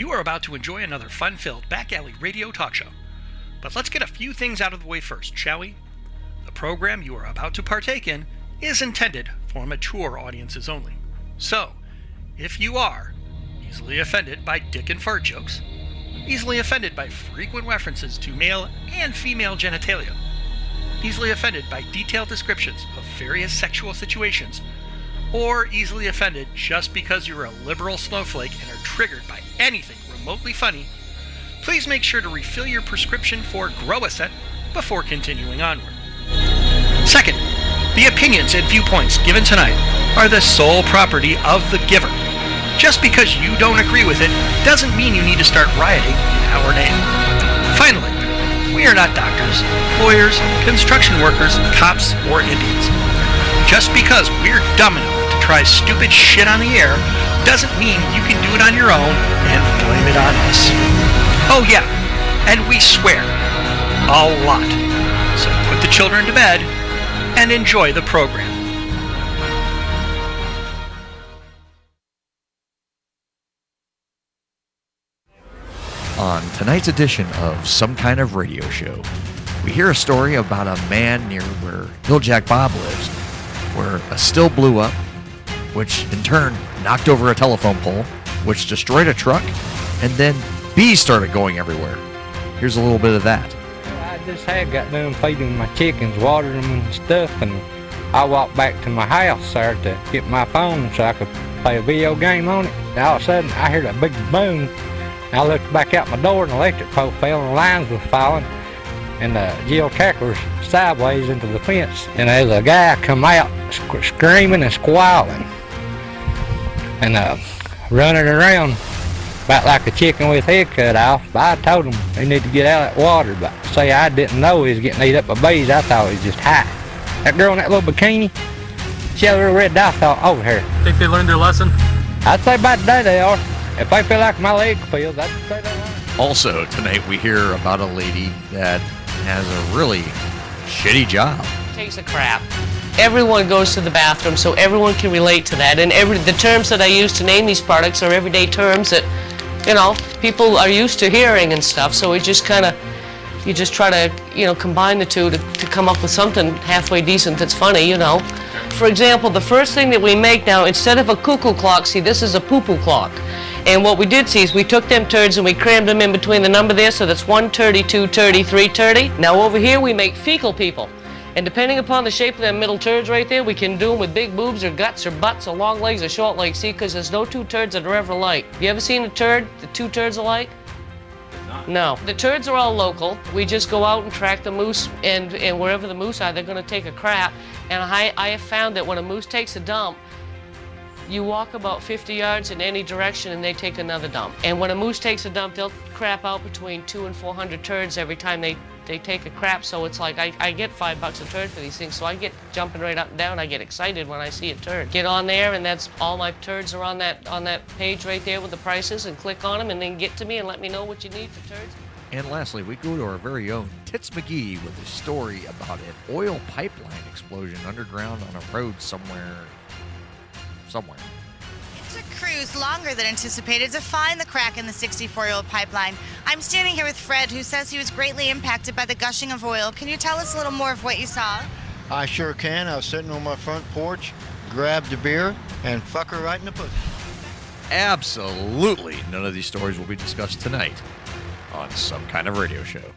You are about to enjoy another fun-filled Back Alley radio talk show. But let's get a few things out of the way first, shall we? The program you are about to partake in is intended for mature audiences only. So, if you are easily offended by dick and fart jokes, easily offended by frequent references to male and female genitalia, easily offended by detailed descriptions of various sexual situations, or easily offended just because you're a liberal snowflake and are triggered by anything remotely funny, please make sure to refill your prescription for Grow-A-Set before continuing onward. Second, the opinions and viewpoints given tonight are the sole property of the giver. Just because you don't agree with it doesn't mean you need to start rioting in our name. Finally, we are not doctors, lawyers, construction workers, cops, or Indians. Just because we're dumb enough to try stupid shit on the air doesn't mean you can do it on your own and blame it on us. Oh yeah, and we swear a lot. So put the children to bed and enjoy the program. On tonight's edition of Some Kind of Radio Show, we hear a story about a man near where Hilljack Bob lives, where a still blew up, which in turn knocked over a telephone pole, which destroyed a truck, and then bees started going everywhere. Here's a little bit of that. I just had got done feeding my chickens, watering them and stuff, and I walked back to my house there to get my phone so I could play a video game on it. And all of a sudden, I heard a big boom. I looked back out my door and the electric pole fell and the lines were falling, and the geotacker was sideways into the fence, and there's a guy come out screaming and squalling and running around about like a chicken with his head cut off. I told him he needed to get out of that water, but say I didn't know he was getting eat up by bees. I thought he was just high. That girl in that little bikini, she had a little red dot over here. Think they learned their lesson? I'd say by today they are. If they feel like my leg feels, I'd say they are. Also, tonight we hear about a lady that has a really shitty job. Takes a crap. Everyone goes to the bathroom, so everyone can relate to that. And the terms that I use to name these products are everyday terms that, people are used to hearing and stuff. So you just try to, combine the two to come up with something halfway decent that's funny, For example, the first thing that we make now, instead of a cuckoo clock, see, this is a poo-poo clock. And what we did see is we took them turds and we crammed them in between the number there, so that's 130, 230, 330. Now over here we make fecal people. And depending upon the shape of them middle turds right there, we can do them with big boobs or guts or butts or long legs or short legs. See, because there's no two turds that are ever alike. You ever seen a turd, the two turds alike? No. The turds are all local. We just go out and track the moose, and wherever the moose are, they're going to take a crap. And I have found that when a moose takes a dump, you walk about 50 yards in any direction and they take another dump. And when a moose takes a dump, they'll crap out between 200 and 400 turds every time they take a crap. So it's like I get $5 a turd for these things. So I get jumping right up and down. I get excited when I see a turd. Get on there, and that's all my turds are on that page right there with the prices, and click on them and then get to me and let me know what you need for turds. And lastly, we go to our very own Tits McGee with a story about an oil pipeline explosion underground on a road somewhere. It took crews longer than anticipated to find the crack in the 64-year-old pipeline. I'm standing here with Fred, who says he was greatly impacted by the gushing of oil. Can you tell us a little more of what you saw? I sure can. I was sitting on my front porch, grabbed a beer, and fuck her right in the pussy. Absolutely none of these stories will be discussed tonight on Some Kind of Radio Show.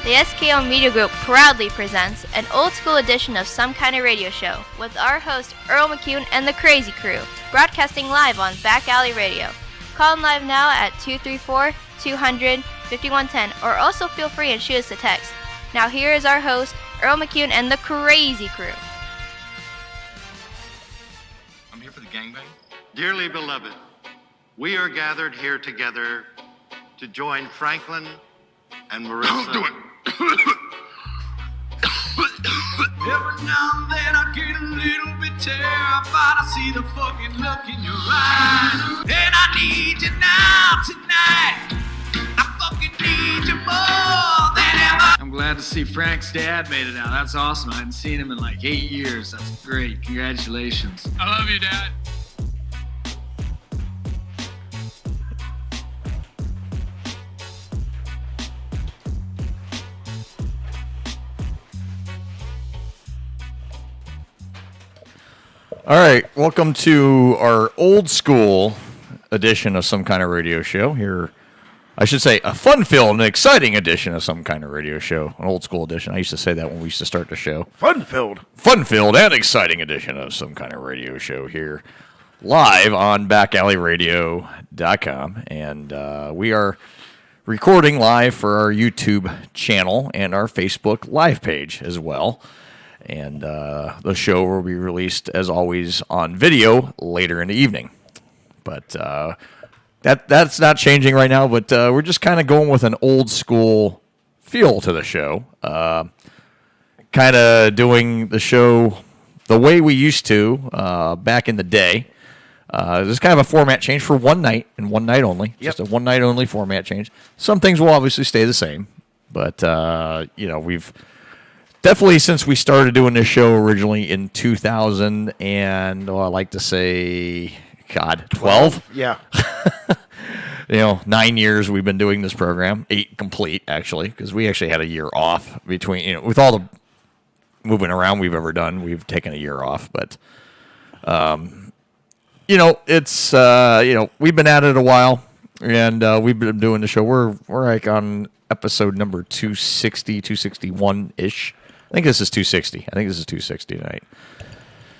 The SKO Media Group proudly presents an old-school edition of Some Kind of Radio Show with our host Earl McCune and the Crazy Crew, broadcasting live on Back Alley Radio. Call in live now at 234-200-5110, or also feel free and shoot us a text. Now here is our host Earl McCune and the Crazy Crew. I'm here for the gangbang. Dearly beloved, we are gathered here together to join Franklin and Marissa. Don't do it. Every now and then I get a little bit terrified. I see the fucking look in your eyes. And I need you now, tonight. I fucking need you more than ever. I'm glad to see Frank's dad made it out. That's awesome. I hadn't seen him in like 8 years. That's great. Congratulations. I love you, Dad. All right, welcome to our old school edition of Some Kind of Radio Show. Here, I should say a fun-filled and exciting edition of Some Kind of Radio Show, an old school edition. I used to say that when we used to start the show. Fun-filled. Fun-filled and exciting edition of Some Kind of Radio Show here, live on backalleyradio.com. And we are recording live for our YouTube channel and our Facebook live page as well. And the show will be released, as always, on video later in the evening. But that's not changing right now, but we're just kind of going with an old-school feel to the show. Kind of doing the show the way we used to back in the day. This is kind of a format change for one night, and one night only. Yep. Just a one-night-only format change. Some things will obviously stay the same, but, we've... Definitely since we started doing this show originally in 2000 and, I like to say, 12? Yeah. 9 years we've been doing this program. 8 complete, actually, because we actually had a year off between, with all the moving around we've ever done, we've taken a year off. But, it's, we've been at it a while, and we've been doing the show. We're like on episode number 260, 261-ish. I think this is 260. I think this is 260 tonight.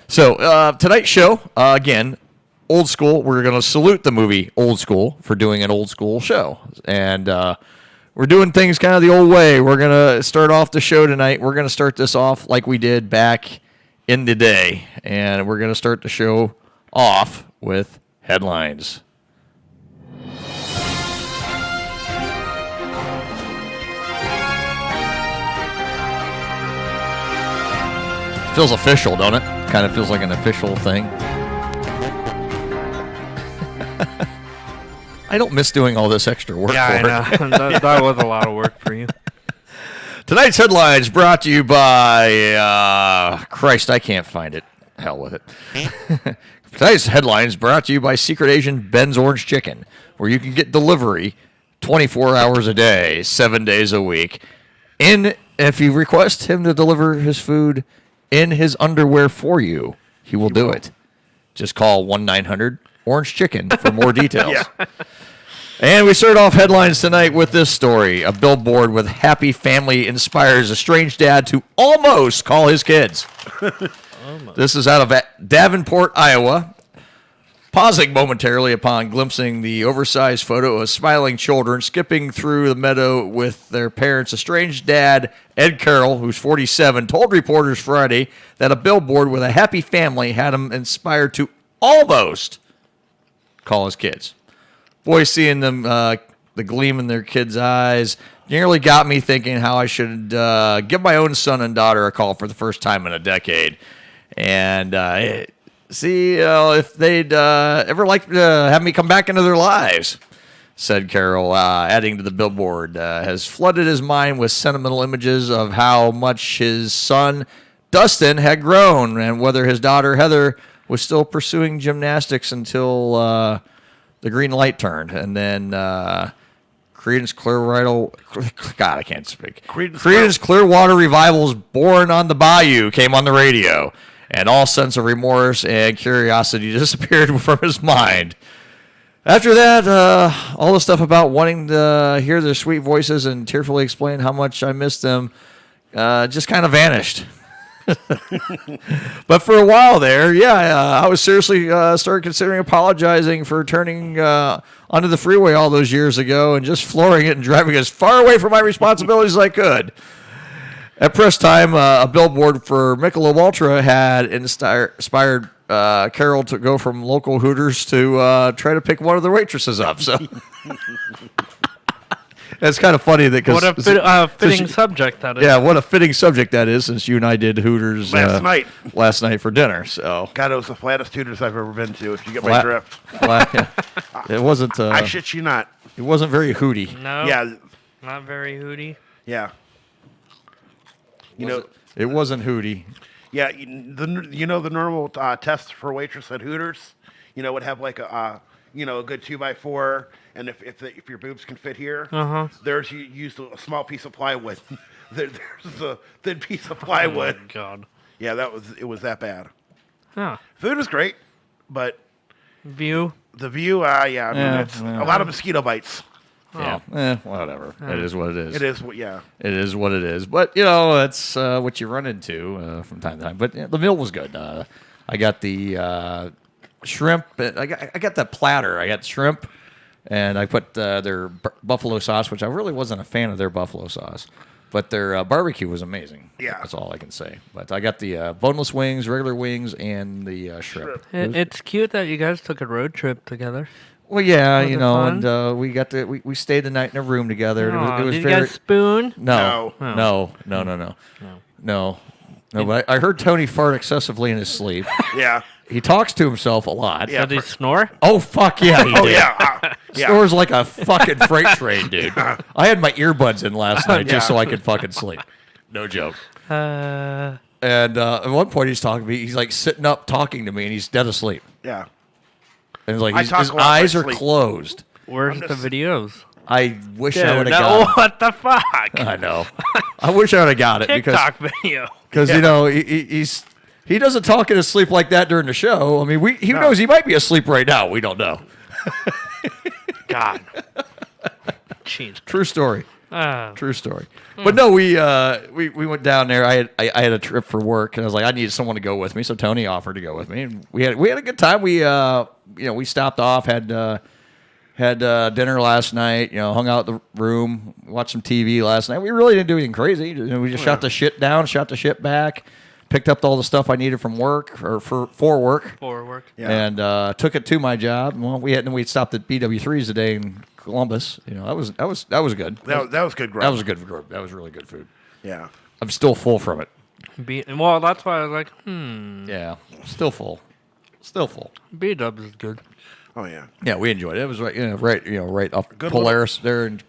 So tonight's show, again, old school. We're going to salute the movie Old School for doing an old school show. And we're doing things kind of the old way. We're going to start off the show tonight. We're going to start this off like we did back in the day. And we're going to start the show off with headlines. Feels official, don't it? Kind of feels like an official thing. I don't miss doing all this extra work. Yeah, I know. that was a lot of work for you. Tonight's headlines brought to you by... Christ, I can't find it. Hell with it. Tonight's headlines brought to you by Secret Agent Ben's Orange Chicken, where you can get delivery 24 hours a day, 7 days a week. If you request him to deliver his food in his underwear for you, he will do it. Just call 1-900-ORANGE-CHICKEN for more details. Yeah. And we start off headlines tonight with this story. A billboard with happy family inspires a strange dad to almost call his kids. This is out of Davenport, Iowa. Pausing momentarily upon glimpsing the oversized photo of smiling children skipping through the meadow with their parents, a strange dad, Ed Carroll, who's 47, told reporters Friday that a billboard with a happy family had him inspired to almost call his kids. Boys seeing them, the gleam in their kids' eyes, nearly got me thinking how I should give my own son and daughter a call for the first time in a decade. And see if they'd ever like to have me come back into their lives, said Carroll, adding to the billboard, has flooded his mind with sentimental images of how much his son, Dustin, had grown and whether his daughter, Heather, was still pursuing gymnastics until the green light turned. And then Creedence Clearwater... God, I can't speak. Creedence Clearwater Revival's Born on the Bayou came on the radio. And all sense of remorse and curiosity disappeared from his mind. After that, all the stuff about wanting to hear their sweet voices and tearfully explain how much I missed them just kind of vanished. But for a while there, I was seriously started considering apologizing for turning onto the freeway all those years ago and just flooring it and driving as far away from my responsibilities as I could. At press time, a billboard for Michelob Ultra had inspired Carroll to go from local Hooters to try to pick one of the waitresses up. So It's kind of funny that What a because fitting subject that is. Yeah, what a fitting subject that is, since you and I did Hooters last night for dinner. So God, it was the flattest Hooters I've ever been to. If you get my drift, it wasn't. I shit you not. It wasn't very hooty. No. Yeah. Not very hooty. Yeah. You know, it wasn't hooty. Yeah, the normal test for waitress at Hooters, would have like a good 2x4, and if your boobs can fit here, there's you use a small piece of plywood. There's a thin piece of plywood. Oh my God. Yeah, it was that bad. Huh. Food was great, but the view, it's a lot of mosquito bites. Yeah, whatever. It is what it is. It is what it is. But that's what you run into from time to time. But the meal was good. I got the shrimp. I got that platter. I got shrimp, and I put their buffalo sauce, which I really wasn't a fan of their buffalo sauce. But their barbecue was amazing. Yeah. That's all I can say. But I got the boneless wings, regular wings, and the shrimp. It's cute that you guys took a road trip together. Well, yeah, Was it fun? and we got we stayed the night in a room together. And it was did very, you guys spoon? No. But I heard Tony fart excessively in his sleep. Yeah. He talks to himself a lot. Yeah. Did he snore? Oh, fuck yeah, he did. Yeah. Snores like a fucking freight train, dude. I had my earbuds in last night just so I could fucking sleep. No joke. And at one point he's talking to me. He's like sitting up talking to me, and he's dead asleep. Yeah. And like his eyes are closed. Where's the videos? I wish I Dude, would have got it. what the fuck? I know. I wish I would have got it TikTok video. because he doesn't talk in his sleep like that during the show. I mean, he knows he might be asleep right now. We don't know. God. Jeez. True story. True story. But no, we went down there. I had a trip for work, and I was like, I needed someone to go with me. So Tony offered to go with me, and we had a good time. We we stopped off, had dinner last night. Hung out in the room, watched some TV last night. We really didn't do anything crazy. We just shot the shit down, shot the shit back, picked up all the stuff I needed from work or for work. For work. Yeah. And took it to my job. Well, we stopped at BW3's today in Columbus. That was good. That was good grub. That was a good grub. That was really good food. Yeah. I'm still full from it. Well, that's why I was like, Yeah, still full. Still full. B-dubs is good. Oh yeah. Yeah, we enjoyed it. It was right off Good Polaris there, and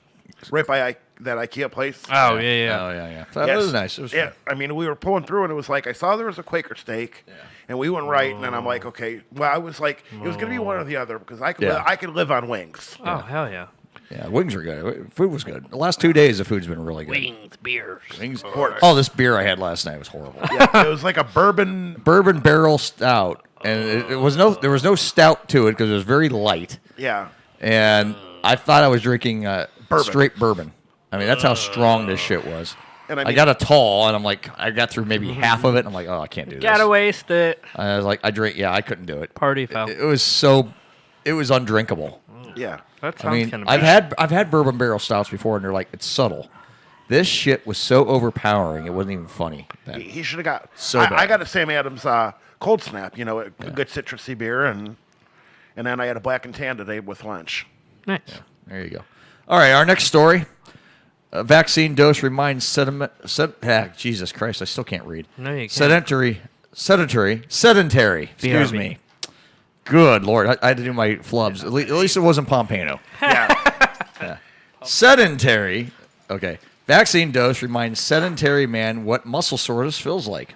right by that IKEA place. Oh yeah. Oh yeah. So it was nice. It was fun. I mean, we were pulling through, and it was like I saw there was a Quaker steak, and we went right, and then I'm like, okay. Well, I was like, it was gonna be one or the other because I could live on wings. Oh hell yeah. Yeah, wings are good. Food was good. The last 2 days, the food's been really good. Wings, beers. Wings. Oh, this beer I had last night was horrible. Yeah, it was like a bourbon barrel stout, and there was no stout to it because it was very light. Yeah. And I thought I was drinking Bourbon. straight bourbon. I mean, that's how strong this shit was. And I got a tall, and I'm like, I got through maybe half of it, and I'm like, oh, I can't do this. Gotta waste it. I was like, I couldn't do it. Party foul. It was undrinkable. Yeah. That sounds kind of I've had bourbon barrel stouts before, and they're like, it's subtle. This shit was so overpowering, it wasn't even funny. He should have got. So I bad. got a Sam Adams Cold Snap, a good citrusy beer, and then I had a black and tan today with lunch. Nice. Yeah, there you go. All right, our next story. A vaccine dose reminds Jesus Christ, I still can't read. No, you can't. Sedentary. Excuse me. Good Lord, I had to do my flubs. At least it wasn't Pompano. Yeah. Sedentary. Okay. Vaccine dose reminds sedentary man what muscle soreness feels like.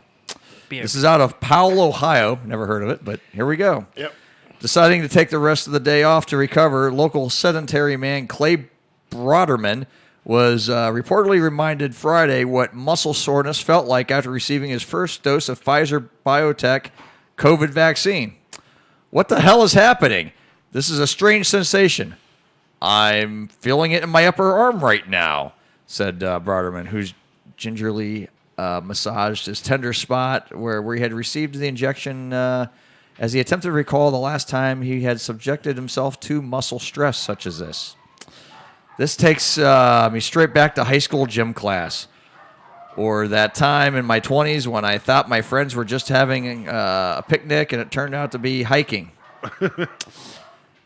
This is out of Powell, Ohio. Never heard of it, but here we go. Yep. Deciding to take the rest of the day off to recover, local sedentary man Clay Broderman was reportedly reminded Friday what muscle soreness felt like after receiving his first dose of Pfizer BioNTech COVID vaccine. What the hell is happening? This is a strange sensation. I'm feeling it in my upper arm right now, said Broderman, who's gingerly massaged his tender spot where he had received the injection as he attempted to recall the last time he had subjected himself to muscle stress such as this. This takes me straight back to high school gym class, or that time in my 20s when I thought my friends were just having a picnic and it turned out to be hiking.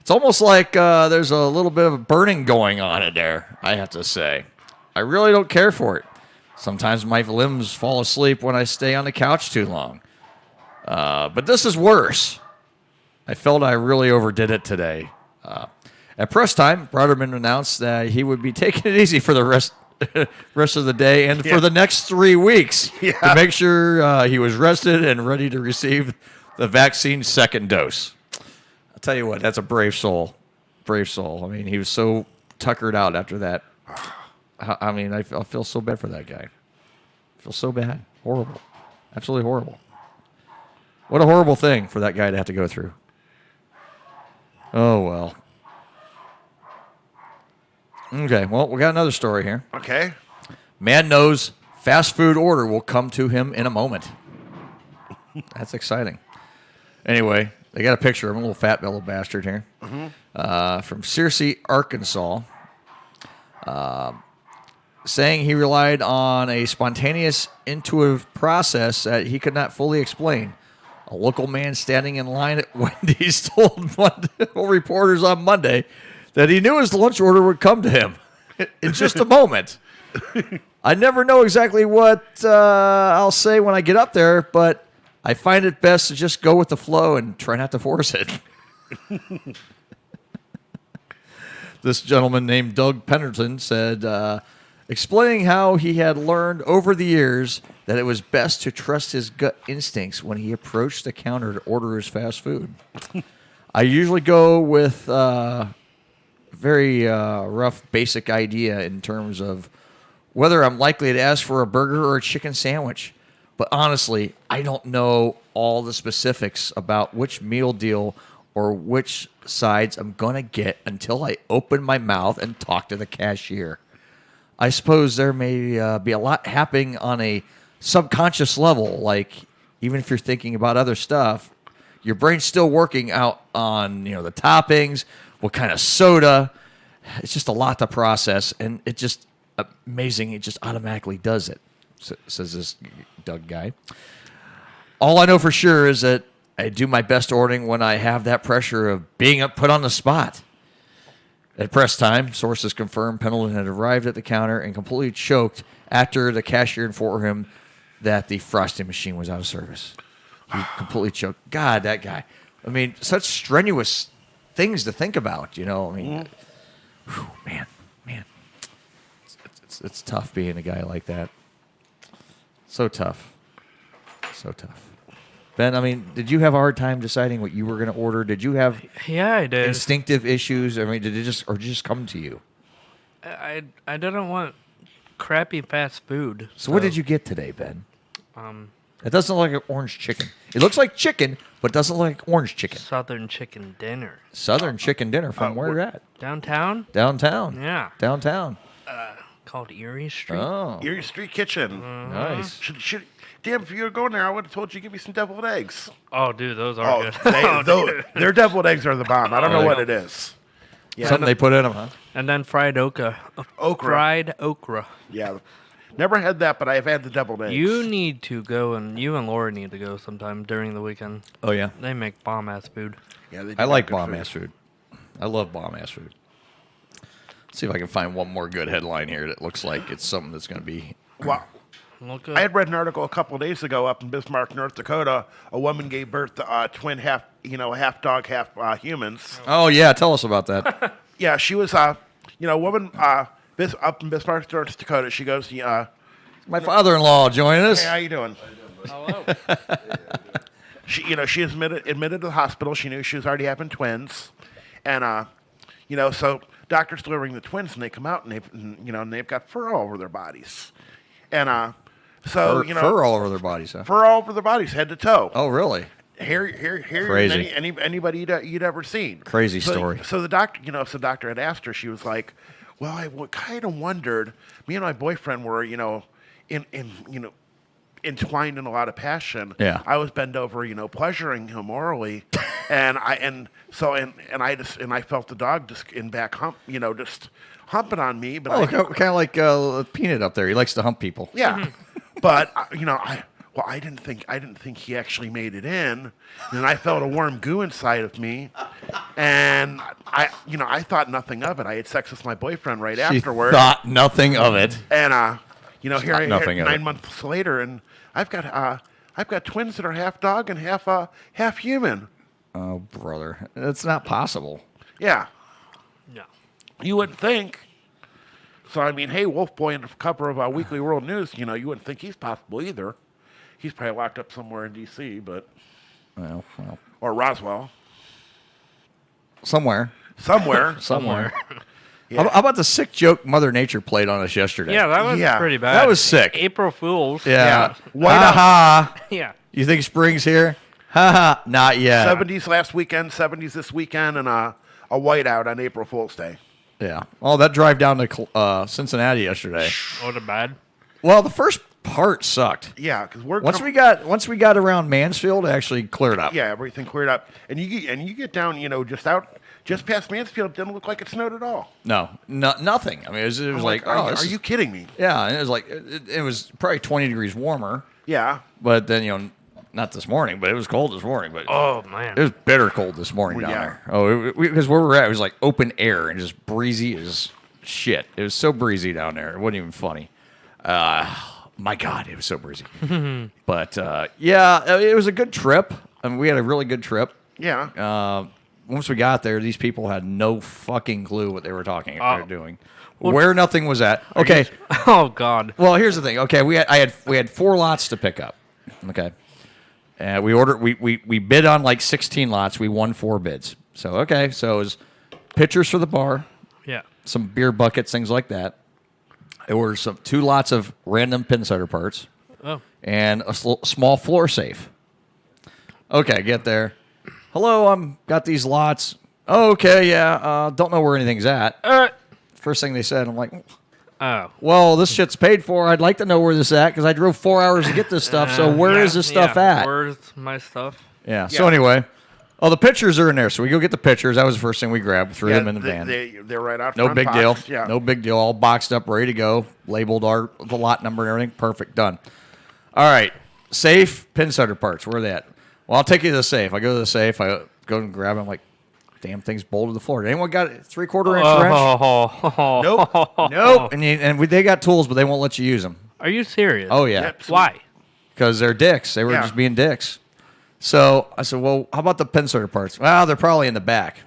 It's It's almost like there's a little bit of burning going on in there, I have to say. I really don't care for it. Sometimes my limbs fall asleep when I stay on the couch too long. But this is worse. I felt I really overdid it today. At press time, Broderman announced that he would be taking it easy for the rest of the day and for the next 3 weeks to make sure he was rested and ready to receive the vaccine's second dose. I'll tell you what, that's a brave soul. Brave soul. I mean, he was so tuckered out after that. I mean, I feel so bad for that guy. I feel so bad. Horrible. Absolutely horrible. What a horrible thing for that guy to have to go through. Oh, well. Okay, well, we got another story here. Okay. Man knows fast food order will come to him in a moment. That's exciting. Anyway, they got a picture of him, a little fat little bastard here. From Searcy, Arkansas. Saying he relied on a spontaneous, intuitive process that he could not fully explain. A local man standing in line at Wendy's told reporters on Monday that he knew his lunch order would come to him in just a moment. I never know exactly what I'll say when I get up there, but I find it best to just go with the flow and try not to force it. This gentleman named Doug Pendleton said, explaining how he had learned over the years that it was best to trust his gut instincts when he approached the counter to order his fast food. I usually go with very rough, basic idea in terms of whether I'm likely to ask for a burger or a chicken sandwich. But honestly, I don't know all the specifics about which meal deal or which sides I'm going to get until I open my mouth and talk to the cashier. I suppose there may be a lot happening on a subconscious level, like even if you're thinking about other stuff, your brain's still working out on, the toppings, what kind of soda. It's just a lot to process, and it's just amazing. It just automatically does it, says this Doug guy. All I know for sure is that I do my best ordering when I have that pressure of being put on the spot. At press time, sources confirmed Pendleton had arrived at the counter and completely choked after the cashier informed him that the frosting machine was out of service. He completely choked. God, that guy. I mean, such strenuous things to think about, I mean, whew, man. It's tough being a guy like that. So tough. Ben, I mean, did you have a hard time deciding what you were going to order? Did you have I did. Instinctive issues? I mean, did it just come to you? I didn't want crappy fast food. So what did you get today, Ben? It doesn't look like orange chicken. It looks like chicken, but doesn't look like orange chicken. Southern chicken dinner. Southern chicken dinner from where at? Downtown? Downtown. Yeah. Downtown. Called Erie Street. Oh. Erie Street Kitchen. Nice. Damn, if you were going there, I would have told you to give me some deviled eggs. Oh, dude, those are good. Dude. Their deviled eggs are the bomb. I don't know what it is. Yeah. Something they put in them, huh? And then fried okra. Fried okra. Yeah. Never had that, but I've had the deviled eggs. You need to go, and you and Laura need to go sometime during the weekend. Oh, yeah? They make bomb-ass food. Yeah, they do. I like bomb-ass food. I love bomb-ass food. Let's see if I can find one more good headline here that looks like it's something that's going to be... Wow. I had read an article a couple of days ago up in Bismarck, North Dakota. A woman gave birth to twin half dog, half humans. Oh, yeah. Tell us about that. Yeah, she was, a woman up in Bismarck, North Dakota. She goes, my father-in-law joining us. Hey, how you doing? Hello. She admitted to the hospital. She knew she was already having twins. And, so doctors delivering the twins, and they come out, and they've got fur all over their bodies. And, fur all over their bodies, huh? Fur all over their bodies, head to toe. Oh, really? Hair Crazy. than anybody you'd ever seen. Crazy story. So the doctor, the doctor had asked her. She was like, "Well, I kind of wondered. Me and my boyfriend were, entwined in a lot of passion. Yeah. I was bent over, pleasuring him orally, and I felt the dog just in back hump, just humping on me. But kind of like Peanut up there. He likes to hump people. Yeah, but I didn't think he actually made it in, and I felt a warm goo inside of me, And I thought nothing of it. I had sex with my boyfriend right She afterward. thought nothing of it. And here I nothing am of 9 it. months later, and I've got twins that are half dog and half human. Oh, brother, that's not possible. Yeah. No. You wouldn't think. So I mean, hey, Wolf Boy in the cover of Weekly World News, you wouldn't think he's possible either. He's probably locked up somewhere in D.C., but Well, or Roswell. somewhere. Somewhere. Yeah. How about the sick joke Mother Nature played on us yesterday? Yeah, that was pretty bad. That was sick. April Fools. Yeah. White Ha ha. Yeah. You think spring's here? Ha ha. Not yet. 70s last weekend, 70s this weekend, and a whiteout on April Fool's Day. Yeah. Oh, that drive down to Cincinnati yesterday. Oh, the bad. Well, the first part sucked. Yeah, because once we got around Mansfield, it actually cleared up. Yeah, everything cleared up, and you get down, just past Mansfield, it didn't look like it snowed at all. No, nothing. I mean, it was like, are you kidding me? Yeah, and it was like it was probably 20 degrees warmer. Yeah, but then not this morning, but it was cold this morning. But oh man, it was bitter cold this morning down there. Oh, because where we were at, it was like open air and just breezy as shit. It was so breezy down there. It wasn't even funny. My God, it was so breezy. But yeah, it was a good trip. I mean, we had a really good trip. Yeah. Once we got there, these people had no fucking clue what they were doing. Well, Where nothing was at. Okay. Oh God. Well, here's the thing. Okay, we had 4 lots to pick up. Okay. And we bid on like 16 lots. We won 4 bids. So okay, so it was pitchers for the bar. Yeah. Some beer buckets, things like that. There were 2 lots of random pin setter parts. Oh. And a small floor safe. Okay, get there. Hello, got these lots. Oh, okay, yeah. Don't know where anything's at. First thing they said, I'm like, oh. Well, this shit's paid for. I'd like to know where this is at because I drove 4 hours to get this stuff. So where is this stuff at? Where's my stuff? Yeah. So anyway, the pictures are in there. So we go get the pictures. That was the first thing we grabbed. Threw them in the van. They're right out. No front big box. deal. Yeah. No big deal. All boxed up, ready to go. Labeled the lot number and everything. Perfect. Done. All right. Safe pin setter parts. Where are they at? Well, I'll take you to the safe. I go to the safe. I go and grab them. I'm like, damn thing's bolted to the floor. Anyone got a 3/4 inch wrench? Nope. And they got tools, but they won't let you use them. Are you serious? Oh, yeah. Yep. Why? Because they're dicks. They were just being dicks. So I said, well, how about the pin setter parts? Well, they're probably in the back.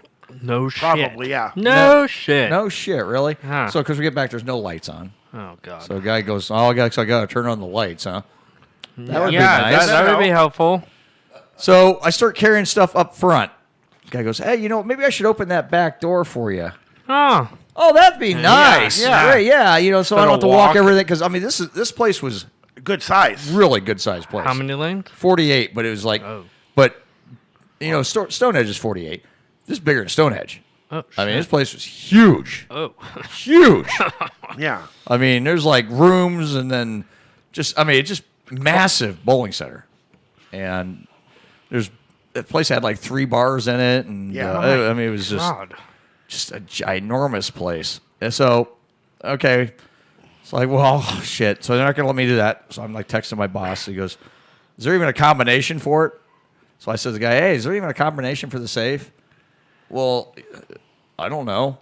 No shit. Probably, yeah. No shit. No shit, really? Huh. So because we get back, there's no lights on. Oh God. So the guy goes, oh, I got to turn on the lights, huh? That would be yeah, nice. that would be helpful. So I start carrying stuff up front. The guy goes, hey, maybe I should open that back door for you. Oh, that'd be nice. Yeah. Great, yeah. So I don't have to walk everything because I mean this place was good size, really good size place. How many lanes? 48, but it was like, but Stonehenge is 48. This is bigger than Stonehenge. Oh, I mean, this place was huge. Oh, huge. Yeah. I mean, there's like rooms and then it's just massive bowling center, and that place had like 3 bars in it, and I mean, it was just a ginormous place. And so, okay, it's like, well, shit. So they're not gonna let me do that. So I'm like texting my boss. He goes, "Is there even a combination for it?" So I said to the guy, "Hey, is there even a combination for the safe?" Well, I don't know.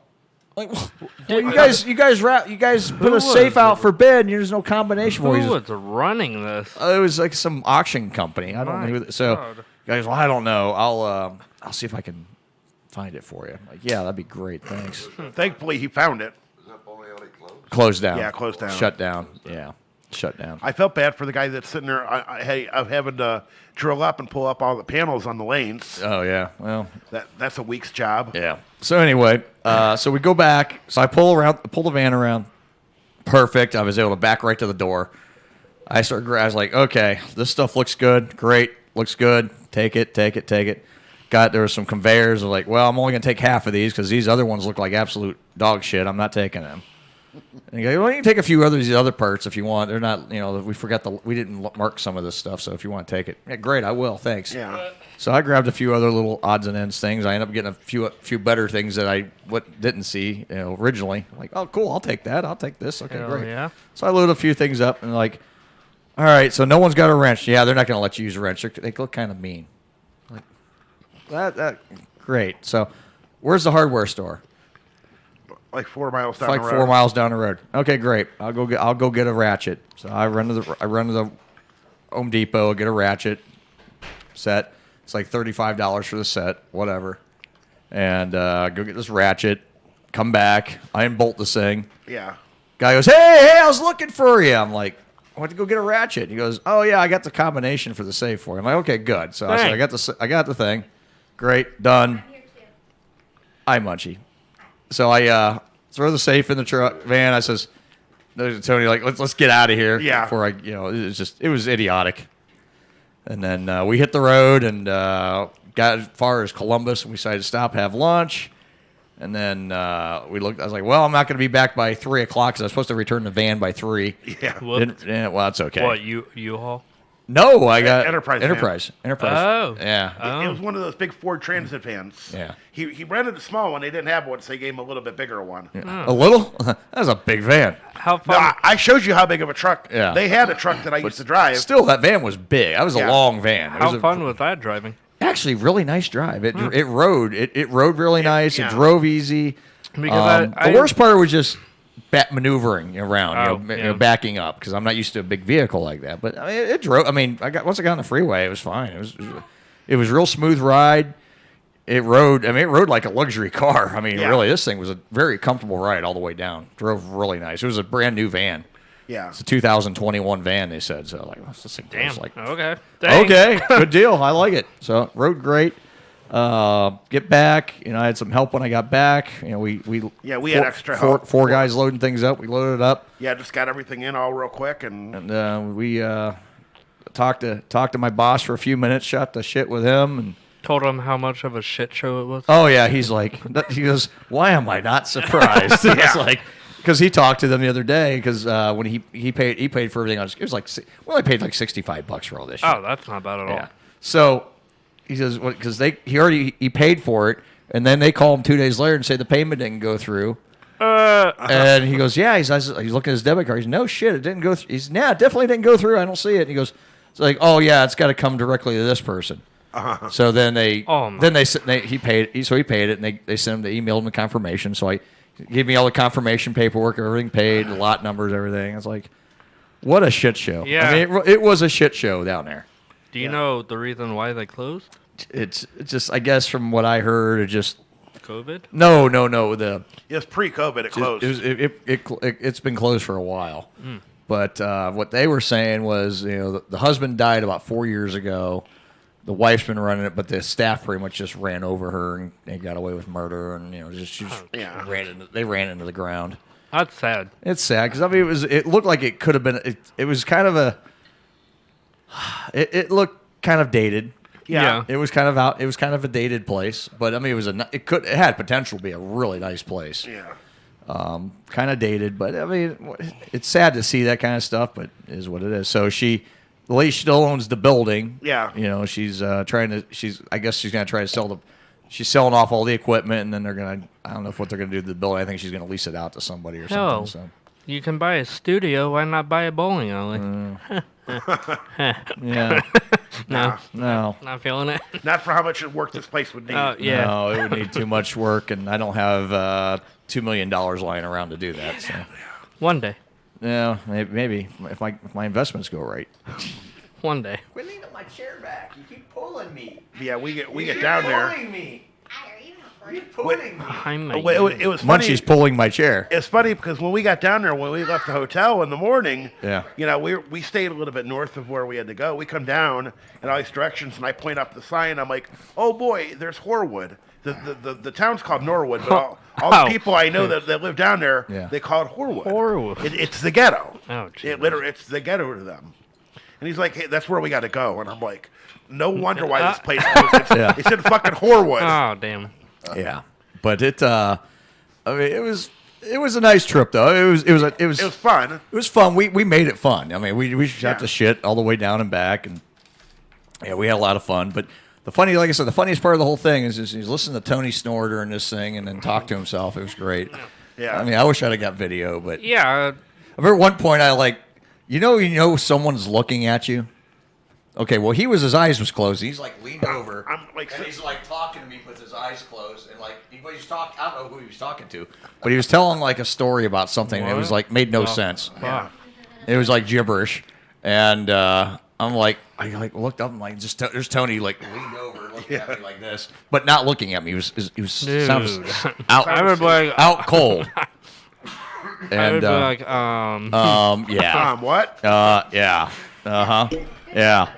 Like, well, you guys put a safe out for bid, and there's no combination for it. Who was running this? It was like some auction company. I don't know. So, guys, well, I don't know. I'll see if I can find it for you. I'm like, yeah, that'd be great. Thanks. Thankfully, he found it. Closed down. Yeah, closed down. Shut down. Yeah, shut down. I felt bad for the guy that's sitting there of having to drill up and pull up all the panels on the lanes. Oh, yeah. Well, that's a week's job. Yeah. So anyway, so we go back. So I pull the van around. Perfect. I was able to back right to the door. I was like, okay, this stuff looks good. Great. Looks good. Take it. There were some conveyors. I was like, well, I'm only going to take half of these because these other ones look like absolute dog shit. I'm not taking them. And you go, well, you can take a few these other parts if you want. They're not, we didn't mark some of this stuff, so if you want to take it, yeah, great, I will, thanks. Yeah. So I grabbed a few other little odds and ends things. I ended up getting a few better things that I didn't see originally. Like, oh, cool, I'll take that. I'll take this. Okay, great. Yeah. So I loaded a few things up and like, all right, so no one's got a wrench. Yeah, they're not going to let you use a wrench. They look kind of mean. Like, that great. So Where's the hardware store? Like 4 miles It's down like the road. 4 miles down the road. Okay, great. I'll go get a ratchet. So I run to the Home Depot, get a ratchet set. It's like $35 for the set, whatever. And go get this ratchet. Come back. I unbolt this thing. Yeah. Guy goes, hey, I was looking for you. I'm like, I went to go get a ratchet. He goes, oh yeah, I got the combination for the safe for you. I'm like, okay, good. So I said, I got the thing. Great, done. Hi, Munchie. So I throw the safe in the truck van. I says, Tony, like, let's get out of here. Yeah. Before it was idiotic. And then we hit the road and got as far as Columbus, and we decided to stop, have lunch. And then we looked. I was like, well, I'm not going to be back by 3 o'clock because I was supposed to return the van by 3. Yeah. Well, that's okay. What, U-Haul? No, I got Enterprise. Enterprise. Oh. Yeah. It was one of those big Ford Transit vans. Yeah. He rented a small one. They didn't have one, so they gave him a little bit bigger one. Yeah. A little? That was a big van. How No, far? I showed you how big of a truck. Yeah. They had a truck that I used to drive. Still, that van was big. That was a Yeah. long van. How fun was that driving? Actually, really nice drive. It rode. It rode really nice. Yeah. It drove easy. Because The worst part was just maneuvering around, Oh, backing up, because I'm not used to a big vehicle like that. But I mean, it drove. I mean, once I got on the freeway, it was fine. It was a real smooth ride. It rode. I mean, it rode like a luxury car. I mean, really, this thing was a very comfortable ride all the way down. Drove really nice. It was a brand new van. Yeah. It's a 2021 van, they said. So like, what's this thing? Damn. Like, Okay. Dang. okay, good deal. I like it. So rode great. Get back. I had some help when I got back. We had extra help. Four guys loading things up. We loaded it up. Yeah, just got everything in all real quick, and we talked to my boss for a few minutes. Shot the shit with him and Told him how much of a shit show it was. oh yeah, he's like, he goes, why am I not surprised? I was like, because he talked to them the other day because when he paid for everything on. It was like I paid like $65 for all this shit. Oh, that's not bad at all. Yeah. So he says, because he paid for it, and then they call him 2 days later and say the payment didn't go through. And he goes, yeah. He's looking at his debit card. He's no shit, it didn't go through. He's it definitely didn't go through. I don't see it. And he goes, it's like, oh yeah, it's got to come directly to this person. So then he paid it, and they sent him the emailed him the confirmation. So he gave me all the confirmation paperwork, everything paid, the lot numbers, everything. I was like, what a shit show. Yeah. I mean, it was a shit show down there. Do you know the reason why they closed? It's just, I guess from what I heard, it just COVID? No. it's pre-COVID. It closed. It's been closed for a while. But what they were saying was, the husband died about 4 years ago. The wife's been running it, but the staff pretty much just ran over her and they got away with murder, and they ran into the ground. That's sad. It's sad because I mean it looked like it could have been. It was kind of it looked kind of dated. Yeah. It was kind of out. It was kind of a dated place, but I mean it had potential to be a really nice place. Yeah. Kind of dated, but I mean it's sad to see that kind of stuff, but it is what it is. So the lady still owns the building. Yeah. She's I guess she's gonna try to she's selling off all the equipment, and then I don't know what they're gonna do to the building. I think she's gonna lease it out to somebody or Hell, something. So. You can buy a studio. Why not buy a bowling alley? Yeah. No. Not feeling it. Not for how much work this place would need. Yeah. No, it would need too much work, and I don't have $2 million lying around to do that. So. One day. Yeah, maybe if my investments go right. One day. Quit leaning my chair back. You keep pulling me. Yeah, we get down there. Me. It was funny. Munchie's pulling my chair. It's funny because when we got down there, when we left the hotel in the morning, yeah, we stayed a little bit north of where we had to go. We come down in all these directions, and I point up the sign. I'm like, oh boy, there's Horwood. The town's called Norwood, but all the people I know that live down there, they call it Horwood. Horwood. It's the ghetto. Oh, geez. It's the ghetto to them. And he's like, hey, that's where we got to go. And I'm like, no wonder why this place closed. It's in fucking Horwood. Oh, damn. Yeah, but I mean, it was a nice trip though. It was fun. It was fun. We made it fun. I mean, we shot the shit all the way down and back, and yeah, we had a lot of fun. But like I said, the funniest part of the whole thing is he's listening to Tony snore during this thing and then talk to himself. It was great. Yeah. I mean, I wish I'd have got video, but yeah. At one point, I you know, someone's looking at you. Okay, well, his eyes was closed. He's like leaned over, I'm like, and he's like talking to me with his eyes closed, and like he was talking. I don't know who he was talking to, but he was telling like a story about something. And it was like made no sense. Yeah. It was like gibberish, and I'm like, I like looked up and like just there's Tony like leaned over, looking at me like this, but not looking at me. He was sounded out cold. And yeah. What? Yeah. Yeah.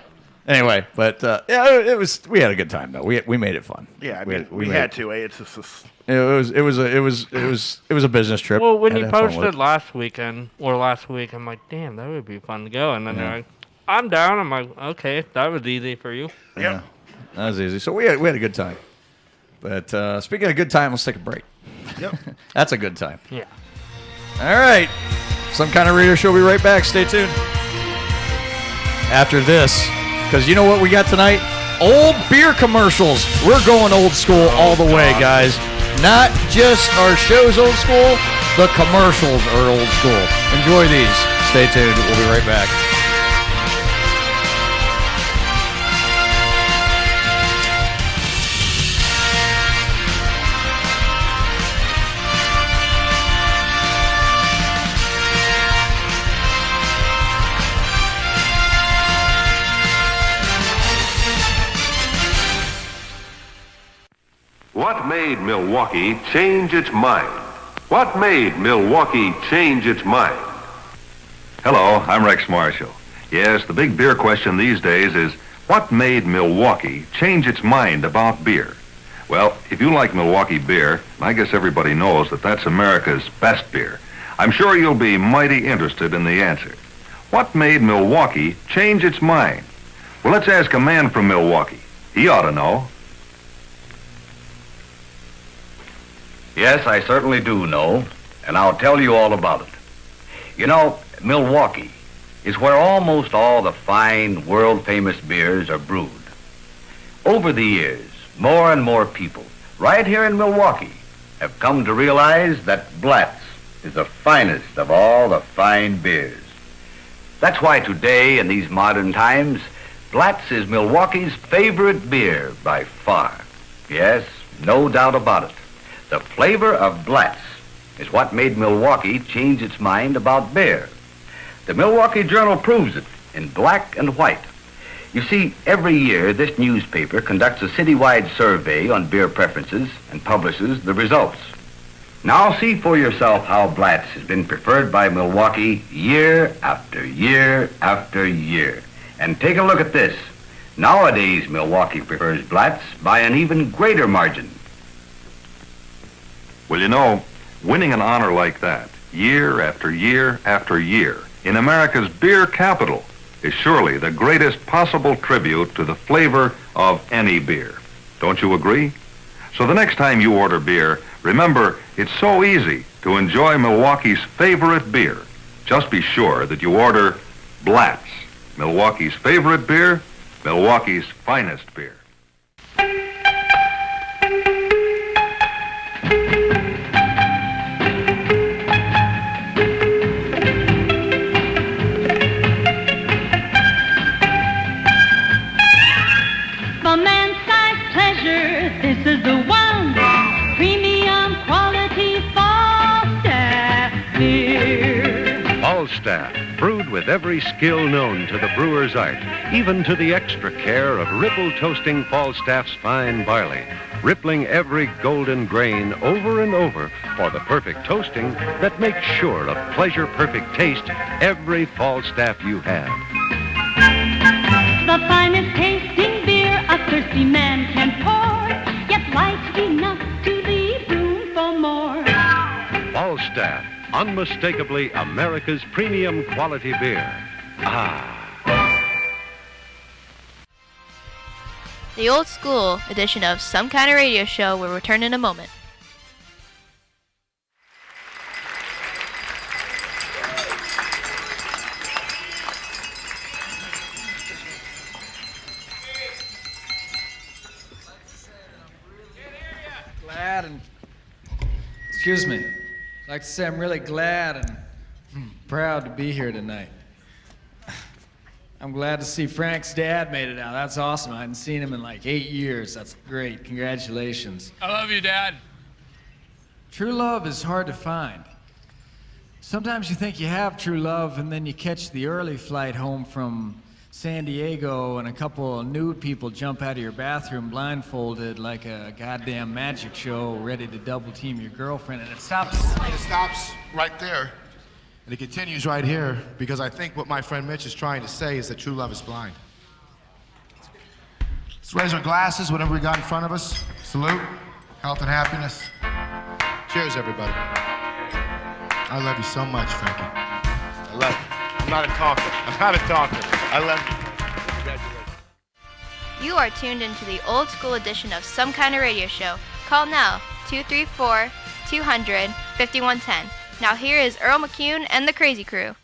Anyway, but yeah, we had a good time though. We made it fun. Yeah, I mean, we had to. It's just it was a business trip. Well, when Had you to have fun with posted it. last week, I'm like, damn, that would be fun to go. And then they're like, I'm down. I'm like, okay, that was easy for you. Yeah, that was easy. So we had a good time. But speaking of good time, let's take a break. Yep. That's a good time. Yeah. All right. Some Kind of Radio Show. We'll be right back. Stay tuned. After this, because you know what we got tonight? Old beer commercials. We're going old school all the way, guys. Not just our show's old school, the commercials are old school. Enjoy these. Stay tuned. We'll be right back. What made Milwaukee change its mind? What made Milwaukee change its mind? Hello, I'm Rex Marshall. Yes, the big beer question these days is, what made Milwaukee change its mind about beer? Well, if you like Milwaukee beer, and I guess everybody knows that that's America's best beer, I'm sure you'll be mighty interested in the answer. What made Milwaukee change its mind? Well, let's ask a man from Milwaukee. He ought to know. Yes, I certainly do know, and I'll tell you all about it. You know, Milwaukee is where almost all the fine, world-famous beers are brewed. Over the years, more and more people, right here in Milwaukee, have come to realize that Blatz is the finest of all the fine beers. That's why today, in these modern times, Blatz is Milwaukee's favorite beer by far. Yes, no doubt about it. The flavor of Blatz is what made Milwaukee change its mind about beer. The Milwaukee Journal proves it in black and white. You see, every year this newspaper conducts a citywide survey on beer preferences and publishes the results. Now see for yourself how Blatz has been preferred by Milwaukee year after year after year. And take a look at this. Nowadays, Milwaukee prefers Blatz by an even greater margin. Well, you know, winning an honor like that, year after year after year, in America's beer capital, is surely the greatest possible tribute to the flavor of any beer. Don't you agree? So the next time you order beer, remember, it's so easy to enjoy Milwaukee's favorite beer. Just be sure that you order Blatz, Milwaukee's favorite beer, Milwaukee's finest beer. For man-sized pleasure, this is the one. Premium quality Falstaff beer. Falstaff, brewed with every skill known to the brewer's art, even to the extra care of ripple toasting Falstaff's fine barley, rippling every golden grain over and over for the perfect toasting that makes sure of pleasure-perfect taste every Falstaff you have. The finest tasting beer a thirsty man can pour, yet light enough to leave room for more. Falstaff, unmistakably America's premium quality beer. The old school edition of Some Kind of Radio Show will return in a moment. Glad and excuse me. I'd like to say I'm really glad and proud to be here tonight. I'm glad to see Frank's dad made it out. That's awesome. I hadn't seen him in like 8 years. That's great. Congratulations. I love you, Dad. True love is hard to find. Sometimes you think you have true love, and then you catch the early flight home from San Diego, and a couple of nude people jump out of your bathroom blindfolded like a goddamn magic show, ready to double team your girlfriend, and it stops. It stops right there, and it continues right here, because I think what my friend Mitch is trying to say is that true love is blind. Let's raise our glasses, whatever we got in front of us. Salute, health and happiness. Cheers, everybody. I love you so much, Frankie. I love you. I'm not a talker. I love you. Congratulations. You are tuned into the old school edition of Some Kind of Radio Show. Call now, 234-200-5110. Now here is Earl McCune and the Crazy Crew.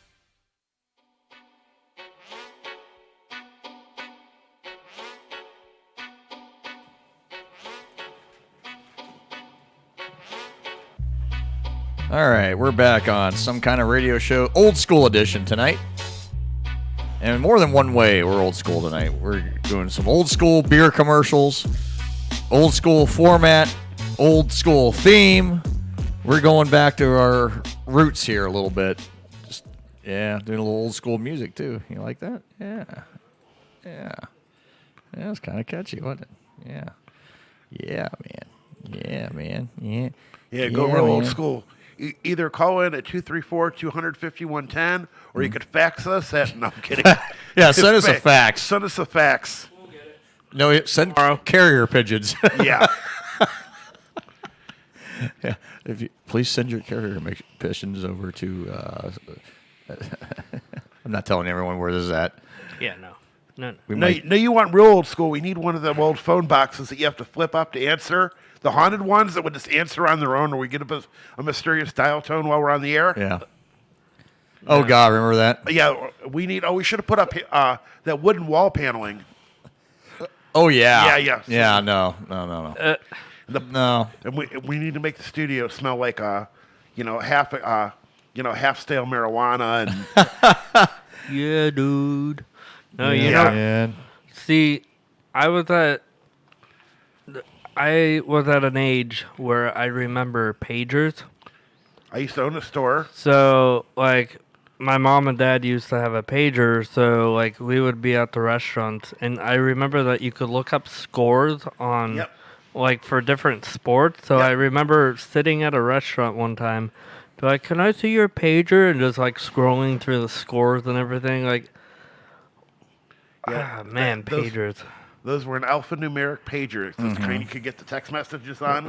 All right, we're back on Some Kind of Radio Show, old school edition tonight. And in more than one way, we're old school tonight. We're doing some old school beer commercials, old school format, old school theme. We're going back to our roots here a little bit. Just, yeah, doing a little old school music too. You like that? Yeah. Yeah. Yeah, it's kind of catchy, wasn't it? Yeah. Yeah, man. Yeah, man. Yeah. Yeah, go real old school. Either call in at 234-200-5110, or you could fax us at, no, I'm kidding. Yeah, send us a fax. Send us a fax. No, send carrier pigeons. Yeah. Yeah. If you please send your carrier pigeons over to. I'm not telling everyone where this is at. Yeah, no. No, you want real old school. We need one of them old phone boxes that you have to flip up to answer. The haunted ones that would just answer on their own, or we get a mysterious dial tone while we're on the air. Yeah. Oh, God, remember that? Yeah, we should have put up that wooden wall paneling. Oh, yeah. Yeah. Yeah, no. No. And we need to make the studio smell like half stale marijuana and. Yeah, dude. No, Man. See, I was at an age where I remember pagers. I used to own a store. So, like, my mom and dad used to have a pager, so, like, we would be at the restaurants, and I remember that you could look up scores on, like, for different sports. So I remember sitting at a restaurant one time, be like, can I see your pager? And just, like, scrolling through the scores and everything, like, pagers. Those were an alphanumeric pager. It's the train you could get the text messages on.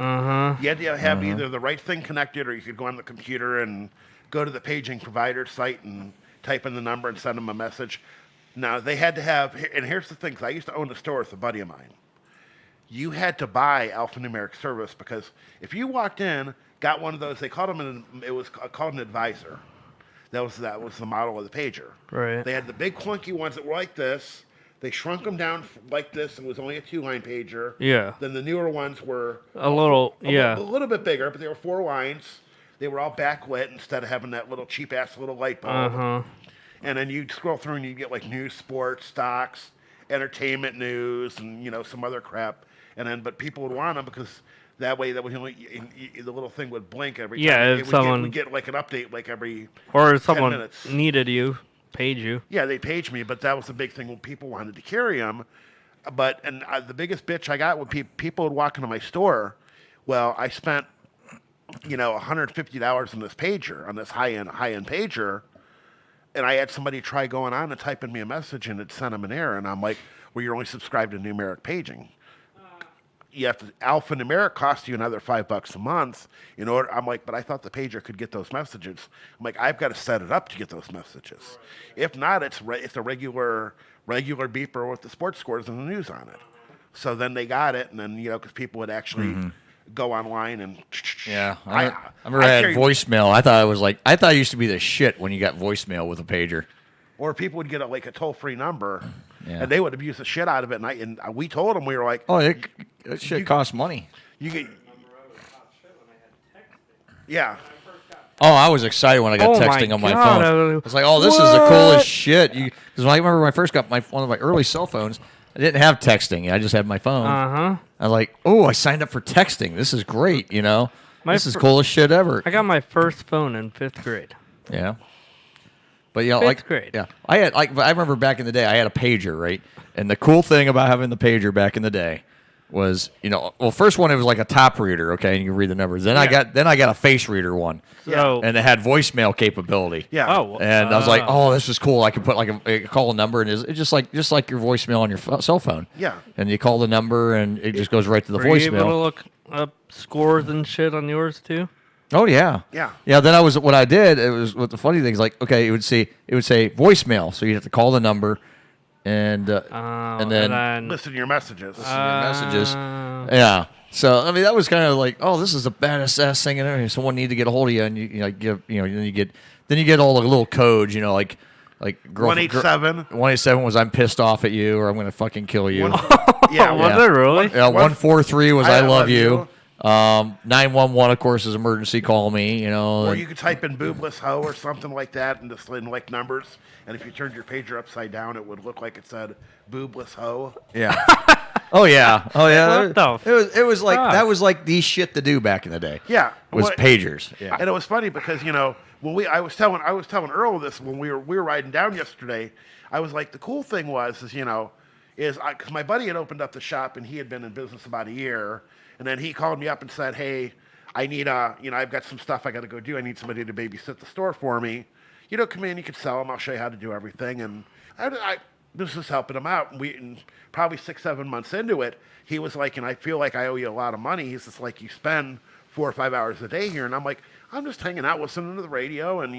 You had to have either the right thing connected, or you could go on the computer and go to the paging provider site and type in the number and send them a message. Now, they had to have, and here's the thing, 'cause I used to own a store with a buddy of mine. You had to buy alphanumeric service, because if you walked in, got one of those, they called them, it was called an advisor. That was the model of the pager. Right. They had the big clunky ones that were like this. They shrunk them down like this, and it was only a 2-line pager. Yeah. Then the newer ones were a little bit bigger, but they were 4 lines. They were all backlit instead of having that little cheap ass little light bulb. And then you'd scroll through and you'd get like news, sports, stocks, entertainment news, and some other crap. But people would want them because that way the little thing would blink every time. Yeah, if someone we get like an update like every or 10 someone minutes. needed you. Page you. Yeah, they paged me, but that was the big thing when people wanted to carry them. The biggest bitch I got when people would walk into my store. Well, I spent, $150 on this pager, on this high-end pager, and I had somebody try going on and typing me a message, and it sent them an error, and I'm like, well, you're only subscribed to numeric paging. You have to, alphanumeric costs you another $5 a month in order. I'm like, but I thought the pager could get those messages. I'm like, I've got to set it up to get those messages. If not, it's a regular beeper with the sports scores and the news on it. So then they got it, and then because people would actually go online and I remember I had voicemail. I thought it used to be the shit when you got voicemail with a pager. Or people would get a toll-free number, and they would abuse the shit out of it. And we told them, we were like, "Oh, that shit costs money." You get, yeah. Oh, I was excited when I got texting on my phone. I was like, "Oh, this is the coolest shit!" Because I remember when I first got one of my early cell phones, I didn't have texting. I just had my phone. I was like, "Oh, I signed up for texting. This is great." You know, this is coolest shit ever. I got my first phone in 5th grade. Yeah. But you know, 5th grade. Yeah, I remember back in the day, I had a pager, right? And the cool thing about having the pager back in the day was, first one it was like a top reader, okay, and you can read the numbers. Then I got a face reader one, and it had voicemail capability. Yeah. Oh. And I was like, oh, this is cool. I could put call a number, and it's just like your voicemail on your cell phone. Yeah. And you call the number, and it just goes right to the Were voicemail. you able to look up scores and shit on yours too? Oh yeah. Yeah. Yeah. Then what I did, it was what the funny thing is, like, okay, it would say voicemail, so you have to call the number. And then listen to your messages. Yeah. So I mean, that was kind of like, oh, this is the baddest ass thing, and someone need to get a hold of you, and then you get all the little codes, like 187. 187 was I'm pissed off at you, or I'm gonna fucking kill you. Was it really? Yeah. 143 was I love you. 911, of course, is emergency. Call me. Or you could type in boobless hoe or something like that, and just in like numbers. And if you turned your pager upside down, it would look like it said boobless hoe. Yeah. Oh yeah. What the It was like that was like the shit to do back in the day. Yeah. Was pagers. Yeah. And it was funny because when I was telling Earl this when we were riding down yesterday. I was like, the cool thing was because my buddy had opened up the shop and he had been in business about a year, and then he called me up and said, hey, I need I've got some stuff I got to go do. I need somebody to babysit the store for me. Come in, you can sell them. I'll show you how to do everything. And I this is helping him out. And probably 6-7 months into it, he was like, and I feel like I owe you a lot of money. He's just like, you spend 4 or 5 hours a day here. And I'm like, I'm just hanging out, listening to the radio and,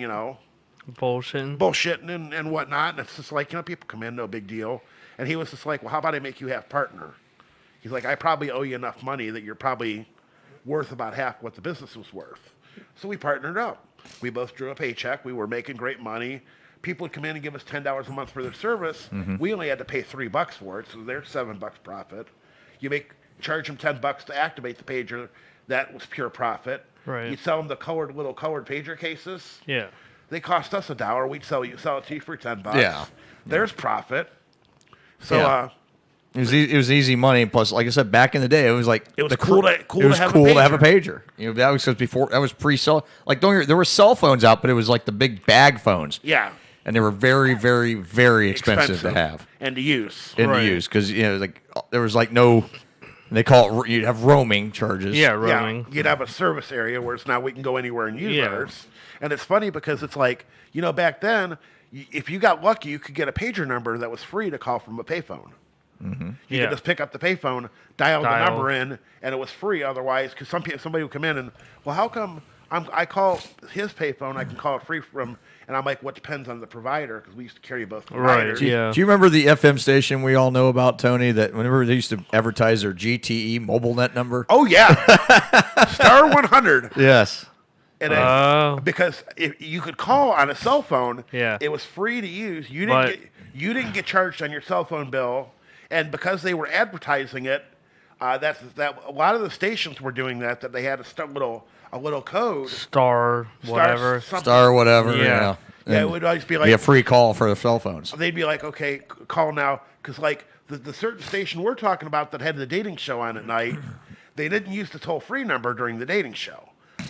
bullshitting and whatnot. And it's just like, people come in, no big deal. And he was just like, well, how about I make you half partner? He's like, I probably owe you enough money that you're probably worth about half what the business was worth. So we partnered up. We both drew a paycheck. We were making great money. People would come in and give us $10 a month for their service. Mm-hmm. We only had to pay $3 for it, so there's $7 profit. Charge them $10 to activate the pager. That was pure profit. Right. You'd sell them the little colored pager cases. Yeah. They cost us $1. We'd sell it to you for $10. Yeah. There's profit. So yeah. It was easy money. Plus, like I said, back in the day, it was like it was cool to have a pager. That was because before that was pre-cell. Like there were cell phones out, but it was like the big bag phones. Yeah. And they were very, very, very expensive to have and to use. To use because like there was like no. They call it. You'd have roaming charges. Yeah, roaming. Yeah, you'd have a service area where it's now we can go anywhere and use ours. And it's funny because it's like back then, if you got lucky, you could get a pager number that was free to call from a payphone. Mm-hmm. You could just pick up the payphone, dial the number in, and it was free otherwise. Because somebody would come in and, well, how come I call his payphone, I can call it free from, and I'm like, what depends on the provider, because we used to carry both providers. Right, yeah. Do you remember the FM station we all know about, Tony, that whenever they used to advertise their GTE mobile net number? Oh, yeah. Star 100. Yes. And because if you could call on a cell phone, it was free to use. You didn't get charged on your cell phone bill. And because they were advertising it, that a lot of the stations were doing that they had a little code. Star whatever. Yeah. Yeah, it would always be like a free call for the cell phones. They'd be like, okay, call now, because like the certain station we're talking about that had the dating show on at night, they didn't use the toll-free number during the dating show,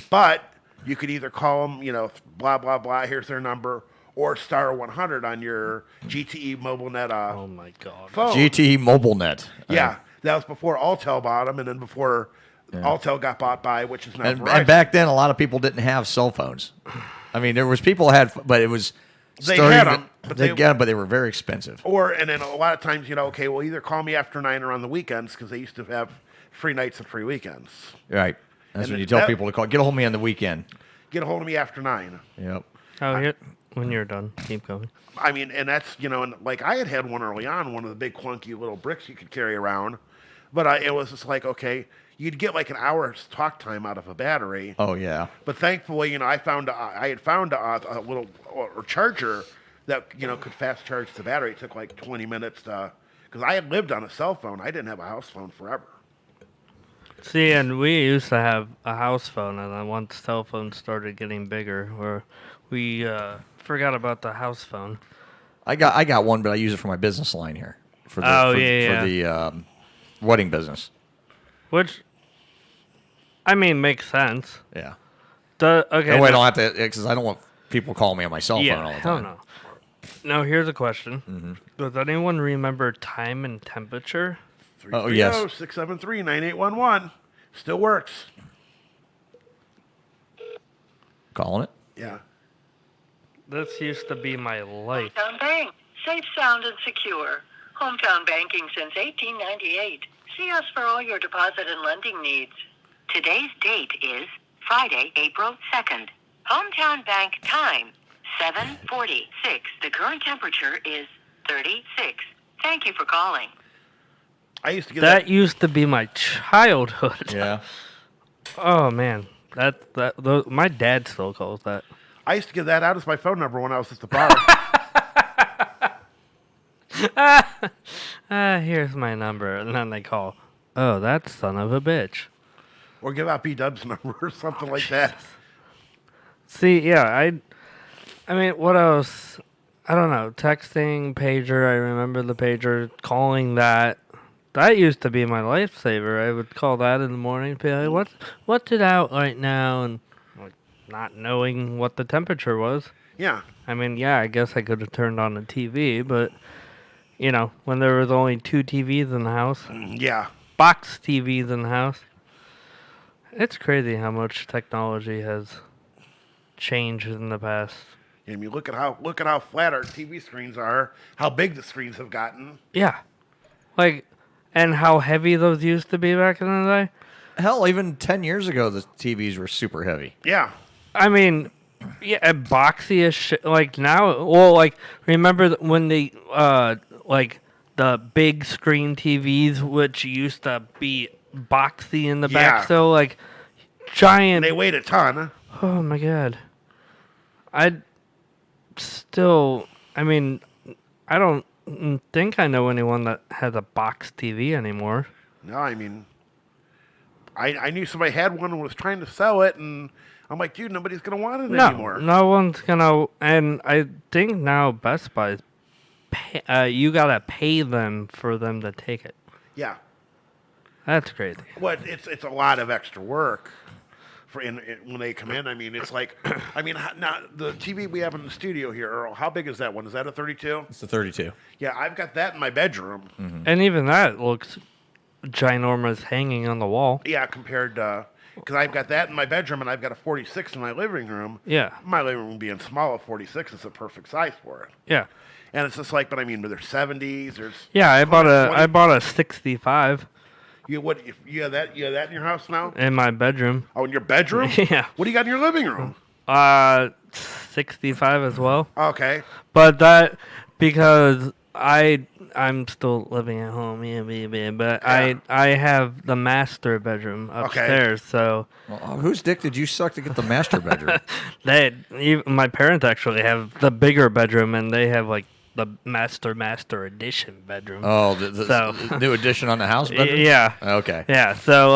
but you could either call them, blah blah blah. Here's their number. Or Star 100 on your GTE MobileNet oh my God. phone. GTE MobileNet. Yeah, that was before Alltel bought them, and then before Alltel got bought by, which is now and Verizon. then, a lot of people didn't have cell phones. I mean, there was people who had, but it was they had them, but they were very expensive. And then a lot of times, okay, well, either call me after 9 or on the weekends because they used to have free nights and free weekends. Right. That's when you tell people to call. Get a hold of me on the weekend. Get a hold of me after 9. Yep. When you're done, keep going. I mean, and that's, and like I had one early on, one of the big clunky little bricks you could carry around. But it was just like, okay, you'd get like an hour's talk time out of a battery. Oh, yeah. But thankfully, I had found a little charger that, could fast charge the battery. It took like 20 minutes because I had lived on a cell phone. I didn't have a house phone forever. See, and we used to have a house phone, and then once cell phones started getting bigger, where we forgot about the house phone. I got one, but I use it for my business line here. For the wedding business. Which, I mean, makes sense. Yeah. Okay. That way I don't have to, because I don't want people calling me on my cell phone all the time. No. Now, here's a question. Does anyone remember time and temperature? Oh, yes. 673-9811. Still works. Calling it? Yeah. This used to be my life. Hometown Bank. Safe, sound, and secure. Hometown banking since 1898. See us for all your deposit and lending needs. Today's date is Friday, April 2nd. Hometown Bank time, 7:46. The current temperature is 36. Thank you for calling. I used to get that used to be my childhood. Yeah. Oh man, my dad still calls that. I used to give that out as my phone number when I was at the bar. Here's my number, and then they call. Oh, that son of a bitch. Or give out B-Dub's number or something like that. See, yeah, I mean, what else? I don't know. Texting, pager. I remember the pager. Calling that. That used to be my lifesaver. I would call that in the morning. Be like, what's it out right now? And like, not knowing what the temperature was. Yeah. I mean, yeah, I guess I could have turned on the TV, but you know, when there was only 2 TVs in the house. Yeah. Box TVs in the house. It's crazy how much technology has changed in the past. I mean, look at how flat our TV screens are, how big the screens have gotten. Yeah. Like, and how heavy those used to be back in the day. Hell, even 10 years ago, the TVs were super heavy. Yeah. I mean, yeah, boxy as shit. Like now, well, like, remember when they, like, the big screen TVs, which used to be boxy in the back, so, like, giant. And they weighed a ton. Oh, my God. I mean, I don't think I know anyone that has a box TV anymore. No, I mean, I knew somebody had one and was trying to sell it, and I'm like, dude, nobody's going to want it anymore. No one's going to, and I think now Best Buy's, you got to pay them for them to take it. Yeah. That's crazy. Well, it's a lot of extra work. When they come in, I mean, it's like, I mean, now the TV we have in the studio here, Earl, how big is that one? Is that a 32? It's a 32. Yeah, I've got that in my bedroom. Mm-hmm. And even that looks ginormous hanging on the wall. Yeah, compared to, because I've got that in my bedroom and I've got a 46 in my living room. Yeah. My living room being small, a 46 is a perfect size for it. Yeah. And it's just like, but I mean, there's 70s, there's. Yeah, I bought a 65. You have that in your house now? In my bedroom. Oh, in your bedroom? Yeah. What do you got in your living room? 65 as well. Okay. But that because I'm still living at home, but yeah. I have the master bedroom upstairs. Okay. So whose dick did you suck to get the master bedroom? My parents actually have the bigger bedroom, and they have like the master edition bedroom. Oh, the new edition on the house bedroom? Yeah. Okay. Yeah. So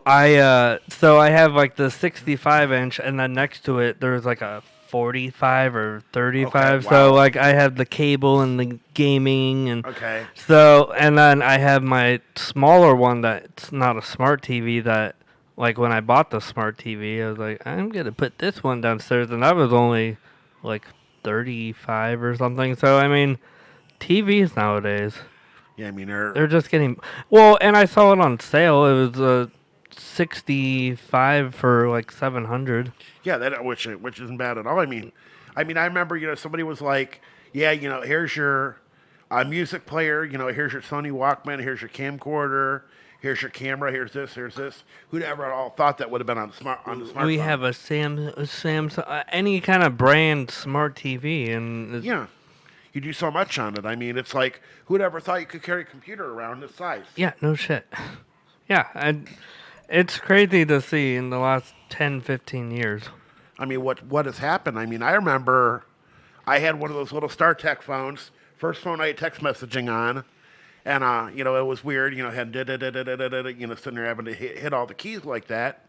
I have like the 65-inch, and then next to it there's like a 45 or 35. Okay, wow. So like I have the cable and the gaming, and okay. So and then I have my smaller one that's not a smart TV. That like when I bought the smart TV, I was like, I'm gonna put this one downstairs, and that was only like 35 or something. So I mean, TVs nowadays. Yeah, I mean they're just getting well. And I saw it on sale. It was 65 for like 700. Yeah, that which isn't bad at all. I mean, I remember somebody was like, yeah, here's your music player. Here's your Sony Walkman. Here's your camcorder. Here's your camera. Here's this. Who'd ever all thought that would have been on the smartphone? We have a Samsung, any kind of brand smart TV, and yeah, you do so much on it. I mean, it's like who'd ever thought you could carry a computer around this size? Yeah, no shit. Yeah, it's crazy to see in the last 10, 15 years. I mean, what has happened? I mean, I remember I had one of those little StarTech phones, first phone I had text messaging on. And you know, it was weird. You know, had you know, sitting there having to hit all the keys like that.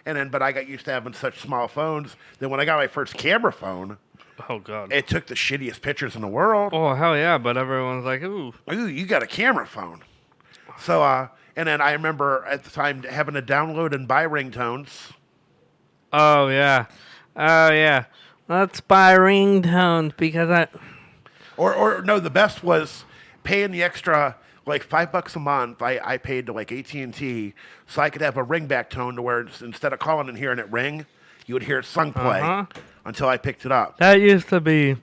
And then, but I got used to having such small phones. Then when I got my first camera phone, oh god, it took the shittiest pictures in the world. Oh hell yeah! But everyone's like, ooh, you got a camera phone. So, and then I remember at the time having to download and buy ringtones. Oh yeah, let's buy ringtones because I. Or no, the best was paying the extra. Like $5 a month, I paid to like AT&T so I could have a ringback tone to where instead of calling and hearing it ring, you would hear it sung play until I picked it up. That used to be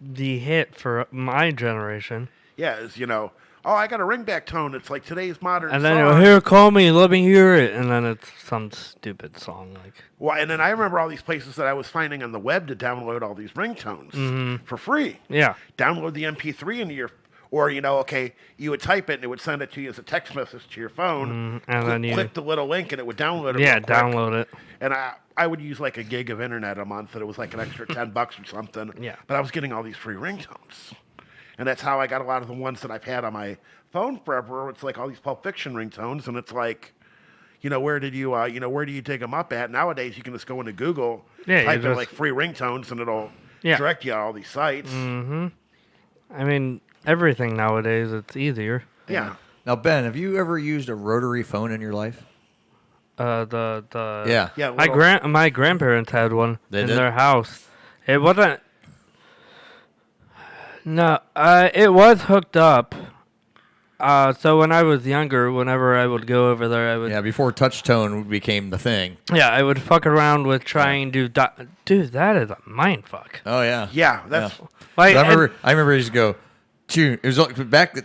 the hit for my generation. Yeah, it's, you know, oh, I got a ringback tone. It's like today's modern And then song. you'll hear, call me, let me hear it. And then it's some stupid song. Like. Well, and then I remember all these places that I was finding on the web to download all these ringtones for free. Yeah. Download the MP3 into your... Or, you know, okay, you would type it and it would send it to you as a text message to your phone. And then you click the little link and it would download it. Yeah, real quick. download it. And I would use like a gig of internet a month and it was like an extra $10 or something. Yeah. But I was getting all these free ringtones. And that's how I got a lot of the ones that I've had on my phone forever. It's like all these Pulp Fiction ringtones. And it's like, you know, where do you dig them up at? Nowadays, you can just go into Google, type in like free ringtones and it'll direct you to all these sites. Mm-hmm. I mean... Everything nowadays, it's easier. Yeah. Now, Ben, have you ever used a rotary phone in your life? Yeah. Yeah. My grandparents had one in did? their house. It wasn't. No, it was hooked up. So when I was younger, whenever I would go over there, I would. Yeah, before touch tone became the thing. Yeah, I would fuck around with trying to. Dude, that is a mind fuck. Oh yeah. Yeah, that's. Like, I remember he used to go. It was like back,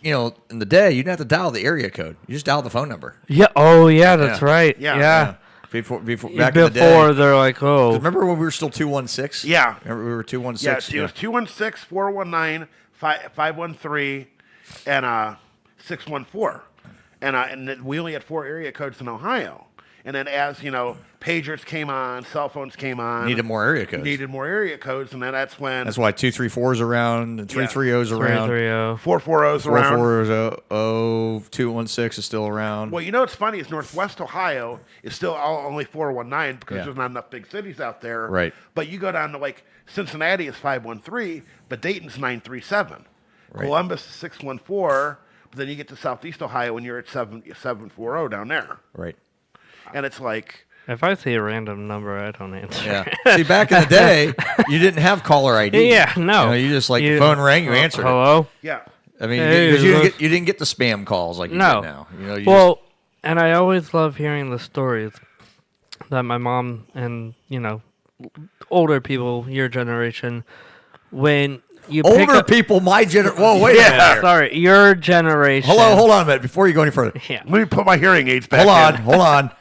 you know, in the day, you didn't have to dial the area code. You just dial the phone number. Yeah. Oh, yeah. That's right. Yeah. Before back in the day. Before they're like, oh. Remember when we were still 216? Yeah. Remember we were 216? Yeah, it was 216-419-513 and 614. And then we only had 4 area codes in Ohio. And then as, you know, pagers came on, cell phones came on. Needed more area codes. And then that's when... That's why 234's around, and 330's around. 440's around. 440, 216 is still around. Well, you know what's funny is Northwest Ohio is still only 419 because there's not enough big cities out there. Right. But you go down to, like, Cincinnati is 513, but Dayton's 937. Right. Columbus is 614, but then you get to Southeast Ohio and you're at 740 down there. Right. And it's like... If I see a random number, I don't answer. Yeah. See, back in the day, you didn't have caller ID. Yeah, no. You know, you just, like, the phone rang, you answered hello? it. Yeah. I mean, Hey, because you didn't get the spam calls like you No. get now. You know, Well, and I always love hearing the stories that my mom and, you know, older people, your generation, when you pick older up, people, my generation. Whoa, wait a minute. yeah, sorry, your generation. Hold on a minute before you go any further. Yeah. Let me put my hearing aids back in. Hold on.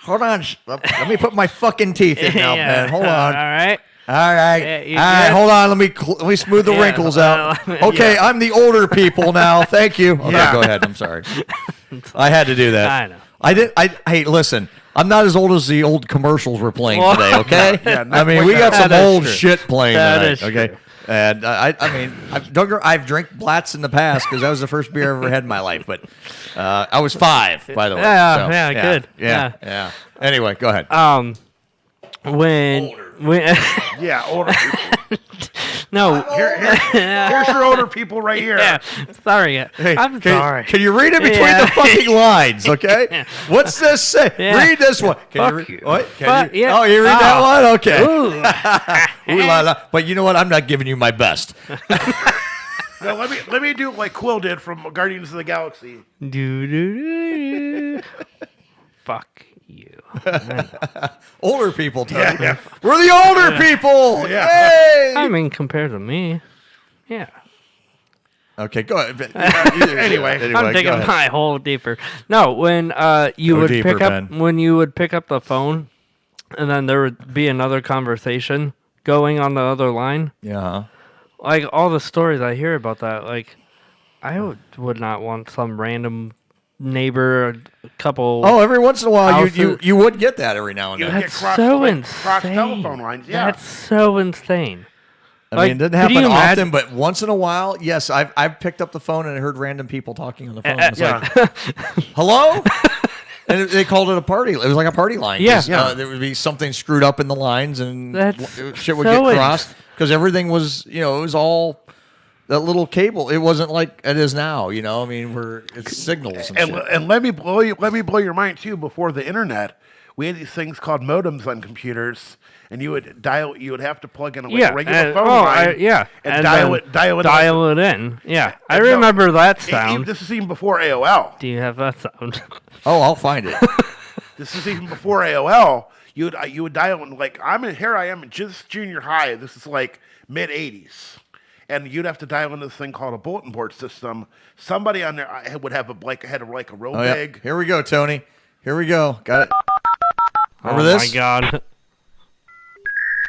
Hold on. Let me put my fucking teeth in now, Yeah. man. Hold on. All right. All right. Yeah, you All right. good? Hold on. Let me smooth the wrinkles out. Okay, I'm the older people now. Thank you. Okay, go ahead. I'm sorry. I had to do that. I know. Hey, listen. I'm not as old as the old commercials we're playing Well, today. Okay. Yeah, I mean, we got some That is old true. shit playing That tonight. is Okay. true. And I've drank Blatz in the past because that was the first beer I ever had in my life. But I was 5, by the way. Yeah, so, yeah, good. Yeah. Anyway, go ahead. When Yeah, older people. no, Here's your older people right here. yeah, sorry, I'm sorry. Can you read it between Yeah. the fucking lines, okay? What's this say? Yeah. Read this one. Can Fuck you read, you. what? Can Fuck, you, yeah. Oh, you read that one? Okay. Ooh. Ooh la la. But you know what? I'm not giving you my best. Now, let me do like Quill did from Guardians of the Galaxy. Fuck you. Older people, Tony. Yeah. We're the older people. Yeah. Hey. I mean, compared to me, yeah. Okay, go ahead. Anyway, I'm taking go ahead. my hole deeper. No, when you Go would deeper, pick up Ben. when you would pick up the phone, and then there would be another conversation going on the other line. Yeah. Like all the stories I hear about that, like I would not want some random neighbor, a couple. Oh, every once in a while, houses. you would get that every now and You then. get That's so cross insane. telephone lines. Yeah. That's so insane. I Like, mean, it didn't could happen you often, imagine- but once in a while, yes, I've picked up the phone and heard random people talking on the phone. It's yeah. like, hello? And they called it a party. It was like a party line. Yeah. 'Cause, there would be something screwed up in the lines and That's shit would so get crossed because everything was, it was all that little cable. It wasn't like it is now, I mean, it's signals and shit. And let me blow your mind too. Before the internet, we had these things called modems on computers, and you would have to plug in a regular phone line. And dial it in. Yeah, I And no, remember that sound. This is even before AOL. Do you have that sound? Oh, I'll find it. This is even before AOL. You would dial in, like, here I am in just junior high. This is like mid '80s, and you'd have to dial into this thing called a bulletin board system. Somebody on there would have a real Oh, yeah. big. Here we go, Tony. Here we go. Got it. Remember Oh, this? my God.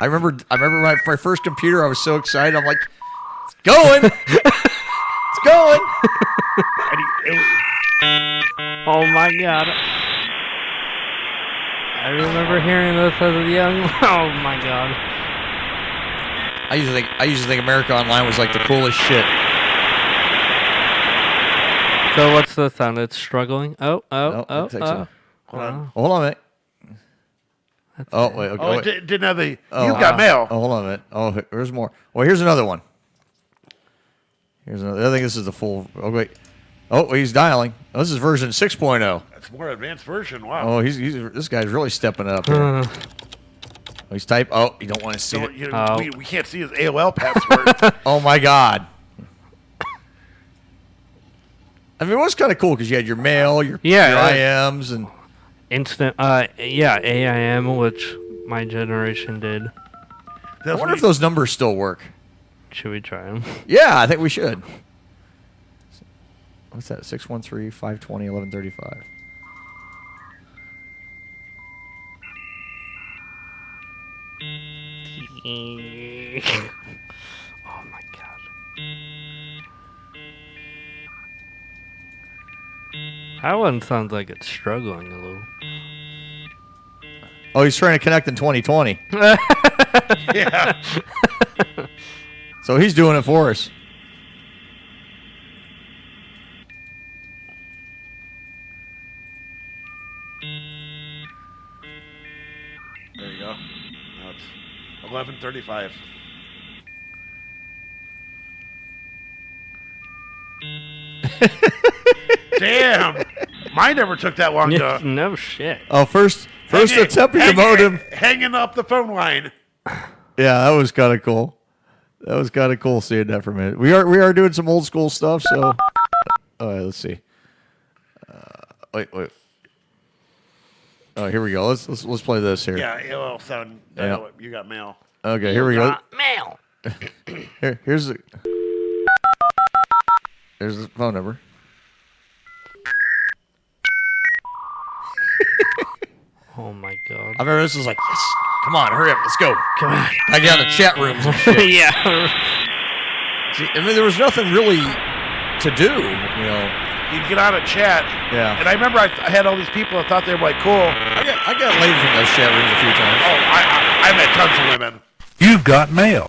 I remember my first computer. I was so excited. I'm like, it's going. It's going. Oh my God. I remember hearing this as a young. Oh my God. I used to think America Online was like the coolest shit. So what's the sound? It's struggling. Hold on a minute. Oh wait. Okay, Oh, wait. it didn't have the. You got mail. Oh, hold on a minute. Oh, there's more. Well, here's another one. Here's another. I think this is the full. Oh wait. Oh, he's dialing. Oh, this is version 6.0. That's a more advanced version. Wow. Oh, this guy's really stepping it up here. Oh, he's type. Oh, you don't want to see it. We can't see his AOL password. Oh my God. I mean, it was kind of cool because you had your mail, your IMs, and instant. AIM, which my generation did. I wonder if those numbers still work. Should we try them? Yeah, I think we should. What's that? 613-520-1135. Oh my God. That one sounds like it's struggling a little. Oh, he's trying to connect in 2020. Yeah. So he's doing it for us. There you go. Now it's 11:35. Damn. Mine never took that long to. No shit. Oh, first attempt at the modem. Hanging up the phone line. Yeah, that was kind of cool. That was kind of cool seeing that for a minute. We are doing some old school stuff. So, all right, let's see. Wait. Oh, here we go. Let's play this here. Yeah, AOL sound. Yeah. You got mail. Okay, here we go. Mail. Here's the phone number. Oh my God. I remember this was like, yes, come on, hurry up, let's go. Come on. I got the chat rooms and shit. Yeah. See, I mean, there was nothing really to do, You'd get on a chat. Yeah. And I remember I had all these people that thought they were like cool. I got laid from those chat rooms a few times. Oh, I met tons of women. You've got mail.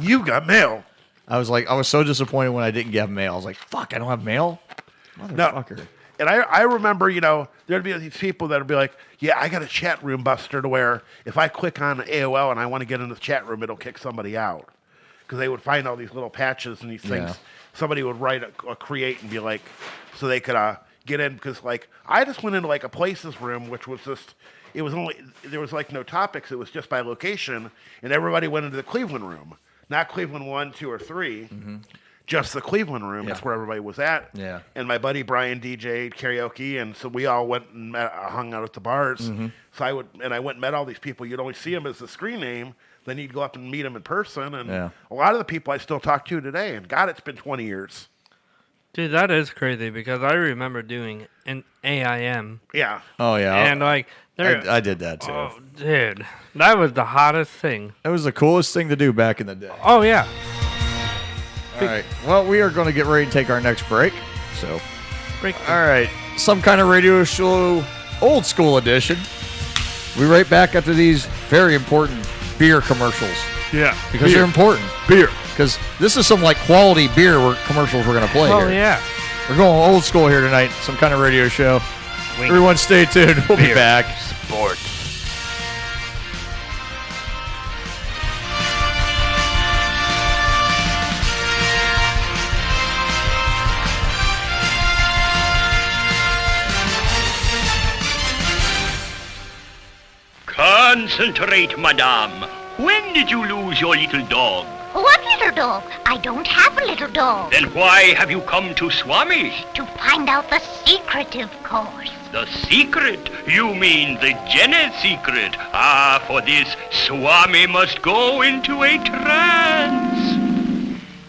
You got mail. I was so disappointed when I didn't get mail. I was like, fuck, I don't have mail? Motherfucker. And I remember, there'd be these people that would be like, yeah, I got a chat room buster to where if I click on AOL and I want to get in the chat room, it'll kick somebody out. Because they would find all these little patches and these things. Yeah. Somebody would write a create and be like, so they could get in. Because, I just went into, a places room, which was just, there was, no topics. It was just by location. And everybody went into the Cleveland room. Not Cleveland 1, 2, or 3. Mm-hmm. Just the Cleveland room. Yeah. That's where everybody was at. Yeah. And my buddy Brian DJ'd karaoke, and so we all went and hung out at the bars. Mm-hmm. So I went and met all these people. You'd only see them as the screen name. Then you'd go up and meet them in person. And a lot of the people I still talk to today. And God, it's been 20 years. Dude, that is crazy because I remember doing an AIM. Yeah. Oh, yeah. And I did that too. Oh, dude, that was the hottest thing. It was the coolest thing to do back in the day. Oh, yeah. All right. Well, we are going to get ready to take our next break. So, break. All right. Some Kind of Radio Show, old school edition. We'll be right back after these very important beer commercials. Yeah. Because Beer. they're important. Beer. Because this is some like quality beer commercials we're going to play here. Yeah. We're going old school here tonight. Some kind of radio show. Wink. Everyone stay tuned. We'll be back. Sports. Concentrate, madame. When did you lose your little dog? What little dog? I don't have a little dog. Then why have you come to Swami? To find out the secret, of course. The secret? You mean the Jenny secret? Ah, for this, Swami must go into a trance.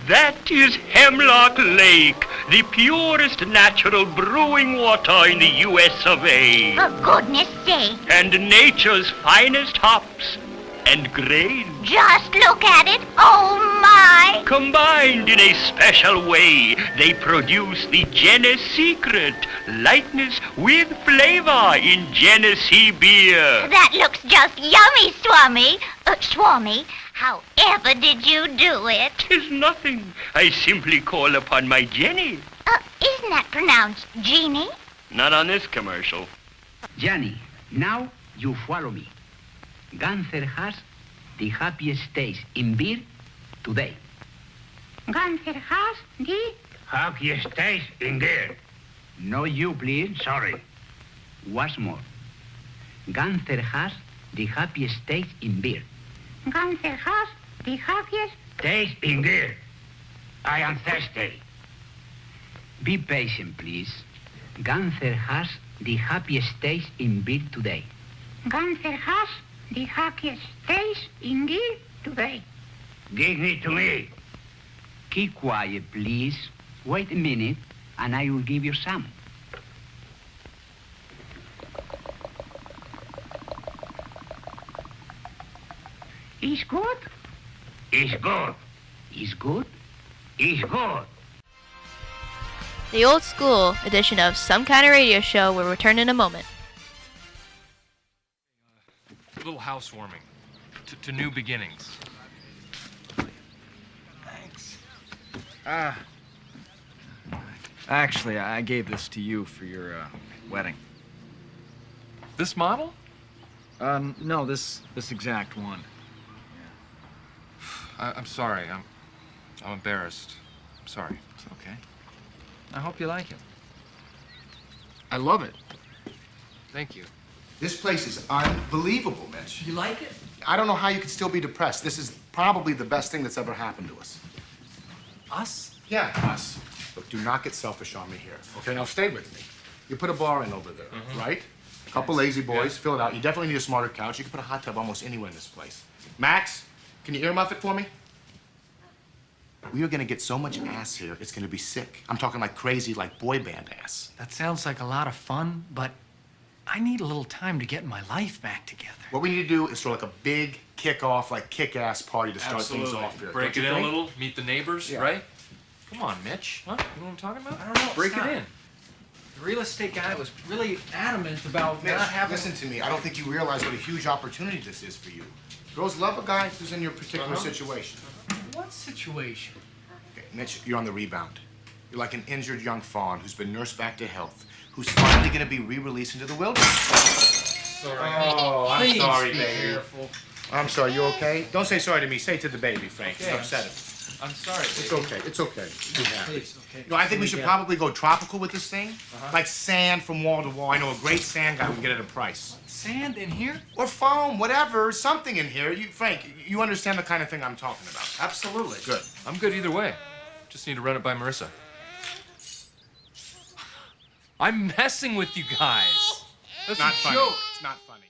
That is Hemlock Lake, the purest natural brewing water in the U.S. of A. For goodness sake. And nature's finest hops and grain. Just look at it. Oh, my. Combined in a special way, they produce the Genesee Secret, lightness with flavor in Genesee beer. That looks just yummy, Swami. Swami, however did you do it? 'Tis nothing. I simply call upon my Jenny. Isn't that pronounced genie? Not on this commercial. Johnny, now you follow me. Gunther has the happiest days in beer today. Gunther has the... Happiest days in beer. No, you, please. Sorry. Once more. Gunther has the happiest days in beer. Gunther has the happiest... Days in beer. I am thirsty. Be patient, please. Gunther has the happiest days in beer today. Gunther has the happiest days in beer today. Give it to me. Keep quiet, please. Wait a minute, and I will give you some. Is good? Is good. Is good. Is good. The old school edition of Some Kind of Radio Show will return in a moment. A little housewarming to new beginnings. Thanks. Actually, I gave this to you for your wedding. This model? No, this exact one. I'm sorry. I'm embarrassed. I'm sorry. It's okay. I hope you like it. I love it. Thank you. This place is unbelievable, Mitch. You like it? I don't know how you could still be depressed. This is probably the best thing that's ever happened to us. Us? Yeah, us. Look, do not get selfish on me here. Okay, now stay with me. You put a bar in over there, right? A couple lazy boys, fill it out. You definitely need a smarter couch. You can put a hot tub almost anywhere in this place. Max, can you earmuff it for me? We are gonna get so much ass here, it's gonna be sick. I'm talking like crazy, like boy band ass. That sounds like a lot of fun, but I need a little time to get my life back together. What we need to do is sort of like a big kick-off, like kick-ass party to start things off here. Break Don't it you in a think? little, meet the neighbors, Yeah. right? Come on, Mitch. Huh? You know what I'm talking about? I don't know. Break stop. it in. The real estate guy was really adamant about Mitch, not having... listen to me. I don't think you realize what a huge opportunity this is for you. Girls love a guy who's in your particular situation. What situation? Okay, Mitch, you're on the rebound. You're like an injured young fawn who's been nursed back to health, who's finally gonna be re-released into the wilderness. Oh, I'm Please sorry, be baby. careful. I'm sorry, you okay? Don't say sorry to me. Say it to the baby, Frank. Okay, You'll upset him. I'm sorry. It's baby. okay. It's okay. Be happy. Please, okay. No, I think we should probably go tropical with this thing. Like sand from wall to wall. I know a great sand guy we can get at a price. Sand in here? Or foam, whatever, something in here. Frank, you understand the kind of thing I'm talking about. Absolutely. Good. I'm good either way. Just need to run it by Marissa. I'm messing with you guys. That's Not a funny. joke. It's not funny.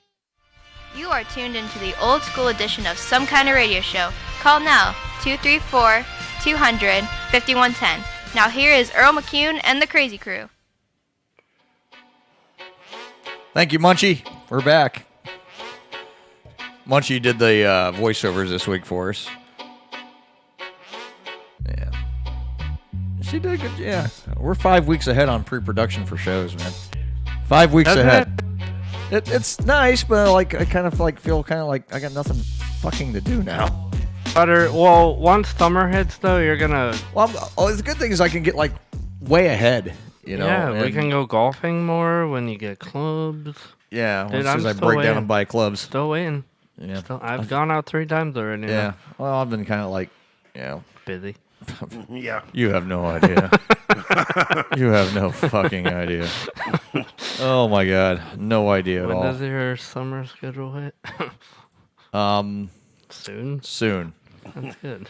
You are tuned into the old school edition of Some Kind of Radio Show. Call now, 234-200-5110. Now here is Earl McCune and the Crazy Crew. Thank you, Munchie. We're back. Munchie did the voiceovers this week for us. Yeah. She did good. Yeah. We're 5 weeks ahead on pre-production for shows, man. 5 weeks Doesn't ahead. It's nice, but like I kind of like feel kind of like I got nothing fucking to do now. Well, once summer hits, though, you're gonna. Well, the good thing is I can get like way ahead. You know. Yeah, we can go golfing more when you get clubs. Yeah, Dude, as soon as I break down and buy clubs. Still waiting. Yeah, I've gone out 3 times already. Yeah. Now. Well, I've been kind of like, busy. Yeah. You have no idea. You have no fucking idea. Oh my god, no idea at all. When does your summer schedule hit? Soon. Soon. That's good.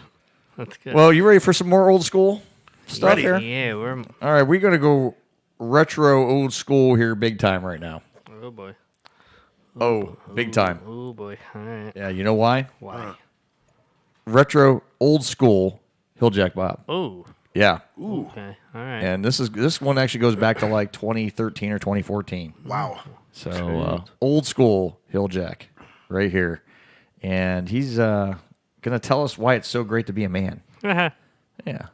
That's good. Well, you ready for some more old school stuff Ready. here? Yeah, we're. All right, we're gonna go retro old school here, big time right now. Oh boy. Oh, big time. Oh boy. All right. Yeah, you know why? Why? Retro old school Hilljack Bob. Oh. Yeah. Ooh. Okay. All right. And this one actually goes back to like 2013 or 2014. Wow. So old school Hilljack right here, and he's gonna tell us why it's so great to be a man. Yeah.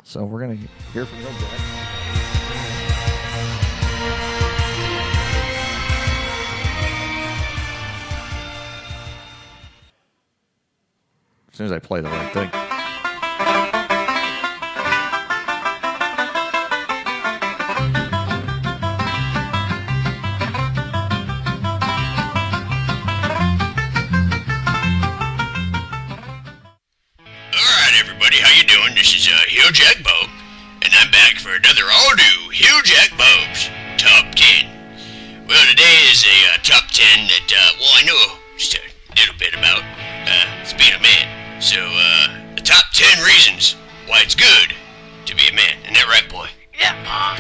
So we're gonna hear from Hilljack. As soon as I play the right thing. Alright everybody, how you doing? This is Hilljack Bob, and I'm back for another all-new Hilljack Bob's Top 10. Well, today is a top 10 that, I know just a little bit about being a man. So, the top 10 reasons why it's good to be a man. Isn't that right, boy? Yeah,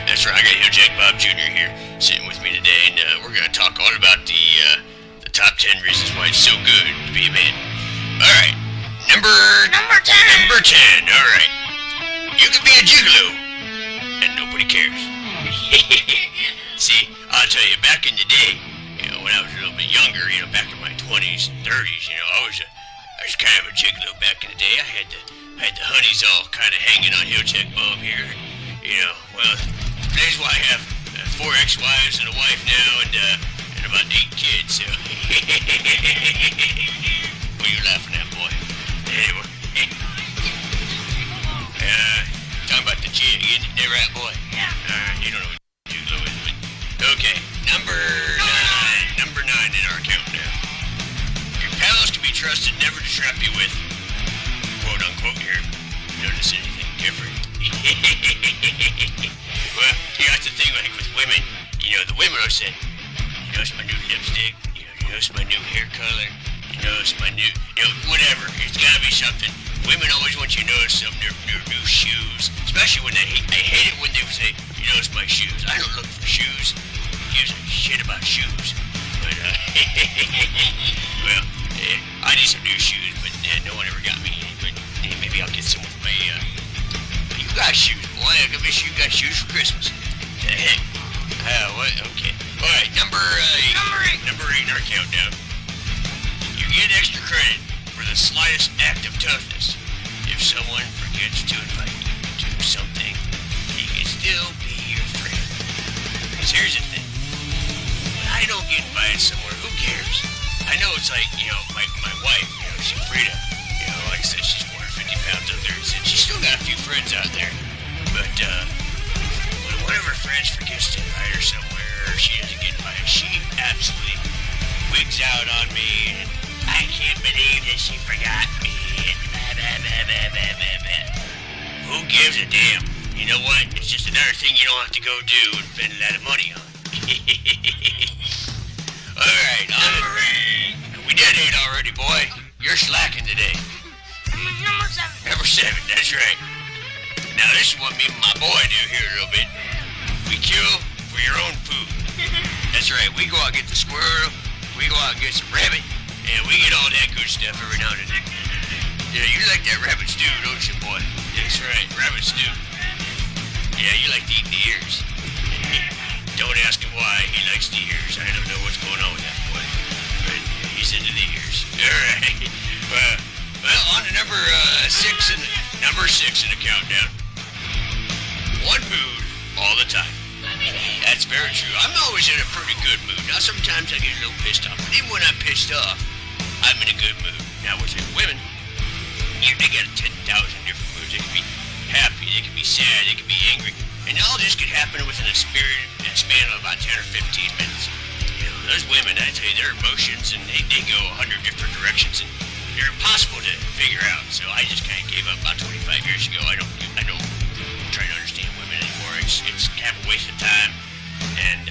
that's right. I got Hilljack Bob Jr. here sitting with me today, and we're going to talk all about the top 10 reasons why it's so good to be a man. Alright, number 10. Number 10, alright. You can be a gigolo, and nobody cares. See, I'll tell you, back in the day, when I was a little bit younger, back in my 20s and 30s, I was kind of a gigolo back in the day. I had the honeys all kind of hanging on Hilljack Bob here. Well, today's why I have 4 ex-wives and a wife now, and about 8 kids. So, what are you laughing at, boy? Anyway, talking about the jig, isn't it, right, boy? Yeah. You don't know what gigolo is, but okay. Number 9 in our countdown. Your pals can be trusted never to trap you with, quote unquote here, notice anything different. Well, that's the thing, like with women, the women will say, you notice my new lipstick, you notice my new hair color, you notice my new, whatever, it's gotta be something. Women always want you to notice some new shoes, especially when I hate it when they say, you notice my shoes. I don't look for shoes. Who gives a shit about shoes? But, well, I need some new shoes, but no one ever got me any. But maybe I'll get some with my, you got shoes, boy. I can make sure you got shoes for Christmas. The heck? What? Okay. Alright, number 8 in our countdown. You get extra credit for the slightest act of toughness. If someone forgets to invite you to something, he can still be your friend. Because here's the thing. When I don't get invited somewhere, who cares? I know it's like, my wife, she's Frida. Like I said, she's 450 pounds out there. And she's still got a few friends out there. But, when one of her friends forgets to invite her somewhere, or she doesn't get invited, she absolutely wigs out on me, and I can't believe that she forgot me, and blah, blah, blah, blah, blah, blah, blah. Who gives a damn? You know what? It's just another thing you don't have to go do and spend a lot of money on. Alright, we did 8 already, boy. You're slacking today. Number 7, that's right. Now this is what me and my boy do here a little bit. We kill for your own food. That's right, we go out and get the squirrel, we go out and get some rabbit, and we get all that good stuff every now and then. Yeah, you like that rabbit stew, don't you, boy? That's right, rabbit stew. Yeah, you like to eat the ears. Don't ask him why he likes the ears. I don't know what's going on with that boy, but he's into the ears. All right. Well, on to number 6 in the countdown. One mood all the time. That's very true. I'm always in a pretty good mood. Now, sometimes I get a little pissed off, but even when I'm pissed off, I'm in a good mood. Now, with women, they got 10,000 different moods. They can be happy, they can be sad, they can be angry. And all this could happen within a span of about 10 or 15 minutes. You know, those women, I tell you, their emotions, and they go 100 different directions, and they're impossible to figure out. So I just kind of gave up about 25 years ago. I don't try to understand women anymore. It's kind of a waste of time, and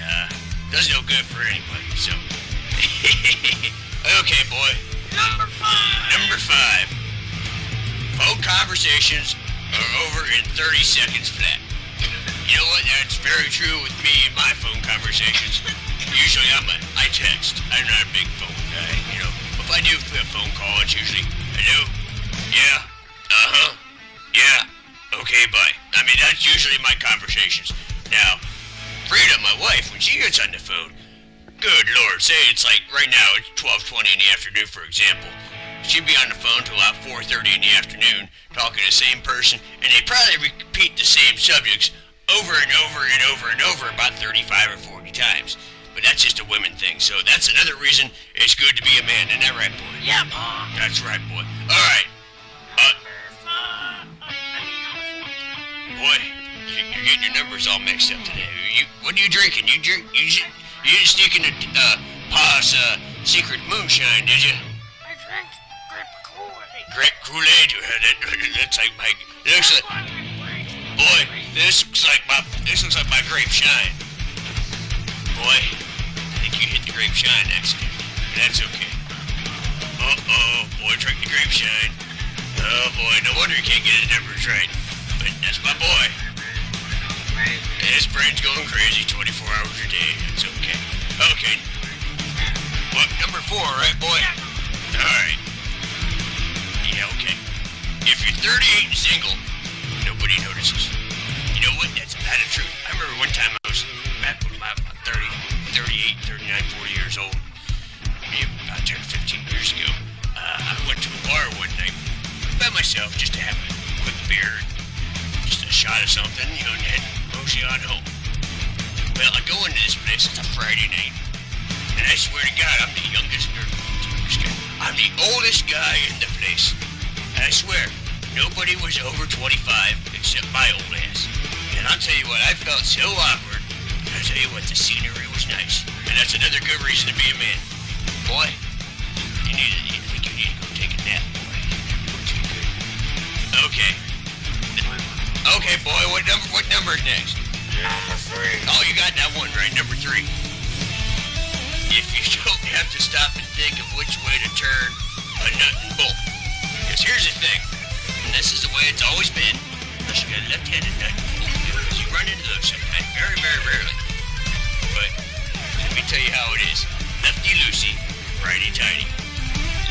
does no good for anybody. So, okay, boy. Number 5. Phone conversations are over in 30 seconds flat. You know what? That's very true with me and my phone conversations. Usually I text. I'm not a big phone guy, you know. If I do a phone call, it's usually, hello? Yeah? Uh-huh? Yeah? Okay, bye. I mean, that's usually my conversations. Now, Frida, my wife, when she gets on the phone, good Lord, say it's like right now, it's 12:20 in the afternoon, for example. She'd be on the phone till about 4:30 in the afternoon, talking to the same person, and they probably repeat the same subjects over and over and over and over about 35 or 40 times. But that's just a women thing, so that's another reason it's good to be a man. Isn't that right, boy? Yeah, Mom. That's right, boy. All right. Boy, you're getting your numbers all mixed up today. What are you drinking? You didn't sneak into Pa's secret moonshine, did you? I drank grape Kool-Aid. Grape Kool-Aid? That's like my... Boy, this looks like my grape shine. Boy, I think you hit the grape shine accident. That's okay. Uh-oh, boy, drink the grape shine. Oh boy, no wonder you can't get his numbers right. But that's my boy. His brain's going crazy 24 hours a day. It's okay. Okay. What, number 4, right, boy? Alright. Yeah, okay. If you're 38 and single, nobody notices. You know what? That's a lot of truth. I remember one time I was back when I was about 38, 39, 40 years old. Maybe about 10 or 15 years ago. I went to a bar one night by myself just to have a quick beer, just a shot of something, you know, and head mosey on home. Well, I go into this place, it's a Friday night, and I swear to God, I'm the youngest guy. I'm the oldest guy in the place. And I swear, nobody was over 25 except my old ass. And I'll tell you what, I felt so awkward. And I'll tell you what, the scenery was nice. And that's another good reason to be a man. Boy, I think you need to go take a nap, boy. You're too good. Okay. Okay, boy, what number is next? Number 3. Oh, you got that one right, number 3. If you don't have to stop and think of which way to turn a nut and bolt. Because here's the thing, and this is the way it's always been, unless you got a left-handed nut and bolt, because you run into those sometimes, very, very rarely. But let me tell you how it is. Lefty-loosey, righty-tighty.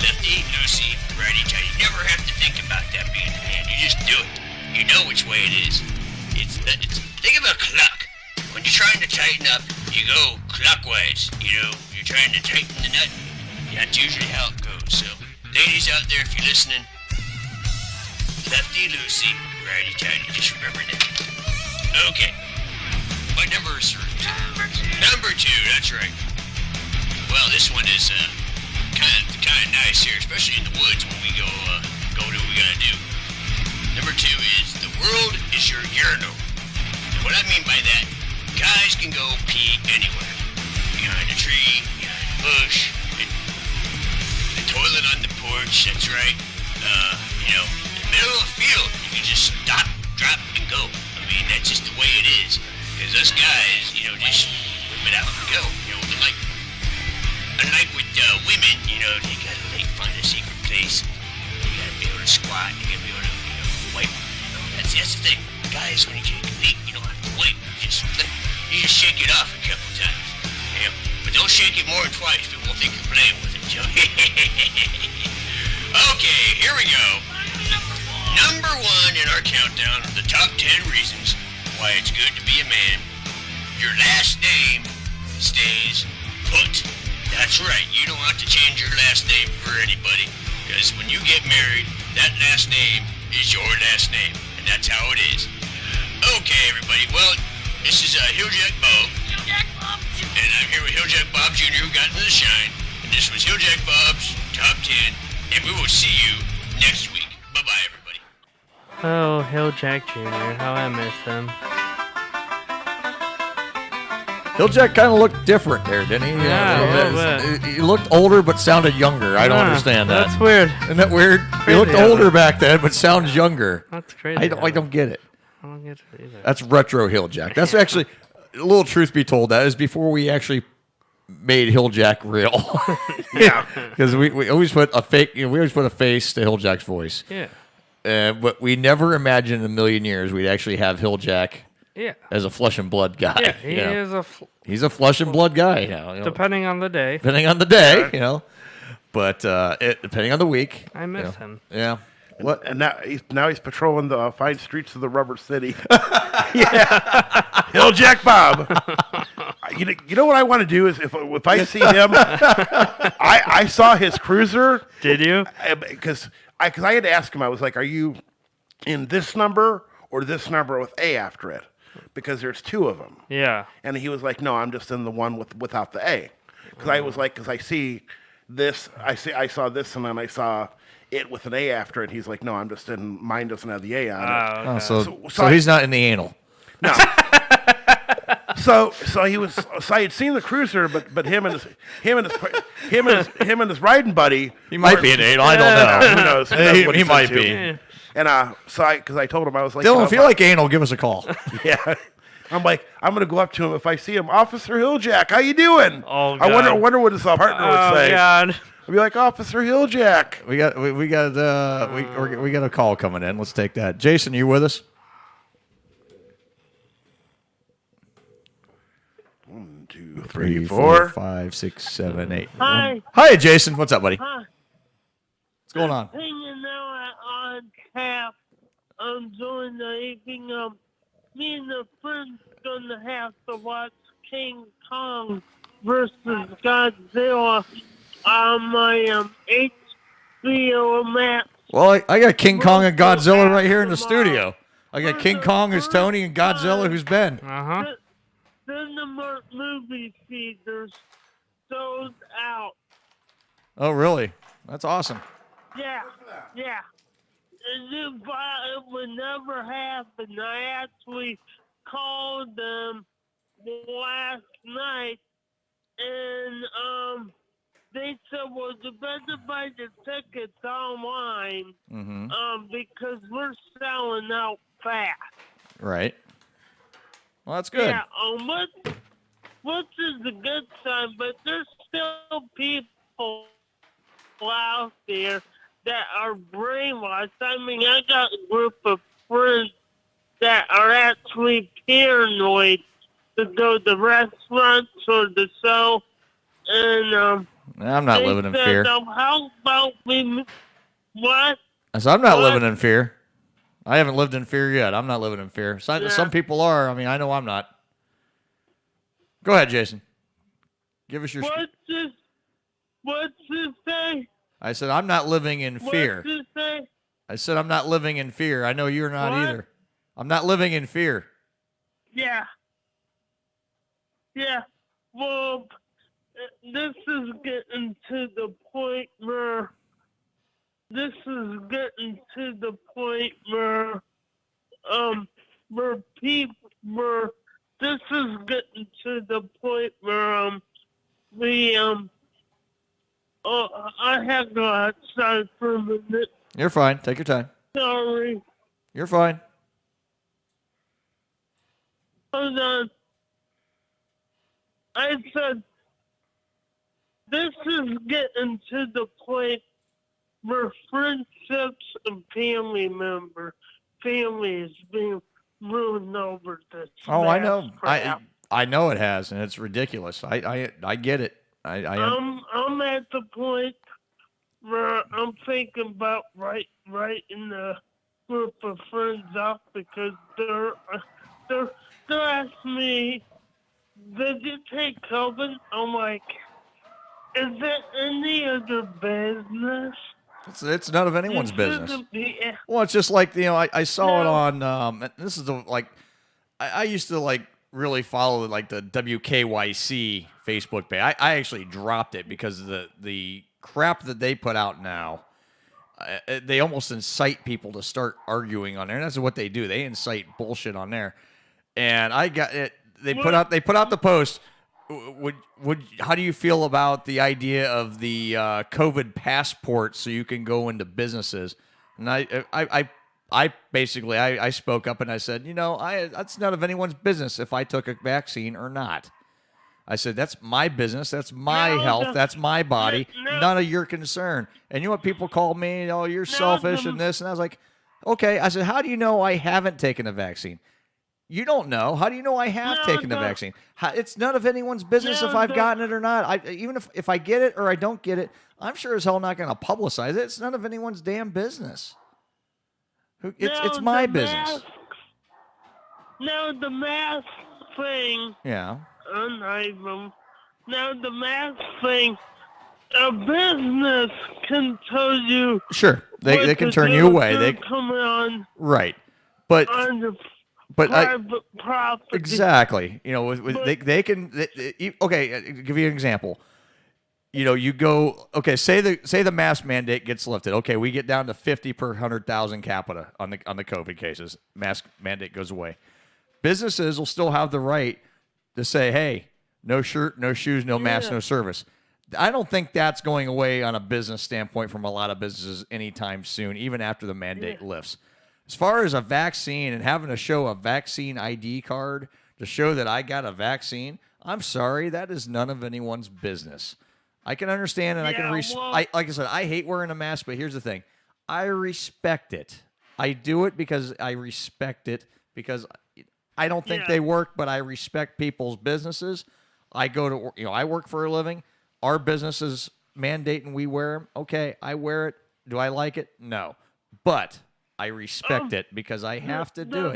Lefty-loosey, righty-tighty. You never have to think about that being a man. You just do it. You know which way it is. It's think of a clock. When you're trying to tighten up, you go clockwise. You know, you're trying to tighten the nut. That's usually how it goes. So, ladies out there, if you're listening, lefty-loosey, righty-tighty. Just remember that. Okay. What number is 3? Number 2, that's right. Well, this one is kind of nice here, especially in the woods when we go do what we gotta do. Number 2 is the world is your urinal. And what I mean by that, guys can go pee anywhere. Behind a tree, behind a bush, the toilet on the porch, that's right. You know, in the middle of a field, you can just stop, drop, and go. I mean, that's just the way it is. Because us guys, you know, just whip it out and go. You know, unlike with women, you know, they gotta like find a secret place. You gotta be able to squat. You gotta be able to, you know, wipe. You know, that's the thing. Guys, when you take a leak, you don't have to wipe. You just shake it off a couple times. You know, but don't shake it more than twice. People will think you're playing with it. You know? Okay, here we go. Number 1 in our countdown of the top 10 reasons why it's good to be a man. Your last name stays put. That's right, you don't have to change your last name for anybody, because when you get married, that last name is your last name, and that's how it is. Okay, everybody, well, this is Hilljack Bob, and I'm here with Hilljack Bob Jr., who got into the shine, and this was Hilljack Bob's Top 10, and we will see you next week. Bye-bye. Bye-bye, everybody. Oh, Hill Jack Jr., how I miss him. Hilljack kind of looked different there, didn't he? Yeah, a little bit. He looked older but sounded younger. I don't understand that. That's weird. Isn't that weird? He looked older back then but sounds younger. That's crazy. I don't get it. I don't get it either. That's retro Hilljack. That's actually, a little truth be told, that is before we actually made Hilljack real. Yeah. Because we always put a fake, we always put a face to Hilljack's voice. Yeah. But we never imagined in a million years we'd actually have Hilljack as a flesh and blood guy. Yeah, he is he's a flesh and blood guy now. Depending on the day. Depending on the day, But depending on the week. I miss him. Yeah. What? And now he's patrolling the fine streets of the Rubber City. Yeah, Hilljack Bob. You know what I want to do is if I see him, I saw his cruiser. Did you? Because I had to ask him. I was like, "Are you in this number or this number with A after it?" Because there's two of them. Yeah. And he was like, "No, I'm just in the one without the A." Because I was like, because I see this, I saw this, and then I saw it with an A after it. He's like, "No, I'm just in. Mine doesn't have the A on it." Oh, so he's not in the anal. No. So he was. So I had seen the cruiser, but him and his riding buddy. He might be an anal. I don't know. Who knows? Who knows what He he's might into. be. And because I told him, I was like, Dylan, if you like anal, give us a call. Yeah. I'm like, I'm gonna go up to him if I see him. Officer Hilljack, how you doing? Oh, I God. wonder what his partner would say. Oh, God. I'd be like, Officer Hilljack. We got a call coming in. Let's take that. Jason, you with us? 1, 2, 3, 3, 4, 4, 5, 6, 7, 8. Hi. Hi, Jason. What's up, buddy? Hi. What's going on? Hanging out on tap. I'm doing the evening. Me and the friends gonna have to watch King Kong versus Godzilla on my HBO Max. Well, I got King Kong and Godzilla right here in the studio. I got King Kong who's Tony and Godzilla who's Ben. Then the movie theaters sold out. Oh, really? That's awesome. Yeah. And if it would never happen, I actually called them last night, and they said, well, you better buy the tickets online, because we're selling out fast. Right. Well, that's good. Yeah, which is a good sign, but there's still people out there that are brainwashed. I mean, I got a group of friends that are actually paranoid to go to restaurants or the show, and I'm not they living in said, fear. How about we? What? So I'm not living in fear. I haven't lived in fear yet. I'm not living in fear. Some people are. I mean, I know I'm not. Go ahead, Jason. Give us your. What's this say? I said I'm not living in fear. What's this say? I said I'm not living in fear. I know you're not What? either. I'm not living in fear. Yeah. Well, this is getting to the point where. I have to go outside for a minute. You're fine. Take your time. Sorry. You're fine. Hold on. I said, this is getting to the point where friendships and family is being ruined over this. Oh, I know. crap. I know it has, and it's ridiculous. I get it. I'm at the point where I'm thinking about writing the group of friends off because they're asking me, did you take COVID? I'm like, is it any of their business? It's none of anyone's It business. shouldn't be. Well, it's just like, I saw it on, this is I used to really follow the WKYC Facebook page. I actually dropped it because the crap that they put out now they almost incite people to start arguing on there. And that's what they do. They incite bullshit on there. And I got it. They put out the post. How do you feel about the idea of the COVID passport so you can go into businesses? And I basically spoke up and I said, that's none of anyone's business if I took a vaccine or not. I said, that's my business. That's my health. That's my body. None of your concern. And you know what people call me? Oh, you're selfish and this. And I was like, okay. I said, how do you know I haven't taken a vaccine? You don't know. How do you know I have taken the vaccine? It's none of anyone's business if I've gotten it or not. Even if I get it or I don't get it, I'm sure as hell not going to publicize it. It's none of anyone's damn business. It's my business. Now the mask thing. Yeah. Now the mask thing. A business can tell you. Sure, they can turn you away. They coming on. Right, but private property. Exactly. They can. Okay, I'll give you an example. You go. Okay, say the mask mandate gets lifted. Okay, we get down to 50 per 100,000 capita on the COVID cases. Mask mandate goes away. Businesses will still have the right to say, hey, no shirt, no shoes, no mask, no service. I don't think that's going away on a business standpoint from a lot of businesses anytime soon, even after the mandate lifts. As far as a vaccine and having to show a vaccine ID card to show that I got a vaccine, I'm sorry, that is none of anyone's business. I can understand and I can like I said, I hate wearing a mask, but here's the thing. I respect it. I do it because I respect it because I don't think they work, but I respect people's businesses. I go to, I work for a living. Our businesses mandate and we wear them. Okay, I wear it. Do I like it? No. But I respect it because I have to do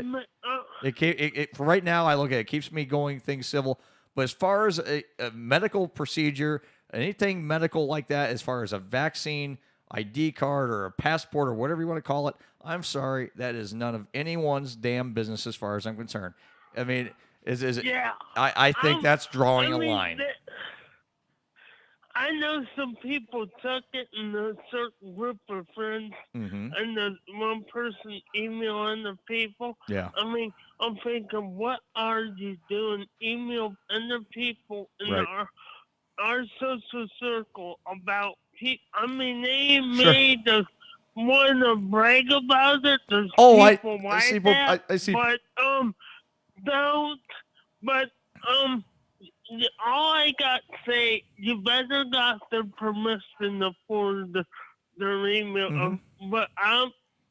it. For right now, I look at it. It keeps me going things civil. But as far as a medical procedure, anything medical like that, as far as a vaccine, ID card, or a passport, or whatever you want to call it, I'm sorry, that is none of anyone's damn business as far as I'm concerned. I mean, is it? Yeah. I think that's drawing a line. I know some people took it in a certain group of friends, and the one person emailing the people. Yeah. I mean, I'm thinking, what are you doing? Email other people in our social circle about people. I mean, they made us want to brag about it. There's people like that. I see. But don't. But all I got to say, you better got their permission for their email. But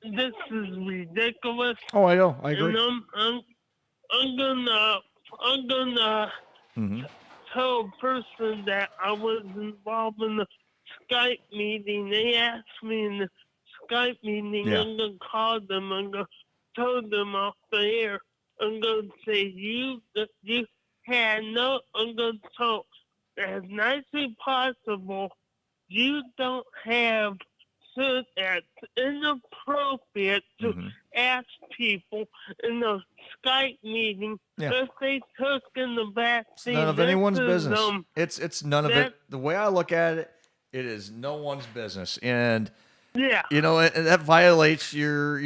this is ridiculous. Oh, I know. I agree. And I'm gonna tell a person that I was involved in the Skype meeting. They asked me in the Skype meeting. Yeah. I'm gonna call them. I'm gonna tell them off the air. I'm gonna say you had no. I'm gonna tell as nicely possible. You don't have. It's inappropriate to ask people in a Skype meeting if they took in the vaccine. It's none of anyone's business. It's none of it. The way I look at it, it is no one's business, and that violates your.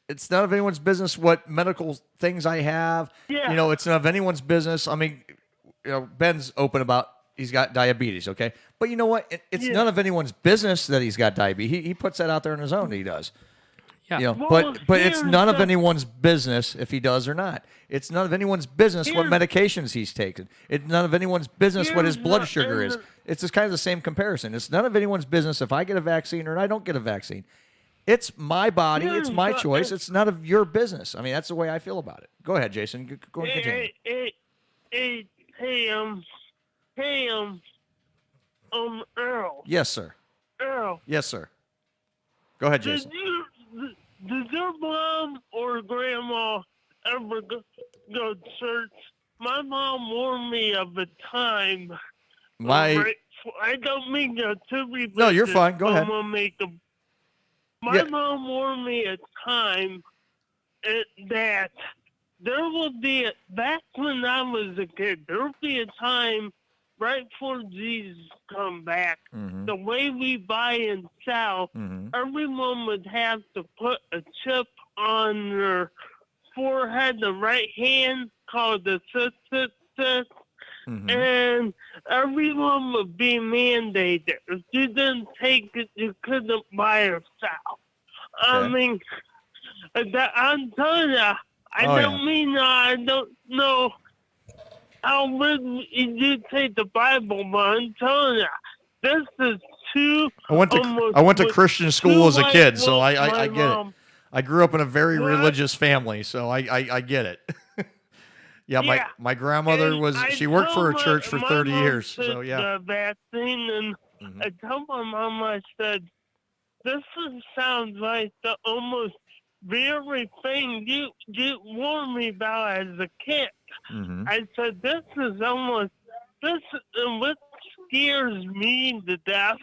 It's none of anyone's business what medical things I have. Yeah. It's none of anyone's business. I mean, Ben's open about. He's got diabetes, okay? But you know what? It's none of anyone's business that he's got diabetes. He puts that out there on his own. He does. Yeah. But it's none of anyone's business if he does or not. It's none of anyone's business what medications he's taken. It's none of anyone's business what his blood sugar is. It's just kind of the same comparison. It's none of anyone's business if I get a vaccine or I don't get a vaccine. It's my body. It's my choice. It's none of your business. I mean, that's the way I feel about it. Go ahead, Jason. Go and continue. Hey, Earl. Yes, sir. Earl. Yes, sir. Go ahead, Jason. Did your mom or grandma ever go to church? My mom warned me of a time. I don't mean to be. No, you're fine. Go ahead. My mom warned me a time that there will be back when I was a kid. There will be a time right before Jesus come back, Mhm. the way we buy and sell, Mhm. everyone would have to put a chip on their forehead, the right hand, called the sis, Mhm. and everyone would be mandated. If you didn't take it, you couldn't buy or sell. I Okay. mean, I'm telling you, I Oh, don't yeah. mean I don't know how would you take the Bible, but I'm telling you, this is too. I went to Christian school as a kid, so I get it. I grew up in a very religious family, so I get it. Yeah, Yeah, my grandmother she worked for a church for 30 years, so yeah. The vaccine, and I told my mom, I said, "This sounds like the almost very thing you warned me about as a kid." Mhm. I said, "This is almost this, and what scares me to death.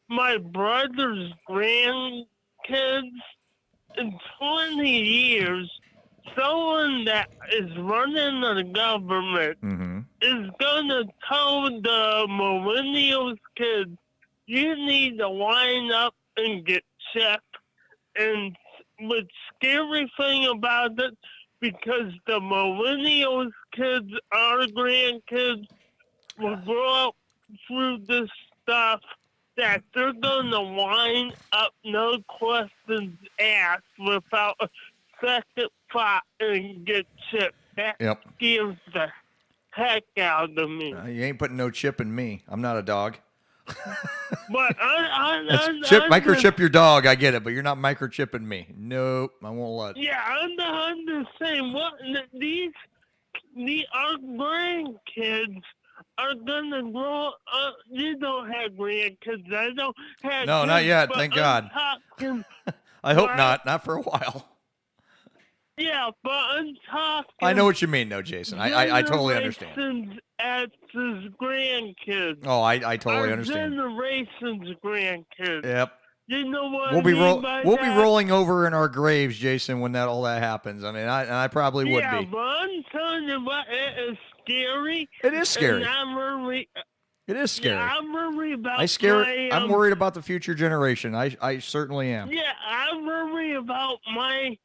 My brother's grandkids in 20 years." Someone that is running the government Mhm. is going to tell the millennials kids, you need to line up and get checked. And the scary thing about it, because the millennials kids, our grandkids, will grow up through this stuff that they're going to line up, no questions asked, without a second thought and get chipped. That Yep. scares the heck out of me. You ain't putting no chip in me. I'm not a dog. But Microchip your dog, I get it, but you're not microchipping me. Nope, I won't let. Yeah, I'm just saying, our grandkids are gonna grow up. You don't have grandkids. I don't have. No, kids, not yet. but Thank I'm God. talking, I hope right? not. Not for a while. Yeah, but I'm talking. I know what you mean, though, Jason. I totally understand. Generations as his grandkids. Oh, I totally Our understand. generations grandkids. Yep. You know what We'll I be mean by we'll that? be rolling over in our graves, Jason, when all that happens. I mean, I probably would Yeah, be. but I'm telling you what, it is scary. It is scary. And I'm worried. It is scary. Yeah, I'm worried about I'm worried about the future generation. I certainly am. Yeah, I'm worried about my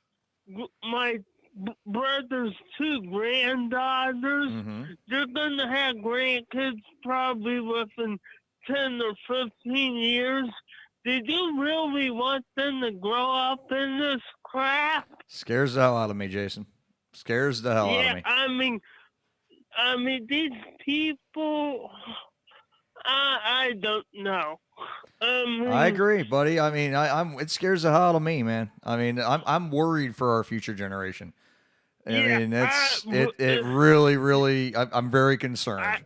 brother's two granddaughters. Mm-hmm. They're gonna have grandkids probably within 10 or 15 years. Did you really want them to grow up in this crap? Scares the hell out of me, Jason. Scares the hell out of me. I mean, these people, I don't know. I agree, buddy. I mean, it scares the hell out of me, man. I mean, I'm worried for our future generation. I mean, it really. I'm very concerned.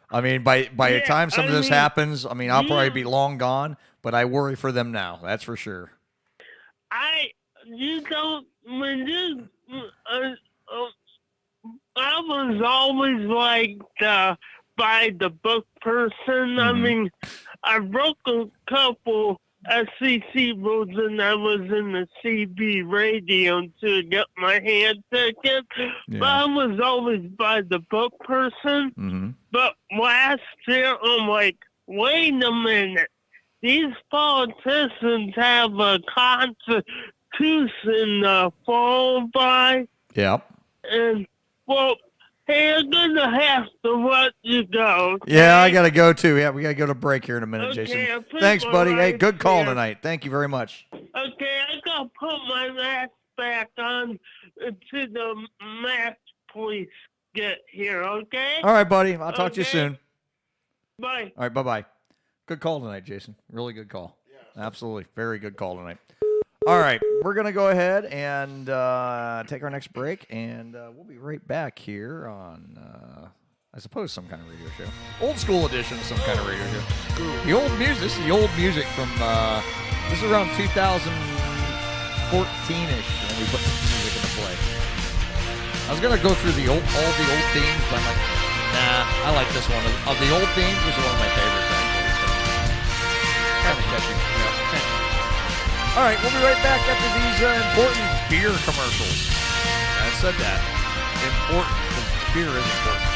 I mean, by the time some of this happens, I mean, I'll probably be long gone. But I worry for them now. That's for sure. I was always like by the book person. Mm-hmm. I mean, I broke a couple SEC rules and I was in the CB radio to get my hand ticket. Yeah. But I was always by the book person. Mm-hmm. But last year, I'm like, wait a minute. These politicians have a constitution to fall by. Yep. And, well, hey, I'm going to have to let you go. Okay? Yeah, I got to go too. Yeah, we got to go to break here in a minute, Okay, Jason. I'll put Thanks, my buddy. Hey, lights good call here. tonight. Thank you very much. Okay, I got to put my mask back on until the mask police get here, okay? All right, buddy. I'll talk to you Okay. soon. Bye. All right, bye-bye. Good call tonight, Jason. Really good call. Absolutely. Very good call tonight. All right, we're going to go ahead and take our next break, and we'll be right back here on, I suppose, Some Kind of Radio Show. Old school edition of Some Kind of Radio Show. The old music, this is the old music from, this is around 2014-ish when we put this music into play. I was going to go through all the old themes, but I'm like, nah, I like this one. Of the old themes, this is one of my favorites, actually. Kind of catchy. Yeah. All right, we'll be right back after these important beer commercials. I said that. Important, because beer is important.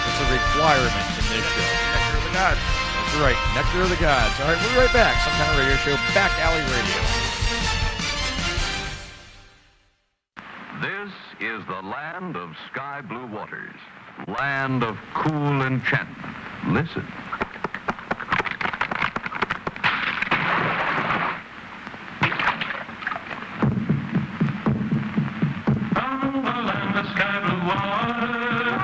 It's a requirement in this show. Nectar of the Gods. That's right, Nectar of the Gods. All right, we'll be right back. Some Kind of Radio Show, Back Alley Radio. This is the land of sky blue waters, land of cool enchantment. Listen. From the land of sky blue water,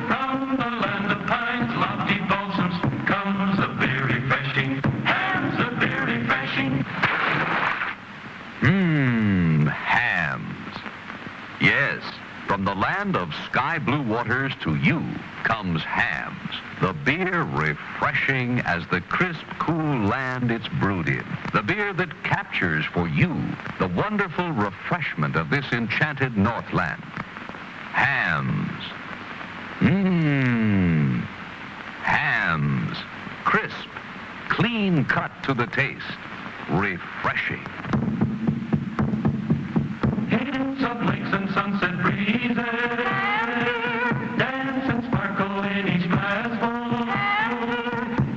from the land of pines, lofty balsams, comes a beer refreshing, hams a beer refreshing. Hams. Yes, from the land of sky blue waters to you comes Hams, the beer refreshing as the crisp, cool land it's brewed in. The beer that captures for you the wonderful refreshment of this enchanted Northland. Hams. Hams. Crisp, clean cut to the taste. Refreshing. Hints of lakes and sunset breezes, dance and sparkle in each glassful.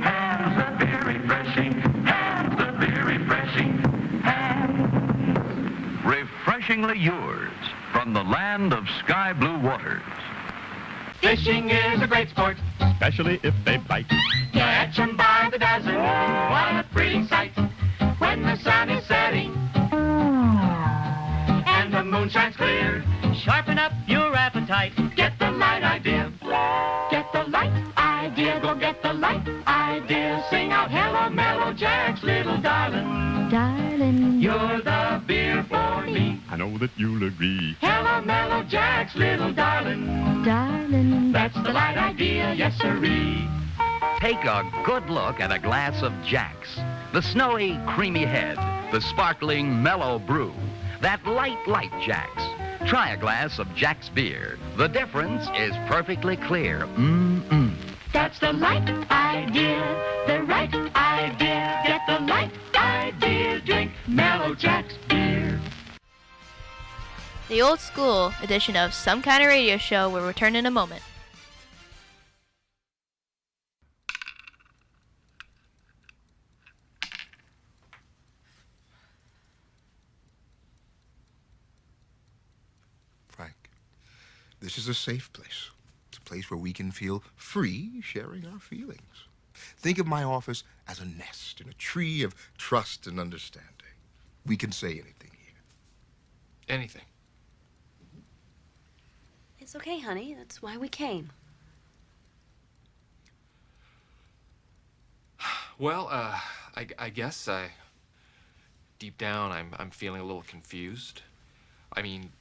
Hams a beer refreshing, hams a beer refreshing, hams. Refreshingly yours from the land of sky blue waters. Fishing is a great sport, Especially if they bite. catch 'em by the dozen. What a pretty sight when the sun is setting and the moon shines clear. Sharpen up your appetite. Get the light idea. Get the light idea. Go get the light idea. Sing out, hello, Mellow Jack's little darling. Darling, You're the beer for me. I know that you'll agree. Hello, Mellow Jack's little darling. darling. That's the light idea, yes sirree. Take a good look at a glass of Jack's. The snowy, creamy head, the sparkling, mellow brew. That light Jack's. Try a glass of Jack's beer. The difference is perfectly clear. That's the light idea, the right idea. Get the light idea, drink Mellow Jack's beer. The old school edition of Some Kind of Radio Show will return in a moment. Frank, this is a safe place. It's a place where we can feel free sharing our feelings. Think of my office as a nest in a tree of trust and understanding. We can say anything here. Anything. It's okay, honey. That's why we came. Well, I guess deep down I'm feeling a little confused. I mean,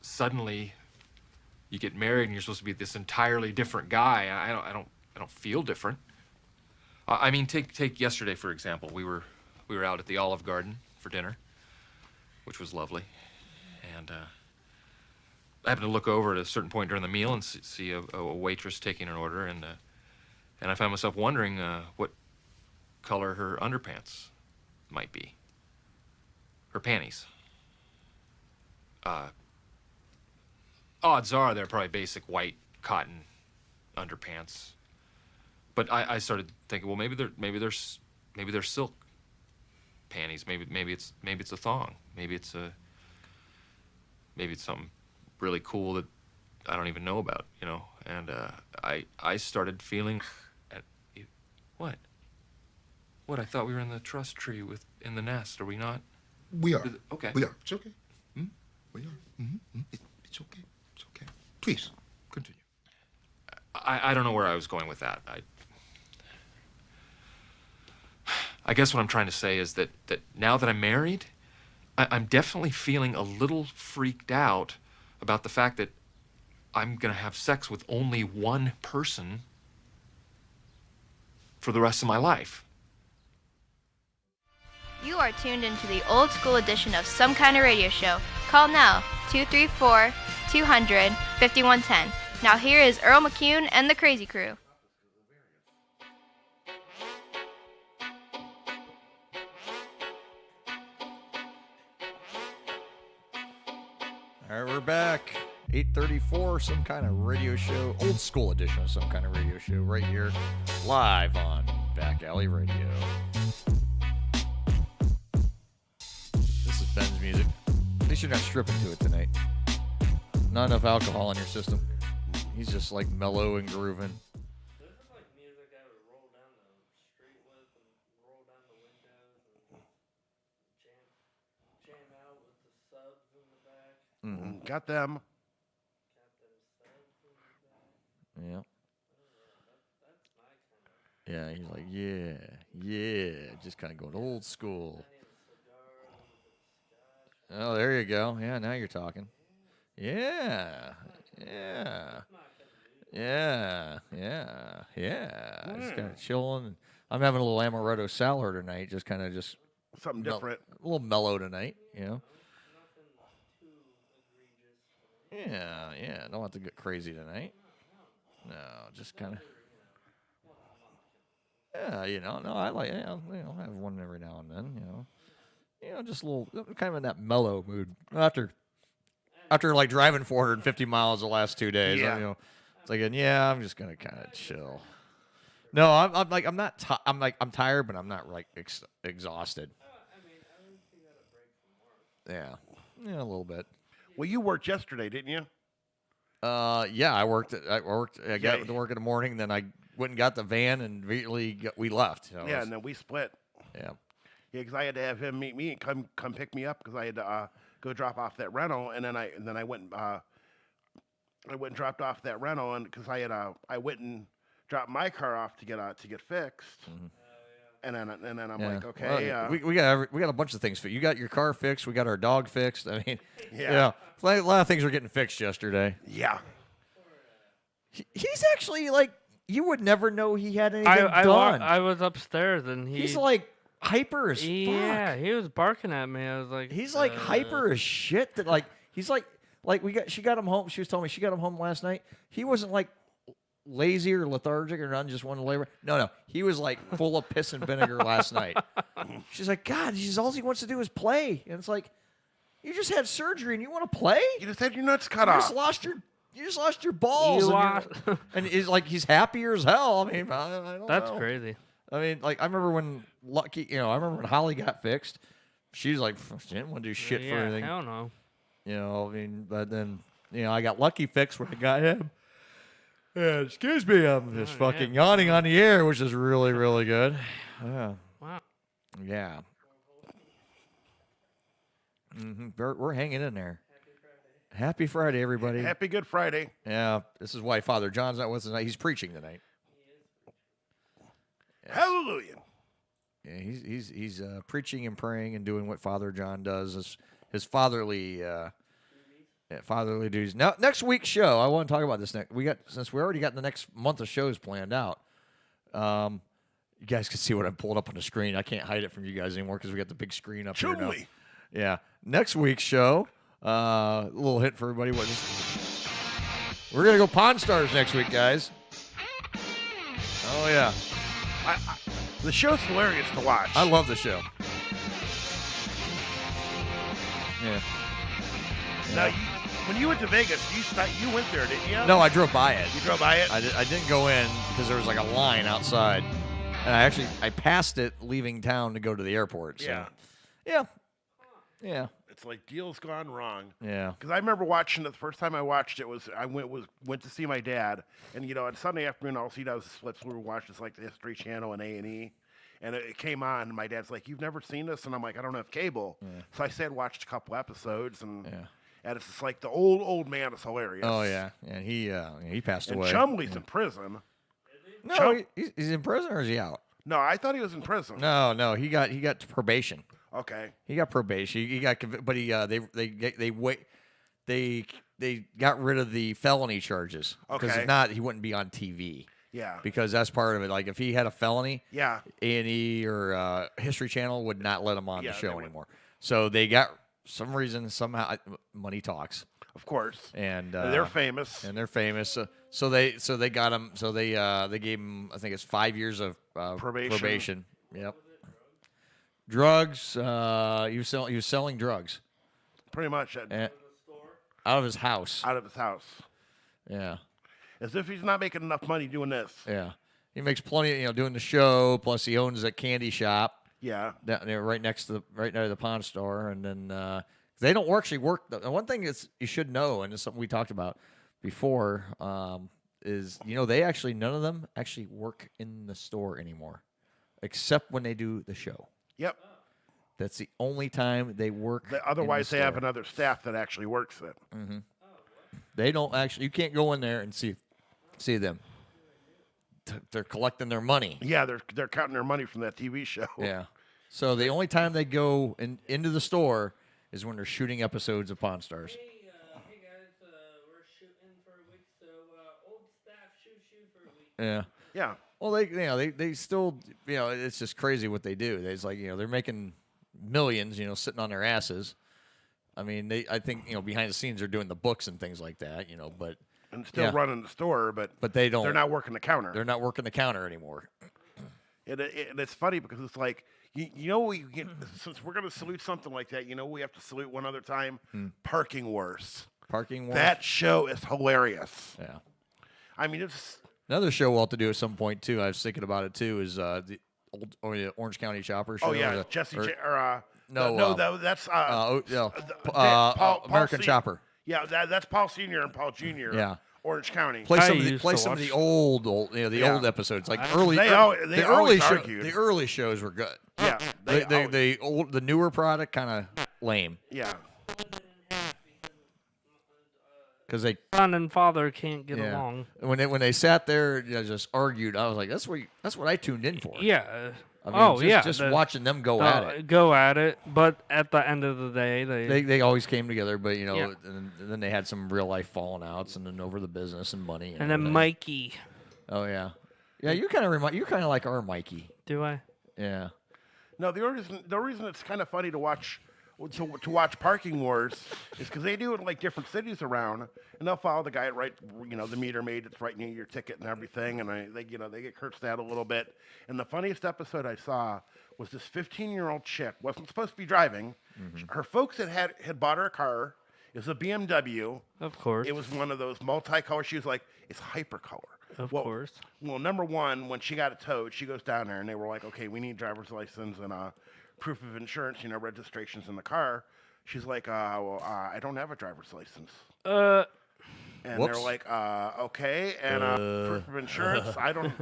suddenly you get married and you're supposed to be this entirely different guy. I don't feel different. I mean, take yesterday for example. We were out at the Olive Garden for dinner, which was lovely, and I happened to look over at a certain point during the meal and see a waitress taking an order, and I found myself wondering what color her underpants might be. Her panties. Odds are they're probably basic white cotton underpants. But I started thinking, well, maybe they're silk panties. Maybe it's a thong. Maybe it's something really cool that I don't even know about, you know. And I started feeling, what? What? I thought we were in the trust tree in the nest. Are we not? We are. Okay. We are. It's okay. We are. It's okay. It's okay. Please, continue. I don't know where I was going with that. I guess what I'm trying to say is that now that I'm married, I'm definitely feeling a little freaked out about the fact that I'm going to have sex with only one person for the rest of my life. You are tuned into the old school edition of Some Kind of Radio Show. Call now, 234-200-5110. Now here is Earl McCune and the Crazy Crew. All right, we're back. 8:34, Some Kind of Radio Show, old school edition of Some Kind of Radio Show, right here, live on Back Alley Radio. This is Ben's music. At least you're not stripping to it tonight. Not enough alcohol in your system. He's just like mellow and grooving. Mm-hmm. Got them. Yeah. Yeah, he's like, yeah. Just kind of going old school. Oh, there you go. Yeah, now you're talking. Yeah. Just kind of chilling. I'm having a little amaretto salad tonight, just kind of something different. A little mellow tonight, you know. Yeah. Don't want to get crazy tonight. No, just kind of. Yeah, no, I like, have one every now and then, just a little, kind of in that mellow mood. After like driving 450 miles the last 2 days, Yeah. It's like, I'm just gonna kind of chill. No, I'm tired, but I'm not like exhausted. Yeah, a little bit. Well, you worked yesterday, didn't you? Yeah, I worked. I got to work in the morning, then I went and got the van, and immediately we left. So And then we split. Yeah. Yeah, because I had to have him meet me and come pick me up because I had to go drop off that rental, and then I went and dropped off that rental, and because I went and dropped my car off to get fixed. Mm-hmm. And then I'm like, okay. Well, we got a bunch of things fixed. You got your car fixed. We got our dog fixed. I mean, Yeah. a lot of things were getting fixed yesterday. Yeah. He's actually like, you would never know he had anything done. I was upstairs and he's like hyper as fuck. Yeah, he was barking at me. I was like, He's like hyper as shit. That like he's like she got him home. She was telling me she got him home last night. He wasn't like lazy or lethargic or nothing, just wanted to labor. No, he was like full of piss and vinegar last night. She's like, God, all he wants to do is play. And it's like, you just had surgery and you want to play? You just had your nuts cut You off. just lost your balls. And he's like, he's happier as hell. I mean, I don't That's know. crazy. I mean, like, I remember when Holly got fixed. She was like, she didn't want to do shit for anything. Hell no. I mean, but then, I got Lucky fixed when I got him. Yeah, excuse me, I'm just fucking yawning on the air, which is really, really good. Yeah. Wow. Yeah. We're hanging in there. Happy Friday, everybody. Happy Good Friday. Yeah, this is why Father John's not with us tonight. He's preaching tonight. Yes. Hallelujah. Yeah, he's preaching and praying and doing what Father John does, his fatherly fatherly duties. Now, next week's show, I want to talk about this next. Since we already got the next month of shows planned out. You guys can see what I'm pulling up on the screen. I can't hide it from you guys anymore because we got the big screen up here now. Truly. Yeah, next week's show. A little hint for everybody. We're gonna go Pawn Stars next week, guys. Oh yeah. The show's hilarious to watch. I love the show. Yeah. Now, when you went to Vegas, you went there, didn't you? No, I drove by it. You drove by it? I didn't go in because there was like a line outside, and I passed it leaving town to go to the airport. So. Yeah. It's like deals gone wrong. Yeah. Because I remember watching it. The first time I watched it I went to see my dad, and on Sunday afternoon all he does is flips. We were watching this like the History Channel and A&E, and it came on. And my dad's like, "You've never seen this?" And I'm like, "I don't have cable." Yeah. So I said watched a couple episodes, and it's just like the old man is hilarious. Oh yeah, and he passed and away. Chumley's in prison. No, he's in prison or is he out? No, I thought he was in prison. No, he got probation. Okay. He got probation. He got but they got rid of the felony charges because Okay. if not, he wouldn't be on TV. Yeah. Because that's part of it. Like if he had a felony, Yeah. A&E or History Channel would not let him on Yeah, the they show would. anymore. So they got some reason somehow money talks. Of course. And they're famous. And they're famous. So they got him. So they gave him, I think it's 5 years of probation. Yep. Drugs. He was selling drugs. Pretty much. out of his house. Out of his house. Yeah. As if he's not making enough money doing this. Yeah. He makes plenty, doing the show. Plus, he owns a candy shop. Yeah. Down there, right next to the pawn store, and then they don't actually work. The one thing is you should know, and it's something we talked about before, is they actually none of them actually work in the store anymore, except when they do the show. Yep. That's the only time they work. Otherwise, in they the have store. another staff that actually works it. Mm-hmm. They don't actually. You can't go in there and see them. They're collecting their money. Yeah, they're counting their money from that TV show. Yeah. So the only time they go into the store is when they're shooting episodes of Pawn Stars. Hey guys, we're shooting for a week, so old staff shoot for a week. Yeah. Yeah. Well, they still, it's just crazy what they do. It's like, they're making millions, sitting on their asses. I mean, I think, behind the scenes they're doing the books and things like that, but. And still running the store, but they don't. They're not working the counter. They're not working the counter anymore. And it's funny because it's like, since we're going to salute something like that, we have to salute one other time. Parking Wars. Parking Wars? That show is hilarious. Yeah. I mean, it's... Another show we'll have to do at some point, too. I was thinking about it, too, is the Orange County Chopper show. Oh, yeah. Jesse... that's... Paul American Chopper. Yeah, that's Paul Sr. and Paul Jr. Yeah. Orange County. Play some of the old old episodes, like early. They early argued. The early shows were good. Yeah, the newer product kind of lame. Yeah. Because they son and father can't get along. When they sat there, just argued. I was like, that's what I tuned in for. Yeah. I mean, just watching them go at it. Go at it, but at the end of the day, they always came together. But and then they had some real life falling outs, and then over the business and money. And then Mikey. Oh yeah, you kind of like our Mikey. Do I? Yeah. No, the reason it's kind of funny to watch Parking Wars is because they do it in like different cities around, and they'll follow the guy the meter maid that's writing your ticket and everything, and they get cursed out a little bit. And the funniest episode I saw was this 15-year-old chick wasn't supposed to be driving. Mm-hmm. Her folks had bought her a car. It was a BMW. Of course. It was one of those multicolor. She was like, it's hypercolor. Of course. Well, number one, when she got it towed, she goes down there, and they were like, okay, we need driver's license and proof of insurance, registrations in the car. She's like, I don't have a driver's license. And they're like, okay, and proof of insurance, I don't.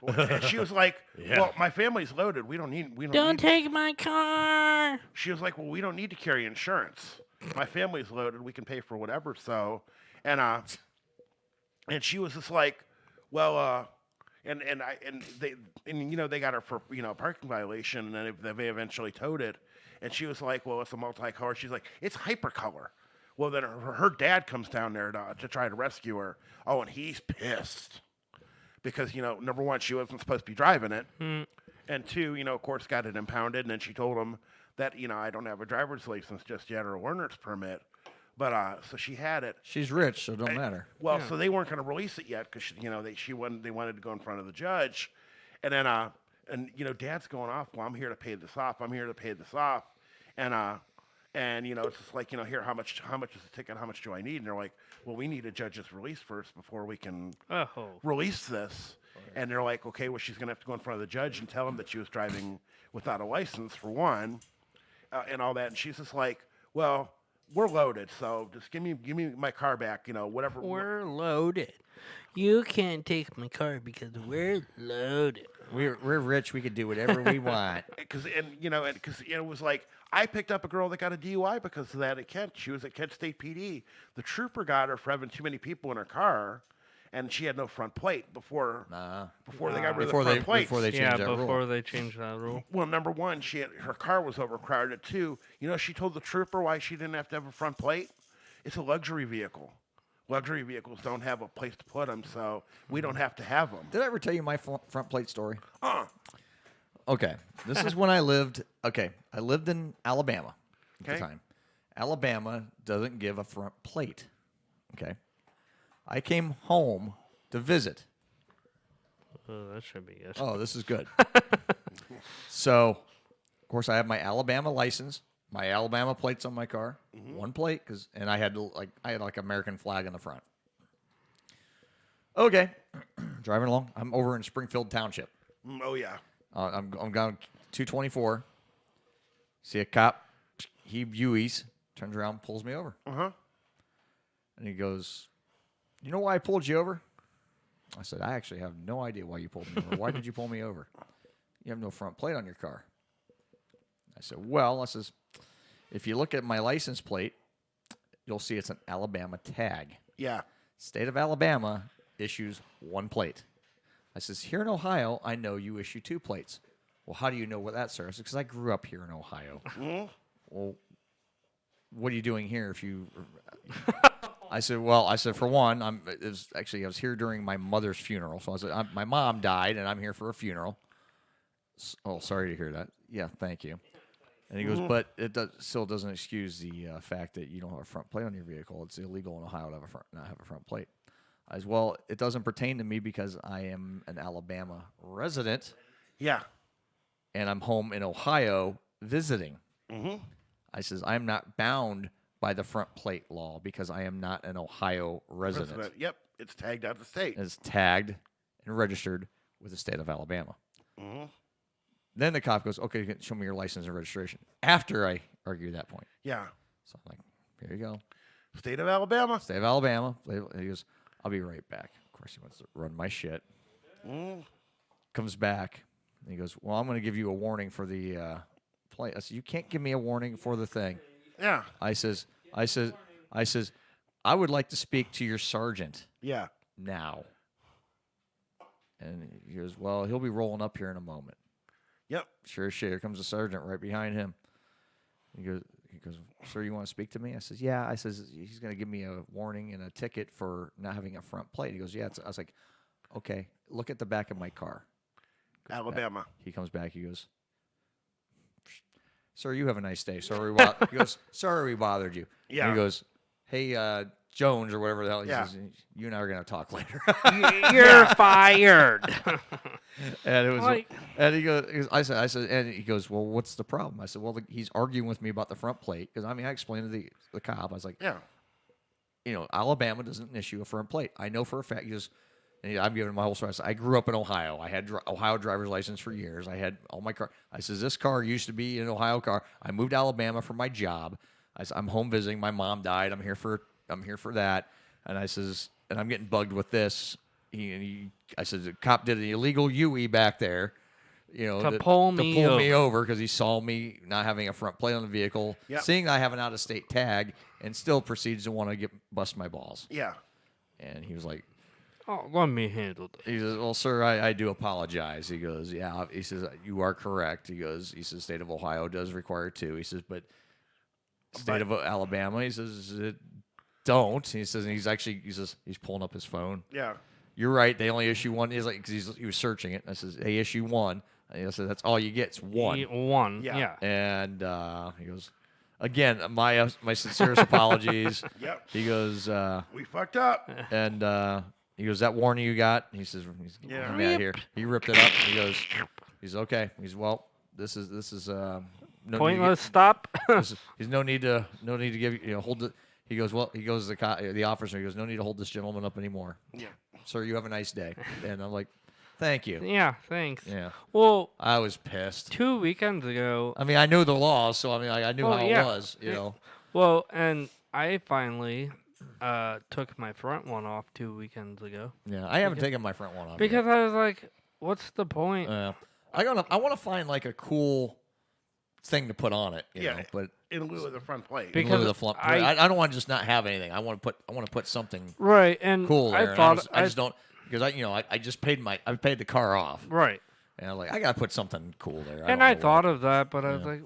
And she was like, well, my family's loaded. We don't need. Don't take my car. She was like, well, we don't need to carry insurance. My family's loaded. We can pay for whatever. So, and she was just like, well, And they got her for a parking violation, and then they eventually towed it. And she was like, well, it's a multicolor. She's like, it's hypercolor. Well, then her dad comes down there to try to rescue her. Oh, and he's pissed because number one, she wasn't supposed to be driving it, and two, of course, got it impounded. And then she told him that I don't have a driver's license just yet or a learner's permit. But so she had it. She's rich, so it don't matter. Well, so they weren't going to release it yet because they wanted to go in front of the judge, and then Dad's going off. Well, I'm here to pay this off. I'm here to pay this off, and it's just like here, how much is the ticket? How much do I need? And they're like, well, we need a judge's release first before we can release this. And they're like, okay, well, she's going to have to go in front of the judge and tell him that she was driving without a license for one, and all that. And she's just like, well, we're loaded, so just give me my car back, whatever. We're loaded. You can't take my car because we're loaded. We're rich. We can do whatever we want. Because it was like I picked up a girl that got a DUI because of that at Kent. She was at Kent State PD. The trooper got her for having too many people in her car, and she had no front plate before they got rid of the front plates. Before they changed that rule. Before they changed that rule. Well, number one, her car was overcrowded. Two, she told the trooper why she didn't have to have a front plate. It's a luxury vehicle. Luxury vehicles don't have a place to put them, so we don't have to have them. Did I ever tell you my front plate story? Okay, this is when I lived. Okay, I lived in Alabama at the time. Alabama doesn't give a front plate. Okay. I came home to visit. Oh, that should be good. Oh, this is good. So, of course, I have my Alabama license, my Alabama plates on my car, one plate, and I had like American flag on the front. Okay, driving along. I'm over in Springfield Township. Oh yeah. I'm going 224. See a cop. He U's, turns around, pulls me over. And he goes, "You know why I pulled you over?" I said, "I actually have no idea why you pulled me over. Why did you pull me over? You have no front plate on your car." I said, "Well," I says, "if you look at my license plate, you'll see it's an Alabama tag." Yeah. State of Alabama issues one plate. I says, "Here in Ohio, I know you issue two plates." "Well, how do you know what that, sir?" I said, "Because I grew up here in Ohio." "Well, what are you doing here if you... I said, for one, I was here during my mother's funeral. So I said, my mom died, and I'm here for a funeral. Oh, sorry to hear that. Yeah, thank you. And he goes, but it still doesn't excuse the fact that you don't have a front plate on your vehicle. It's illegal in Ohio to not have a front plate. I said, well, it doesn't pertain to me because I am an Alabama resident. Yeah. And I'm home in Ohio visiting. I says, I'm not bound by the front plate law because I am not an Ohio resident. Yep, it's tagged out the state. It's tagged and registered with the state of Alabama. Then the cop goes, "Okay, show me your license and registration." After I argue that point. Yeah. So I'm like, here you go. State of Alabama. State of Alabama. He goes, "I'll be right back." Of course, he wants to run my shit. Comes back. And he goes, "Well, I'm going to give you a warning for the plate." I said, "You can't give me a warning for the thing." Yeah. I says, "I would like to speak to your sergeant." Yeah. Now. And he goes, "Well, he'll be rolling up here in a moment." Yep. Sure as shit. Here comes the sergeant right behind him. He goes, "Sir, you want to speak to me?" I says, "Yeah." I says, "He's going to give me a warning and a ticket for not having a front plate." He goes, "Yeah." I was like, "Okay, look at the back of my car." Alabama. He comes back. He goes, "Sir, you have a nice day. Sorry, he goes, "Sorry we bothered you." Yeah. And he goes, "Hey, Jones," or whatever the hell. He says, "You and I are going to talk later." You're fired. And it was, and he goes, I said, and he goes, "Well, what's the problem?" I said, "Well, he's arguing with me about the front plate because I explained to the cop. I was like, yeah, Alabama doesn't issue a front plate. I know for a fact." He goes, and I'm giving him my whole story. I said, "I grew up in Ohio. I had Ohio driver's license for years. I had all my car." I says, "This car used to be an Ohio car. I moved to Alabama for my job. I said, I'm home visiting. My mom died. I'm here for that." And I says, "And I'm getting bugged with this." I said, "The cop did an illegal UE back there, to pull me over because he saw me not having a front plate on the vehicle, seeing I have an out-of-state tag, and still proceeds to want to bust my balls." Yeah. And he was like, "Oh, let me handle that." He says, "Well, sir, I do apologize." He goes, "Yeah." He says, "You are correct." He says, "State of Ohio does require two." He says, "But state of Alabama," he says, "it don't." He says, and he's pulling up his phone. Yeah. "You're right. They only issue one." He's like, because he was searching it. I says, "They issue one." I said, "That's all you get. It's one." One. Yeah. And he goes, "Again, my sincerest apologies." Yep. He goes, "We fucked up." And he goes, "That warning you got?" He says, Yeah. "I'm out here." He ripped it up. He's okay. Well, this is no pointless. Stop. He's no need to give hold it. He goes, "Well," he goes to the officer. He goes, "No need to hold this gentleman up anymore." Yeah. "Sir, you have a nice day." And I'm like, "Thank you." Yeah, thanks. Yeah. Well, I was pissed. 2 weekends ago. I mean, I knew the laws, so I knew how it was. Well, and I finally took my front one off 2 weekends ago. Yeah, I haven't taken my front one off because yet. I was like, "What's the point?" I want to find like a cool thing to put on it. You know, but in lieu of the front plate. Because the front plate. I don't want to just not have anything. I want to put something right and cool there. I thought I just don't because I just paid the car off. Right. And I'm like, I gotta put something cool there. And I thought of that, but I was like,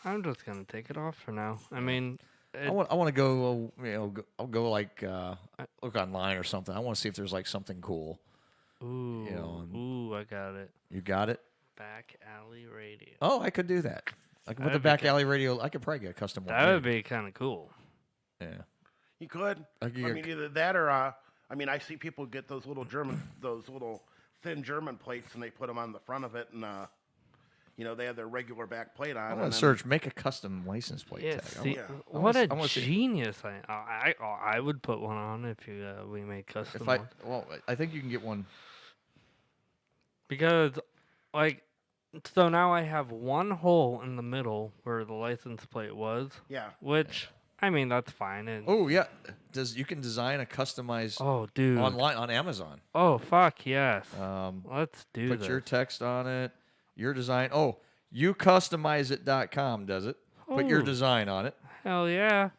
I'm just gonna take it off for now. I mean, I want to go. I'll go like look online or something. I want to see if there's like something cool. Ooh, I got it. You got it. Back Alley Radio. Oh, I could do that. I could put the Back Alley Radio. I could probably get a custom one. That would be kind of cool. Yeah. You could. I mean, either that or I see people get those little thin German plates, and they put them on the front of it, and they have their regular back plate on. I'm gonna search make a custom license plate tag. See, I what wanna- a I wanna see- genius! I would put one on if we made custom. I think you can get one. Because, like, so now I have one hole in the middle where the license plate was. Yeah. Which, I mean, that's fine. And Oh yeah, you can design a customized? Oh, dude. Online on Amazon. Oh fuck yes. Let's do Put this. your text on it. Your design. Oh, youcustomizeit.com does it. Put your Oh. design on it. Hell yeah.